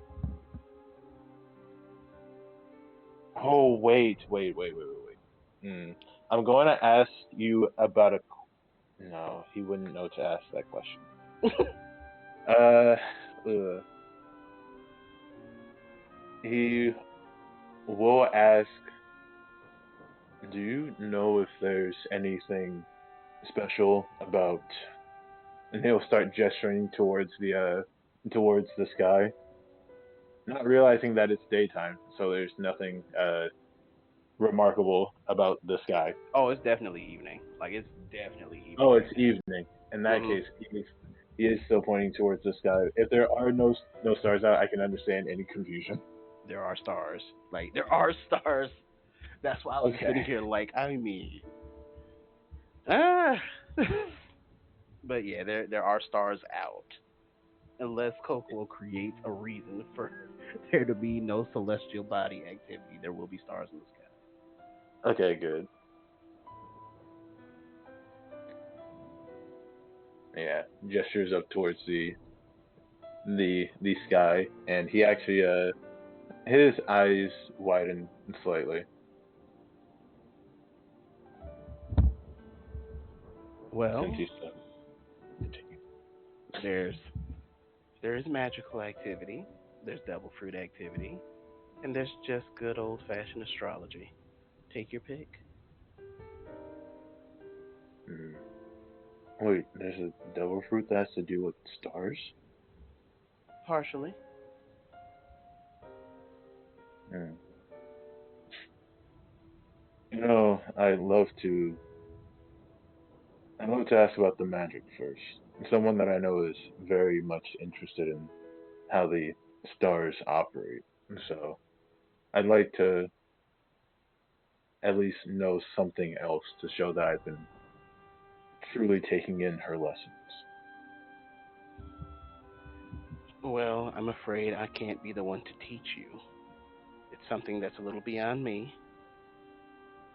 Oh, wait. I'm going to ask you about a. No, he wouldn't know to ask that question. uh, he will ask, do you know if there's anything special about? And he'll start gesturing towards the sky, not realizing that it's daytime, so there's nothing remarkable about the sky. Oh, it's definitely evening. Like it's definitely evening Oh, right it's now. evening. In that Hmm. case, he is still pointing towards the sky. If there are no stars out, I can understand any confusion. There are stars. Like there are stars. That's why I was Okay. sitting here like I mean, ah. But yeah, there are stars out. Unless Kokuo creates a reason for there to be no celestial body activity, there will be stars in the sky. Okay, good. Yeah, gestures up towards the sky, and he actually his eyes widen slightly. Well, Thank you, son. Continue. there's there's magical activity, there's devil fruit activity, and there's just good old fashioned astrology. Take your pick. Mm. Wait, there's a devil fruit that has to do with stars? Partially. Hmm. You know, I'd love to ask about the magic first. Someone that I know is very much interested in how the stars operate. So I'd like to at least know something else to show that I've been truly taking in her lessons. Well, I'm afraid I can't be the one to teach you. It's something that's a little beyond me,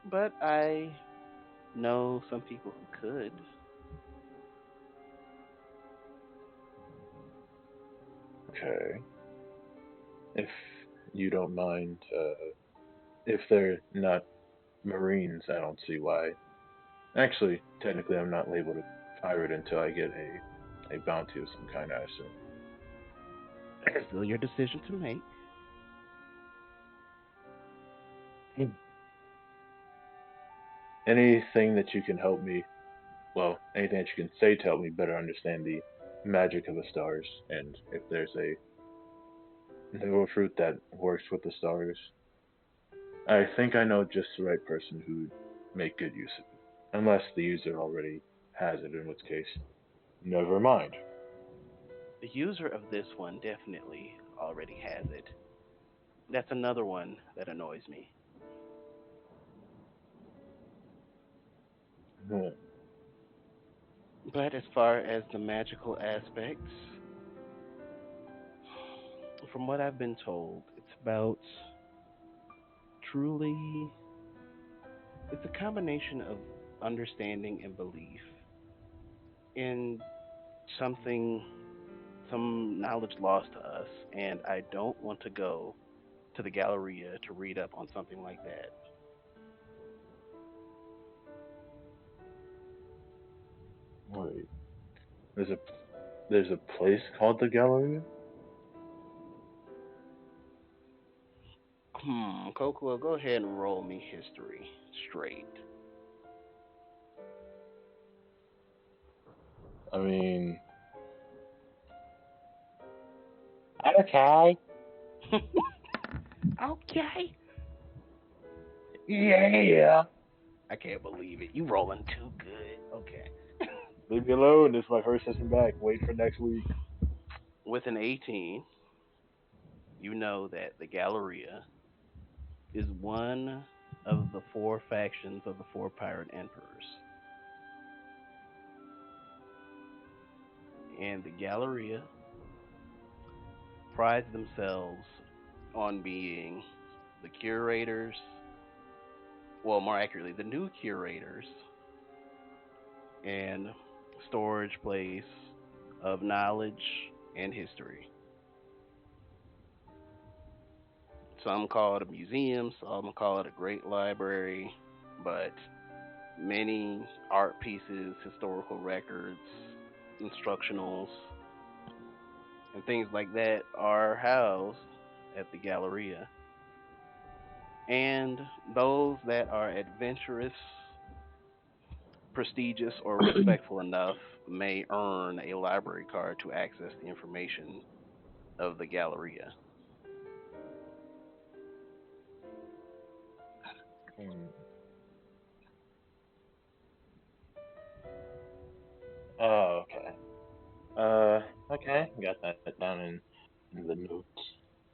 but I know some people who could. Okay. If you don't mind, if they're not Marines, I don't see why. Actually, technically, I'm not labeled a pirate until I get a bounty of some kind, I assume. Still your decision to make. Anything that you can help me, well, anything that you can say to help me better understand the magic of the stars, and if there's a mineral fruit that works with the stars, I think I know just the right person who'd make good use of it. Unless the user already has it, in which case, never mind. The user of this one definitely already has it. That's another one that annoys me. Hmm. But as far as the magical aspects, from what I've been told, it's about truly, it's a combination of understanding and belief in something, some knowledge lost to us, and I don't want to go to the Galleria to read up on something like that. Wait, there's a there's a place called the Galleria? Coco, go ahead and roll me history straight. I mean, Okay. Okay. yeah. I can't believe it. You rolling too good. Okay. Leave me alone. This is my first session back. Wait for next week. With an 18, you know that the Galleria is one of the four factions of the four pirate emperors. And the Galleria prides themselves on being the curators, well, more accurately, the new curators and storage place of knowledge and history. Some call it a museum, some call it a great library, but many art pieces, historical records, instructionals, and things like that are housed at the Galleria. And those that are adventurous, prestigious, or respectful enough may earn a library card to access the information of the Galleria. Hmm. Okay. Okay. Got that down in the notes.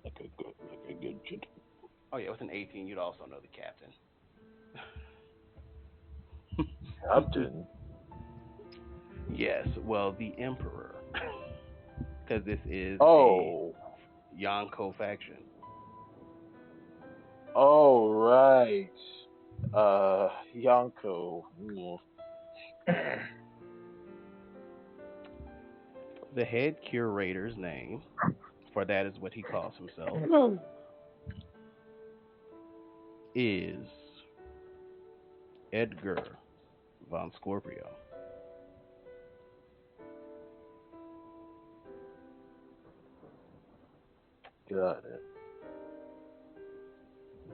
Like a good gentleman. Oh yeah, with an 18, you'd also know the captain. Captain. Yes, well, the emperor, because this is Oh. a Yonko faction. Oh, right. Yonko. Ooh. The head curator's name, for that is what he calls himself, is Edgar von Scorpio. Got it.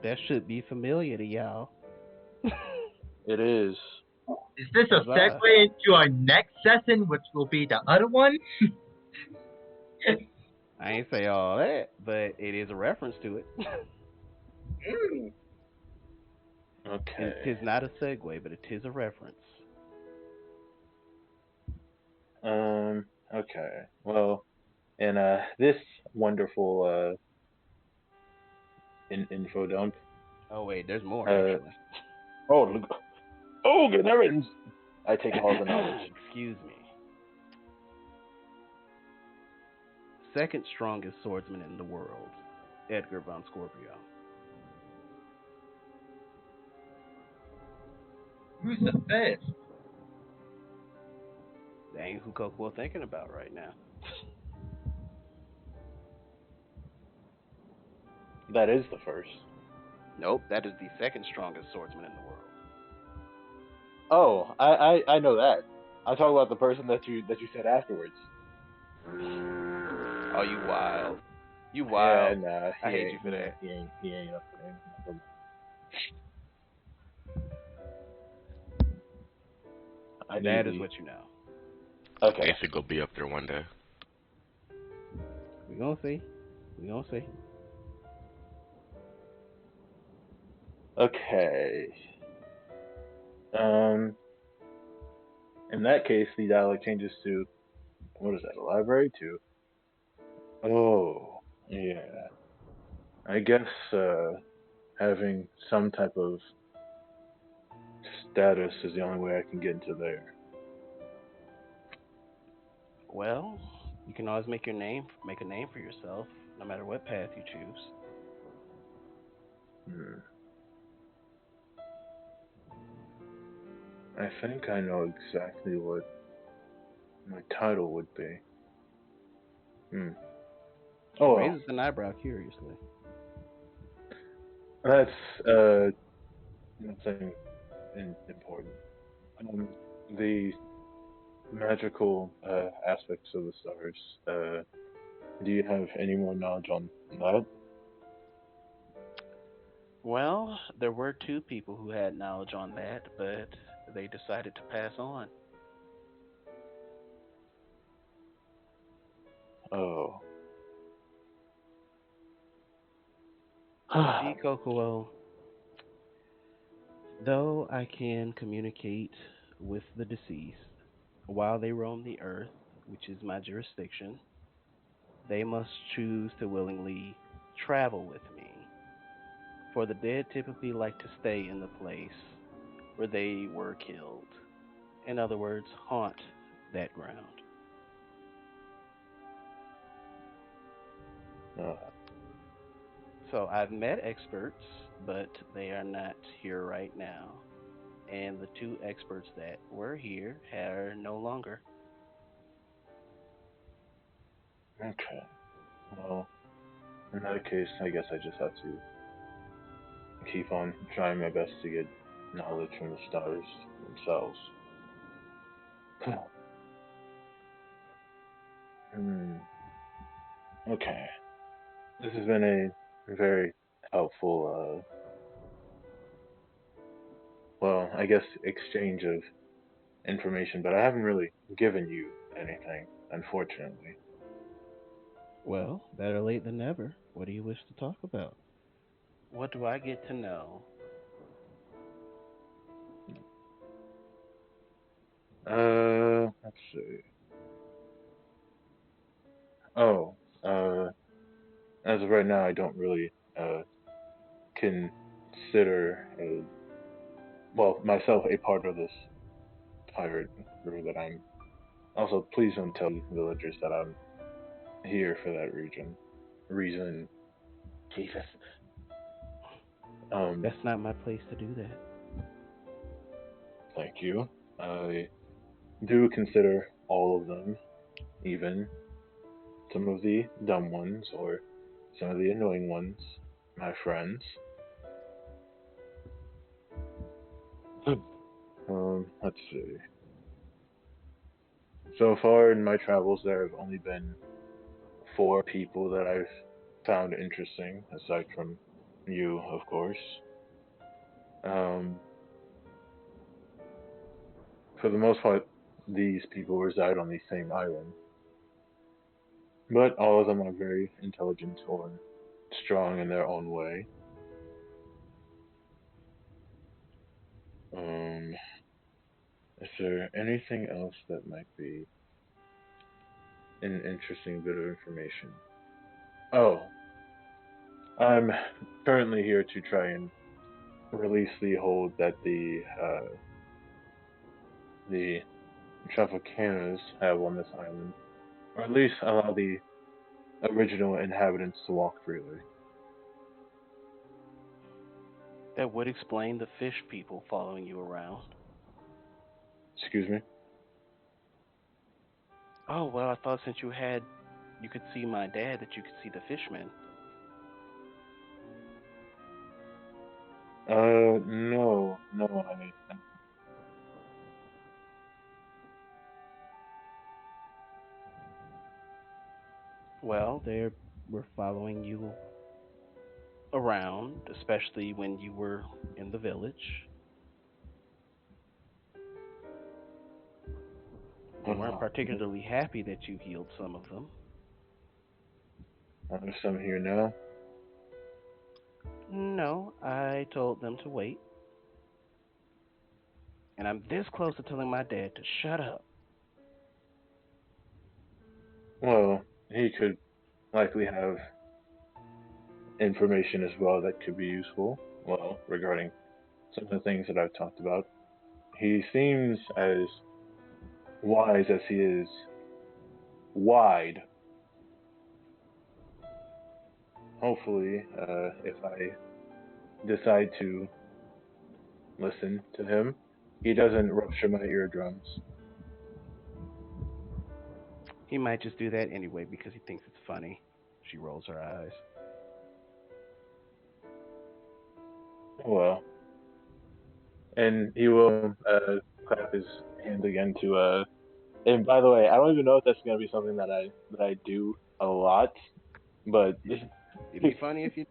That should be familiar to y'all. It is. Is this a Huzzah. segue into our next session, which will be the other one? I ain't say all that, but it is a reference to it. Okay. Tis not a segue, but it is a reference. Okay. Well, in this wonderful info dump. Oh wait, there's more actually. Oh, look. Oh, good heavens! I take all the knowledge. Excuse me. Second strongest swordsman in the world, Edgar von Scorpio. Who's the fifth? That ain't who Kokuo thinking about right now. That is the first. Nope, that is the second strongest swordsman in the world. Oh, I know that. I'm talking about the person that you said afterwards. Oh, you wild. You wild. Yeah, nah, I hate you for that. He ain't up there. That is what you know. Okay. Basic will be up there one day. We gonna see. We gonna see. Okay. In that case, the dialect changes to, what is that, a library? To, oh, yeah. I guess, having some type of status is the only way I can get into there. Well, you can always make a name for yourself, no matter what path you choose. I think I know exactly what my title would be. Oh, well. Raises an eyebrow curiously. That's nothing important. The magical aspects of the stars. Do you have any more knowledge on that? Well, there were two people who had knowledge on that, but they decided to pass on. Oh. See, Kokuo, though I can communicate with the deceased while they roam the earth, which is my jurisdiction, they must choose to willingly travel with me. For the dead typically like to stay in the place where they were killed. In other words, haunt that ground. So I've met experts, but they are not here right now. And the two experts that were here are no longer. Okay. Well, in that case, I guess I just have to keep on trying my best to get knowledge from the stars themselves. Okay. This has been a very helpful, well, I guess exchange of information, but I haven't really given you anything, unfortunately. Well, better late than never. What do you wish to talk about? What do I get to know? Let's see. Oh, as of right now, I don't really, consider, myself a part of this pirate crew that I'm. Also, please don't tell the villagers that I'm here for that reason. Jesus. That's not my place to do that. Thank you. I do consider all of them, even some of the dumb ones or some of the annoying ones, my friends. Let's see. So far in my travels, there have only been 4 people that I've found interesting, aside from you, of course. For the most part, these people reside on the same island. But all of them are very intelligent or strong in their own way. there anything else that might be an interesting bit of information? Oh, I'm currently here to try and release the hold that the Traficanos have on this island, or at least allow the original inhabitants to walk freely. That would explain the fish people following you around. Excuse me? Oh, well, I thought since you could see my dad, that you could see the fishmen. No, Well, they were following you around, especially when you were in the village. They weren't particularly happy that you healed some of them. There's some here now. No, I told them to wait. And I'm this close to telling my dad to shut up. Well, he could likely have information as well that could be useful. Well, regarding some of the things that I've talked about. He seems as wise as he is wide. Hopefully, if I decide to listen to him, he doesn't rupture my eardrums. He might just do that anyway because he thinks it's funny. She rolls her eyes. Well, and he will clap his hands again to. And by the way, I don't even know if that's gonna be something that I do a lot, but It'd be funny if you.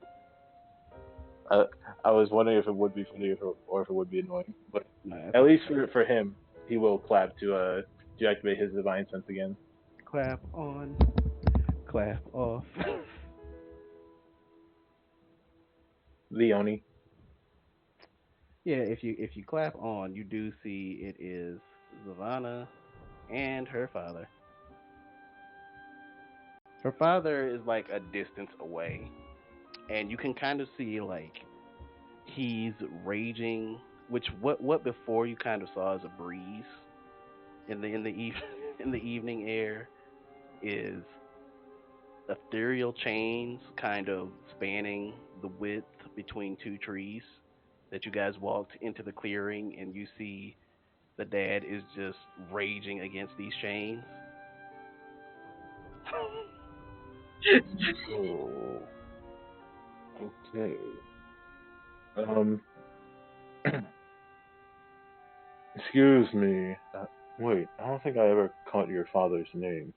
I was wondering if it would be funny or if it would be annoying. But No, at least for him, he will clap to activate his divine sense again. Clap on, clap off. Leone. Yeah, if you clap on, you do see it is Zavana and her father. Her father is like a distance away, and you can kind of see like he's raging. Which what before you kind of saw as a breeze in the evening air is ethereal chains kind of spanning the width between two trees that you guys walked into the clearing, and you see the dad is just raging against these chains. Oh, okay. Excuse me. Wait, I don't think I ever caught your father's name.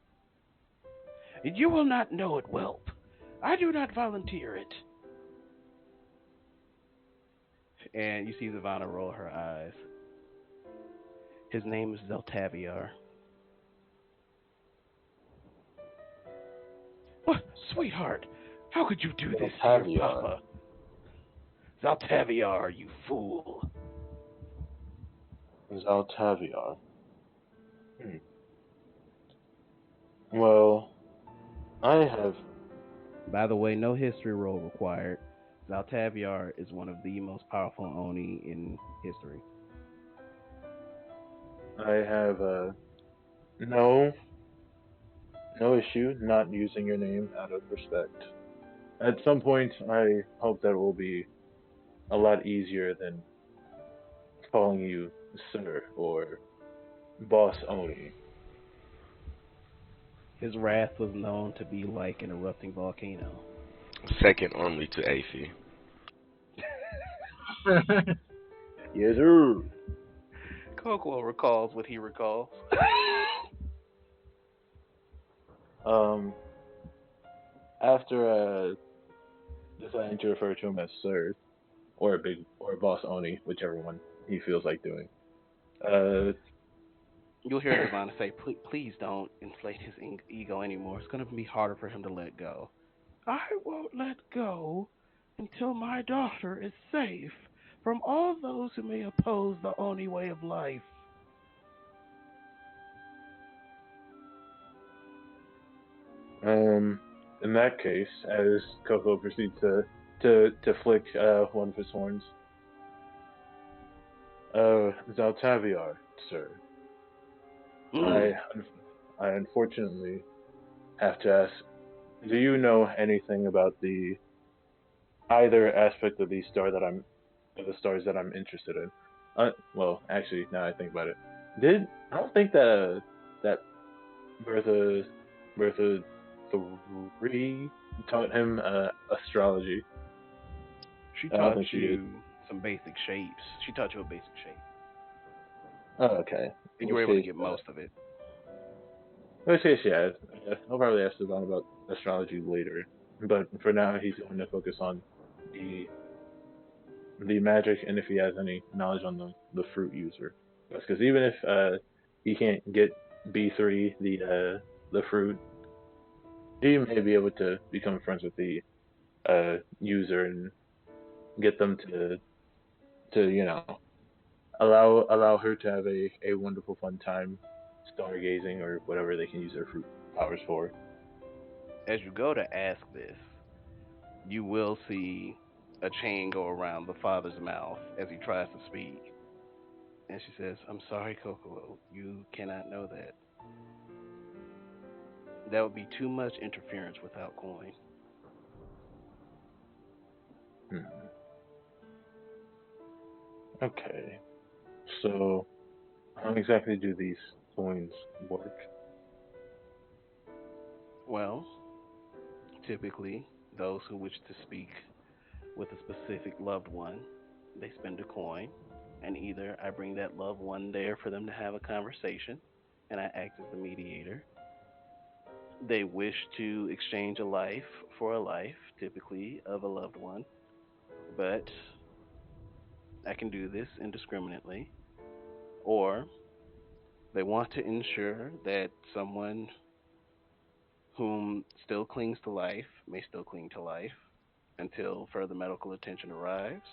You will not know it, whelp. I do not volunteer it. And you see Zavana roll her eyes. His name is Zeltaviar. What, sweetheart? How could you do this to your papa? Zeltaviar, you fool. Zaltaviar. Well, I have. By the way, no history roll required. Zaltaviar is one of the most powerful Oni in history. I have no issue not using your name out of respect. At some point, I hope that it will be a lot easier than calling you Sir or Boss Oni. His wrath was known to be like an erupting volcano. Second only to AC. Yes, sir. Kokwell recalls what he recalls. After deciding to refer to him as Sir or Boss Oni, whichever one he feels like doing. You'll hear Devon say, please don't inflate his ego anymore. It's going to be harder for him to let go. I won't let go until my daughter is safe from all those who may oppose the Oni way of life. In that case, as Coco proceeds to flick one of his horns, Zaltaviar, sir, I unfortunately have to ask, do you know anything about the either aspect of the stars that I'm interested in? Well, actually, now I think about it, I don't think that Bertha Bertha three taught him astrology. She I don't taught think she did. you some basic shapes. She taught you a basic shape. Oh, okay. And you were able to get most of it. Let's say yeah. I'll probably ask Savon about astrology later, but for now he's going to focus on the magic and if he has any knowledge on the fruit user. Because even if he can't get B3 the fruit, he may be able to become friends with the user and get them to allow her to have a wonderful fun time stargazing or whatever they can use their fruit powers for. As you go to ask this, you will see a chain go around the father's mouth as he tries to speak. And she says, I'm sorry, Kokoro, you cannot know that. That would be too much interference without coin. Okay. So, how exactly do these coins work? Well, typically, those who wish to speak with a specific loved one, they spend a coin, and either I bring that loved one there for them to have a conversation, and I act as the mediator. They wish to exchange a life for a life, typically of a loved one, but I can do this indiscriminately. Or they want to ensure that someone whom still clings to life may still cling to life until further medical attention arrives,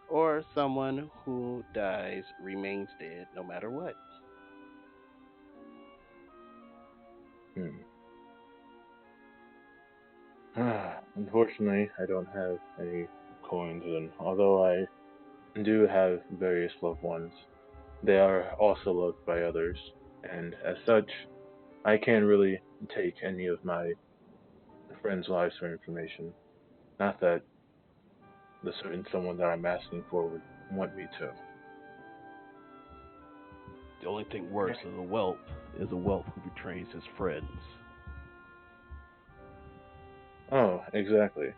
or someone who dies remains dead no matter what. Unfortunately, I don't have any coins, and although I do have various loved ones, they are also loved by others, and as such, I can't really take any of my friends' lives for information. Not that the certain someone that I'm asking for would want me to. The only thing worse than a whelp is a whelp who betrays his friends. Oh, exactly.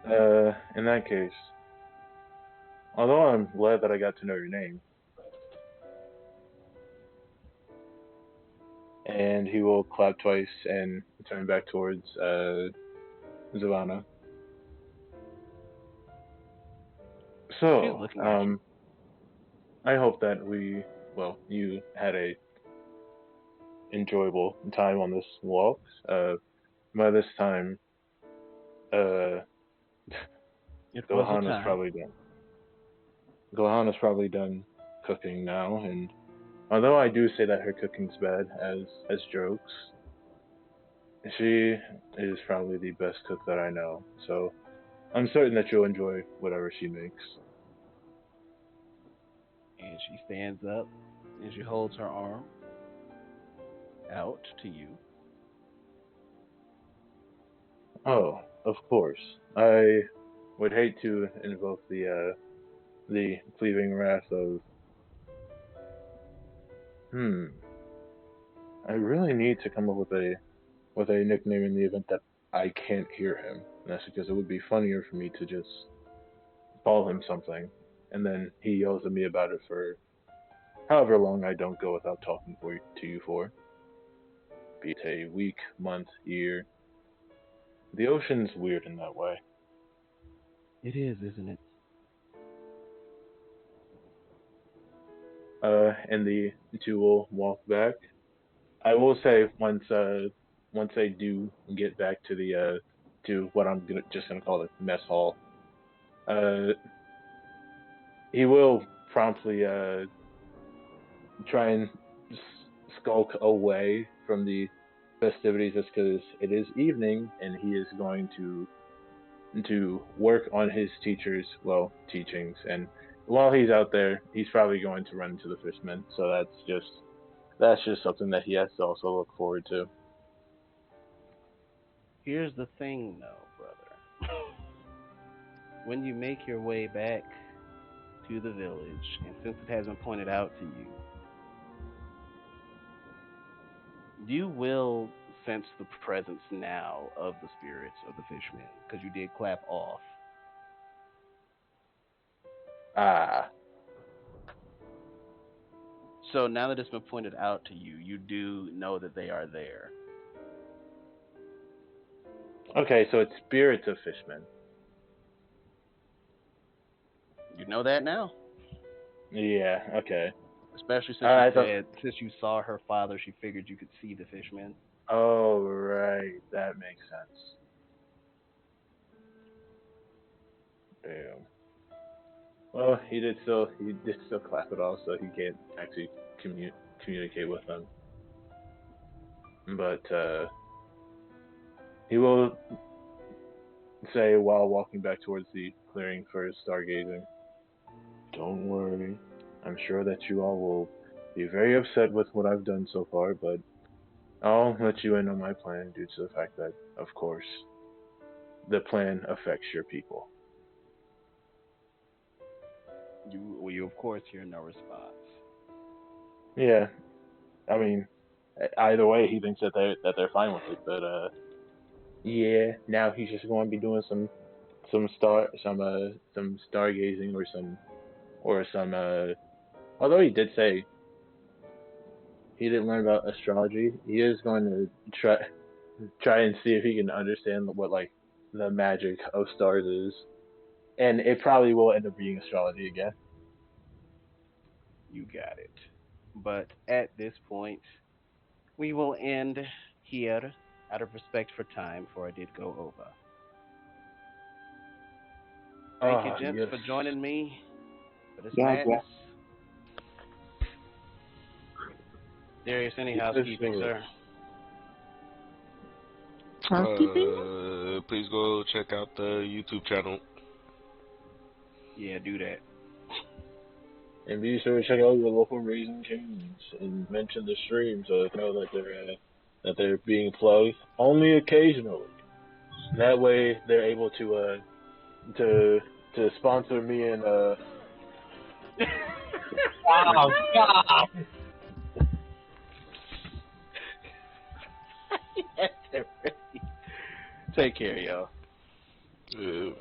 In that case, although I'm glad that I got to know your name, and he will clap twice and turn back towards Zavana. So, I hope that you had a enjoyable time on this walk. By this time, Gohan is probably done cooking now, and although I do say that her cooking's bad as jokes, she is probably the best cook that I know. So I'm certain that you'll enjoy whatever she makes. And she stands up and she holds her arm out to you. Oh, of course. I would hate to invoke the cleaving wrath of. I really need to come up with a nickname in the event that I can't hear him. And that's because it would be funnier for me to just call him something, and then he yells at me about it for however long I don't go without talking to you for. Be it a week, month, year. The ocean's weird in that way. It is, isn't it? And the two will walk back. I will say once they do get back to the to what I'm just gonna call the mess hall, he will promptly try and skulk away from the festivities just because it is evening and he is going to work on his teachings, and while he's out there, he's probably going to run into the fishmen. So that's just something that he has to also look forward to. Here's the thing, though, brother. When you make your way back to the village, and since it has been pointed out to you, you will sense the presence now of the spirits of the fishmen, because you did clap off. Ah, So now that it's been pointed out to you, you do know that they are there. okay, so it's spirits of fishmen. You know that now. Yeah, okay. Especially since I you thought- said, since you saw her father, she figured you could see the fishmen. Oh, right, that makes sense. Damn. Well, he did still clap it off, so he can't actually communicate with them. But he will say while walking back towards the clearing for his stargazing, "Don't worry. I'm sure that you all will be very upset with what I've done so far, but I'll let you in on my plan due to the fact that, of course, the plan affects your people." You of course hear no response. Yeah, I mean, either way, he thinks that they're fine with it. But yeah, now he's just going to be doing some stargazing or some. Although he did say he didn't learn about astrology, he is going to try and see if he can understand what like the magic of stars is, and it probably will end up being astrology again. You got it. But at this point, we will end here out of respect for time, for I did go over. Thank you, gents, Yes. for joining me for this Yeah, madness. Darius, any Yes, housekeeping, sir. sir? Please go check out the YouTube channel. Yeah, do that. And be sure to check out your local Raising Cane's and mention the stream so they know that they're being plugged only occasionally. That way they're able to sponsor me and Oh, God! Take care, y'all. Uh,